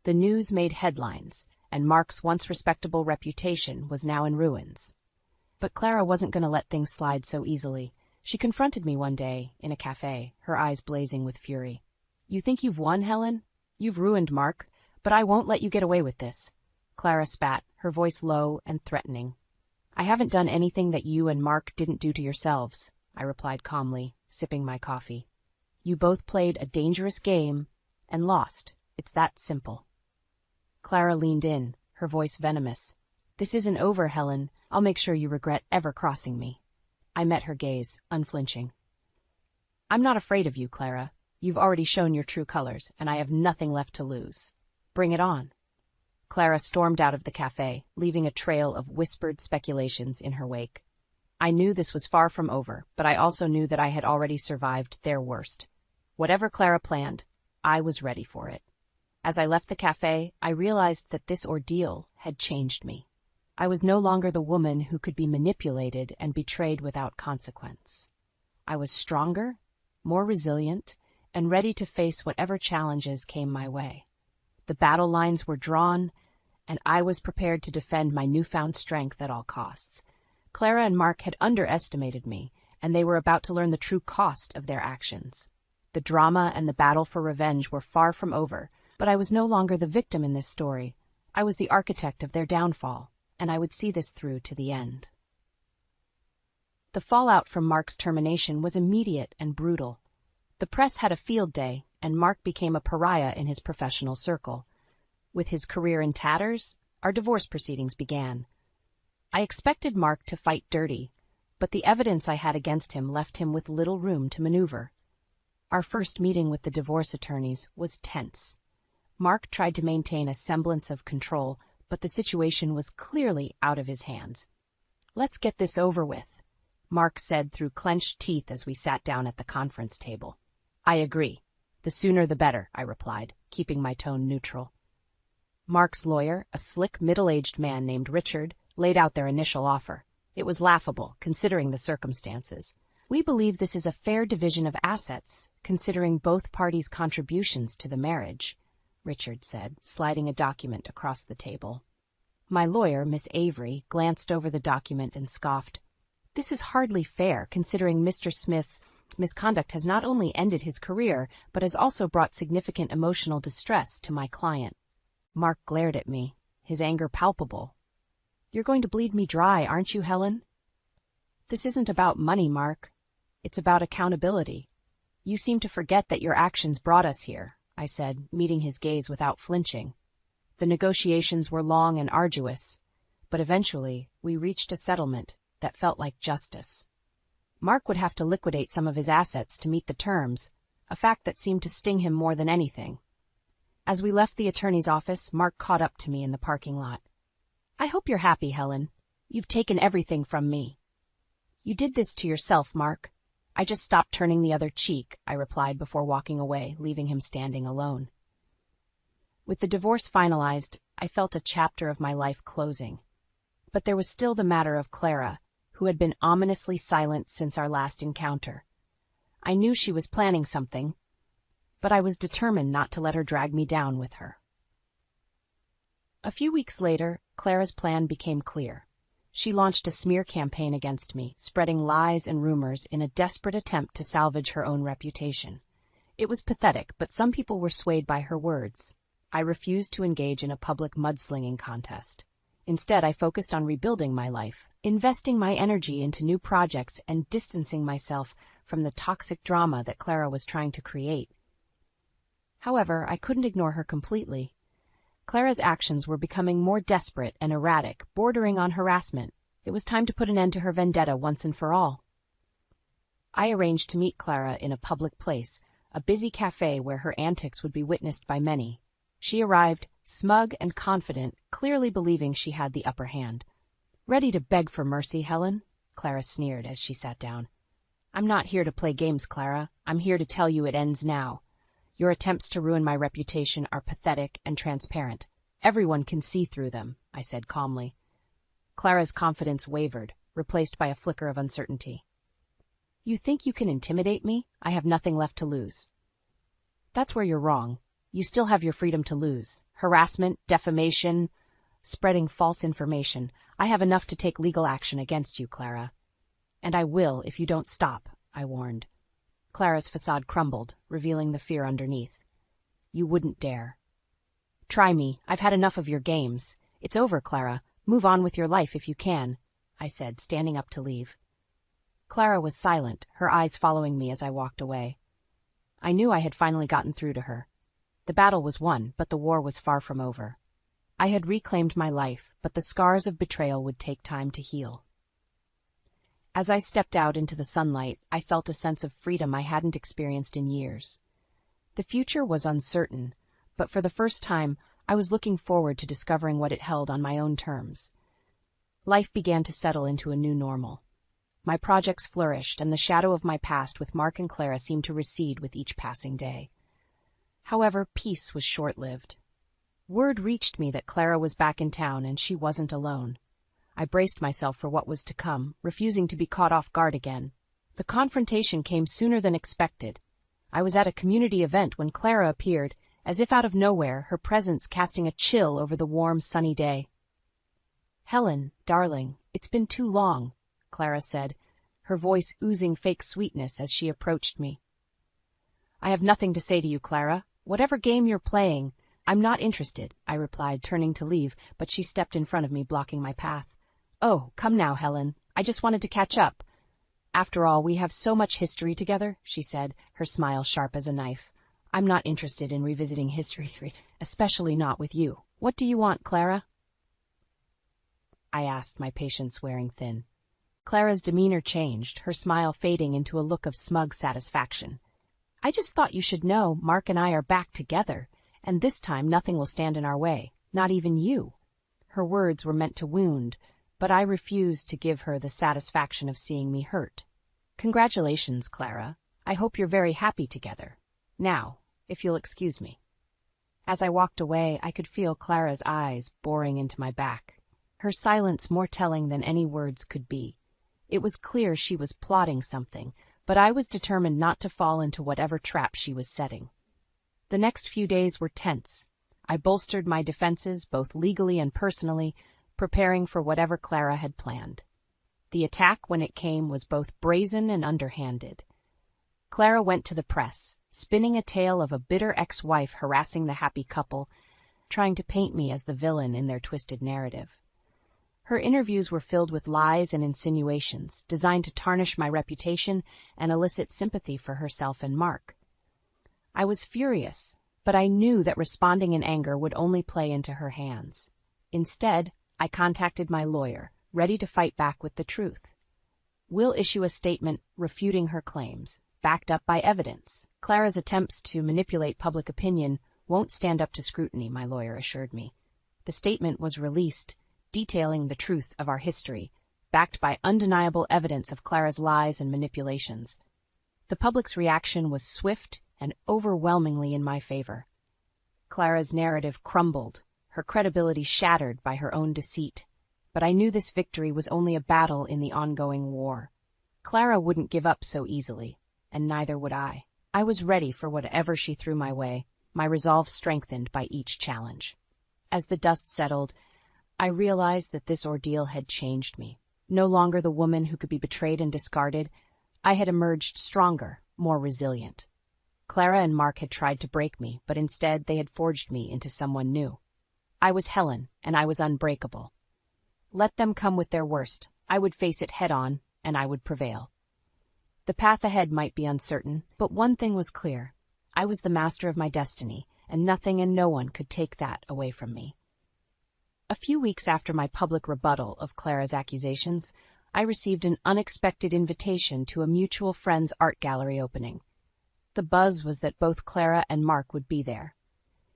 The news made headlines, and Mark's once respectable reputation was now in ruins. But Clara wasn't going to let things slide so easily. She confronted me one day in a cafe, her eyes blazing with fury. You think you've won, Helen? You've ruined Mark, but I won't let you get away with this. Clara spat, her voice low and threatening. I haven't done anything that you and Mark didn't do to yourselves, I replied calmly, sipping my coffee. You both played a dangerous game and lost. It's that simple. Clara leaned in, her voice venomous. This isn't over, Helen. I'll make sure you regret ever crossing me. I met her gaze, unflinching. I'm not afraid of you, Clara. You've already shown your true colors, and I have nothing left to lose. Bring it on. Clara stormed out of the cafe, leaving a trail of whispered speculations in her wake. I knew this was far from over, but I also knew that I had already survived their worst. Whatever Clara planned, I was ready for it. As I left the cafe, I realized that this ordeal had changed me. I was no longer the woman who could be manipulated and betrayed without consequence. I was stronger, more resilient, and ready to face whatever challenges came my way. The battle lines were drawn, and I was prepared to defend my newfound strength at all costs. Clara and Mark had underestimated me, and they were about to learn the true cost of their actions. The drama and the battle for revenge were far from over, but I was no longer the victim in this story. I was the architect of their downfall, and I would see this through to the end. The fallout from Mark's termination was immediate and brutal. The press had a field day, and Mark became a pariah in his professional circle. With his career in tatters, our divorce proceedings began. I expected Mark to fight dirty, but the evidence I had against him left him with little room to maneuver. Our first meeting with the divorce attorneys was tense. Mark tried to maintain a semblance of control, but the situation was clearly out of his hands. "Let's get this over with," Mark said through clenched teeth as we sat down at the conference table. "I agree. The sooner the better," I replied, keeping my tone neutral. Mark's lawyer, a slick, middle-aged man named Richard, laid out their initial offer. It was laughable, considering the circumstances. "We believe this is a fair division of assets, considering both parties' contributions to the marriage," Richard said, sliding a document across the table. My lawyer, Miss Avery, glanced over the document and scoffed. "This is hardly fair, considering Mr. Smith's misconduct has not only ended his career, but has also brought significant emotional distress to my client." Mark glared at me, his anger palpable. "You're going to bleed me dry, aren't you, Helen?" "This isn't about money, Mark. It's about accountability. You seem to forget that your actions brought us here," I said, meeting his gaze without flinching. The negotiations were long and arduous, but eventually we reached a settlement that felt like justice. Mark would have to liquidate some of his assets to meet the terms, a fact that seemed to sting him more than anything. As we left the attorney's office, Mark caught up to me in the parking lot. "I hope you're happy, Helen. You've taken everything from me." "You did this to yourself, Mark. I just stopped turning the other cheek," I replied before walking away, leaving him standing alone. With the divorce finalized, I felt a chapter of my life closing. But there was still the matter of Clara, who had been ominously silent since our last encounter. I knew she was planning something, but I was determined not to let her drag me down with her. A few weeks later, Clara's plan became clear. She launched a smear campaign against me, spreading lies and rumors in a desperate attempt to salvage her own reputation. It was pathetic, but some people were swayed by her words. I refused to engage in a public mudslinging contest. Instead, I focused on rebuilding my life, investing my energy into new projects and distancing myself from the toxic drama that Clara was trying to create. However, I couldn't ignore her completely. Clara's actions were becoming more desperate and erratic, bordering on harassment. It was time to put an end to her vendetta once and for all. I arranged to meet Clara in a public place, a busy cafe where her antics would be witnessed by many. She arrived, smug and confident, clearly believing she had the upper hand. "Ready to beg for mercy, Helen?" Clara sneered as she sat down. "I'm not here to play games, Clara. I'm here to tell you it ends now. Your attempts to ruin my reputation are pathetic and transparent. Everyone can see through them," I said calmly. Clara's confidence wavered, replaced by a flicker of uncertainty. "You think you can intimidate me? I have nothing left to lose." "That's where you're wrong. You still have your freedom to lose. Harassment, defamation, spreading false information. I have enough to take legal action against you, Clara. And I will if you don't stop," I warned. Clara's facade crumbled, revealing the fear underneath. "You wouldn't dare." "Try me. I've had enough of your games. It's over, Clara. Move on with your life if you can," I said, standing up to leave. Clara was silent, her eyes following me as I walked away. I knew I had finally gotten through to her. The battle was won, but the war was far from over. I had reclaimed my life, but the scars of betrayal would take time to heal. As I stepped out into the sunlight, I felt a sense of freedom I hadn't experienced in years. The future was uncertain, but for the first time, I was looking forward to discovering what it held on my own terms. Life began to settle into a new normal. My projects flourished, and the shadow of my past with Mark and Clara seemed to recede with each passing day. However, peace was short-lived. Word reached me that Clara was back in town and she wasn't alone. I braced myself for what was to come, refusing to be caught off guard again. The confrontation came sooner than expected. I was at a community event when Clara appeared, as if out of nowhere, her presence casting a chill over the warm, sunny day. "Helen, darling, it's been too long," Clara said, her voice oozing fake sweetness as she approached me. "I have nothing to say to you, Clara. Whatever game you're playing, I'm not interested," I replied, turning to leave, but she stepped in front of me, blocking my path. "Oh, come now, Helen. I just wanted to catch up. After all, we have so much history together," she said, her smile sharp as a knife. "I'm not interested in revisiting history, especially not with you. What do you want, Clara?" I asked, my patience wearing thin. Clara's demeanor changed, her smile fading into a look of smug satisfaction. "I just thought you should know Mark and I are back together, and this time nothing will stand in our way, not even you." Her words were meant to wound, but I refused to give her the satisfaction of seeing me hurt. "Congratulations, Clara. I hope you're very happy together. Now, if you'll excuse me." As I walked away, I could feel Clara's eyes boring into my back, her silence more telling than any words could be. It was clear she was plotting something, but I was determined not to fall into whatever trap she was setting. The next few days were tense. I bolstered my defenses, both legally and personally, preparing for whatever Clara had planned. The attack, when it came, was both brazen and underhanded. Clara went to the press, spinning a tale of a bitter ex-wife harassing the happy couple, trying to paint me as the villain in their twisted narrative. Her interviews were filled with lies and insinuations, designed to tarnish my reputation and elicit sympathy for herself and Mark. I was furious, but I knew that responding in anger would only play into her hands. Instead, I contacted my lawyer, ready to fight back with the truth. "We'll issue a statement refuting her claims, backed up by evidence. Clara's attempts to manipulate public opinion won't stand up to scrutiny," my lawyer assured me. The statement was released, detailing the truth of our history, backed by undeniable evidence of Clara's lies and manipulations. The public's reaction was swift and overwhelmingly in my favor. Clara's narrative crumbled, her credibility shattered by her own deceit. But I knew this victory was only a battle in the ongoing war. Clara wouldn't give up so easily, and neither would I. I was ready for whatever she threw my way, my resolve strengthened by each challenge. As the dust settled, I realized that this ordeal had changed me. No longer the woman who could be betrayed and discarded, I had emerged stronger, more resilient. Clara and Mark had tried to break me, but instead they had forged me into someone new. I was Helen, and I was unbreakable. Let them come with their worst. I would face it head-on, and I would prevail. The path ahead might be uncertain, but one thing was clear. I was the master of my destiny, and nothing and no one could take that away from me. A few weeks after my public rebuttal of Clara's accusations, I received an unexpected invitation to a mutual friend's art gallery opening. The buzz was that both Clara and Mark would be there.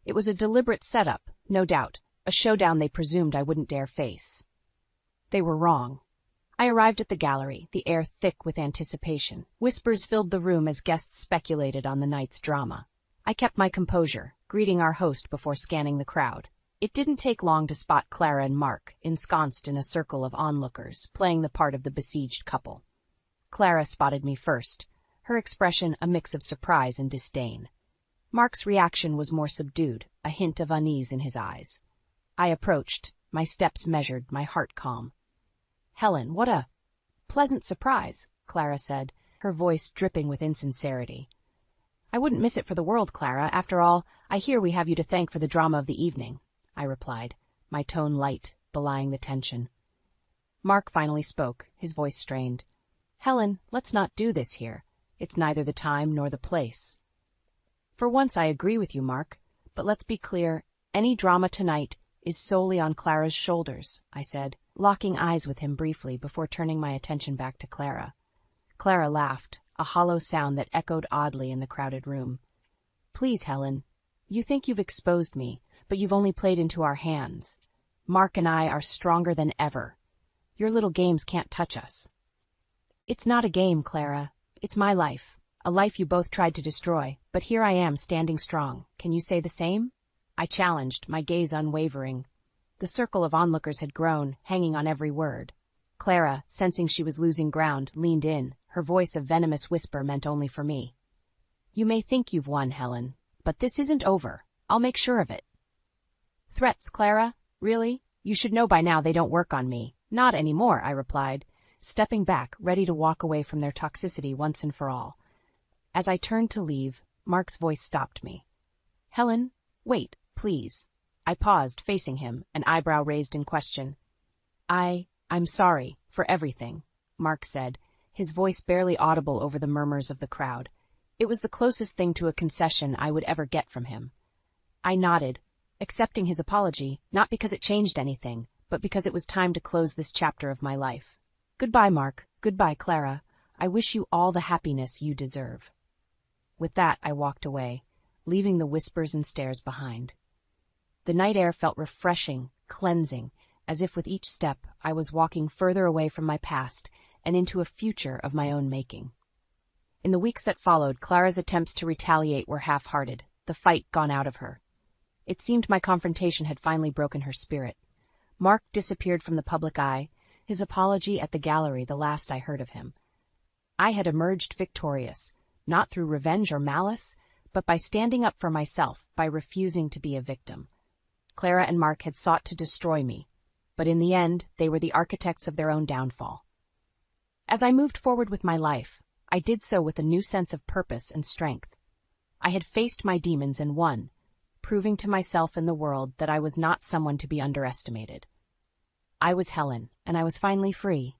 It was a deliberate setup, no doubt, a showdown they presumed I wouldn't dare face. They were wrong. I arrived at the gallery, the air thick with anticipation. Whispers filled the room as guests speculated on the night's drama. I kept my composure, greeting our host before scanning the crowd. It didn't take long to spot Clara and Mark, ensconced in a circle of onlookers, playing the part of the besieged couple. Clara spotted me first, her expression a mix of surprise and disdain. Mark's reaction was more subdued, a hint of unease in his eyes. I approached, my steps measured, my heart calm. "Helen, what a pleasant surprise," Clara said, her voice dripping with insincerity. "I wouldn't miss it for the world, Clara. After all, I hear we have you to thank for the drama of the evening," I replied, my tone light, belying the tension. Mark finally spoke, his voice strained. "Helen, let's not do this here. It's neither the time nor the place." "For once I agree with you, Mark, but let's be clear, any drama tonight is solely on Clara's shoulders," I said, locking eyes with him briefly before turning my attention back to Clara. Clara laughed, a hollow sound that echoed oddly in the crowded room. "Please, Helen, you think you've exposed me, but you've only played into our hands. Mark and I are stronger than ever. Your little games can't touch us." It's not a game, Clara. It's my life. A life you both tried to destroy, but here I am standing strong. Can you say the same? I challenged, my gaze unwavering. The circle of onlookers had grown, hanging on every word. Clara, sensing she was losing ground, leaned in, her voice a venomous whisper meant only for me. You may think you've won, Helen, but this isn't over. I'll make sure of it. Threats, Clara? Really? You should know by now they don't work on me. Not anymore, I replied, stepping back, ready to walk away from their toxicity once and for all. As I turned to leave, Mark's voice stopped me. Helen, wait, please. I paused, facing him, an eyebrow raised in question. I'm sorry for everything, Mark said, his voice barely audible over the murmurs of the crowd. It was the closest thing to a concession I would ever get from him. I nodded, accepting his apology, not because it changed anything, but because it was time to close this chapter of my life. Goodbye, Mark. Goodbye, Clara. I wish you all the happiness you deserve. With that, I walked away, leaving the whispers and stares behind. The night air felt refreshing, cleansing, as if with each step I was walking further away from my past and into a future of my own making. In the weeks that followed, Clara's attempts to retaliate were half-hearted, the fight gone out of her. It seemed my confrontation had finally broken her spirit. Mark disappeared from the public eye, his apology at the gallery the last I heard of him. I had emerged victorious, not through revenge or malice, but by standing up for myself, by refusing to be a victim. Clara and Mark had sought to destroy me, but in the end, they were the architects of their own downfall. As I moved forward with my life, I did so with a new sense of purpose and strength. I had faced my demons and won, proving to myself and the world that I was not someone to be underestimated. I was Helen, and I was finally free,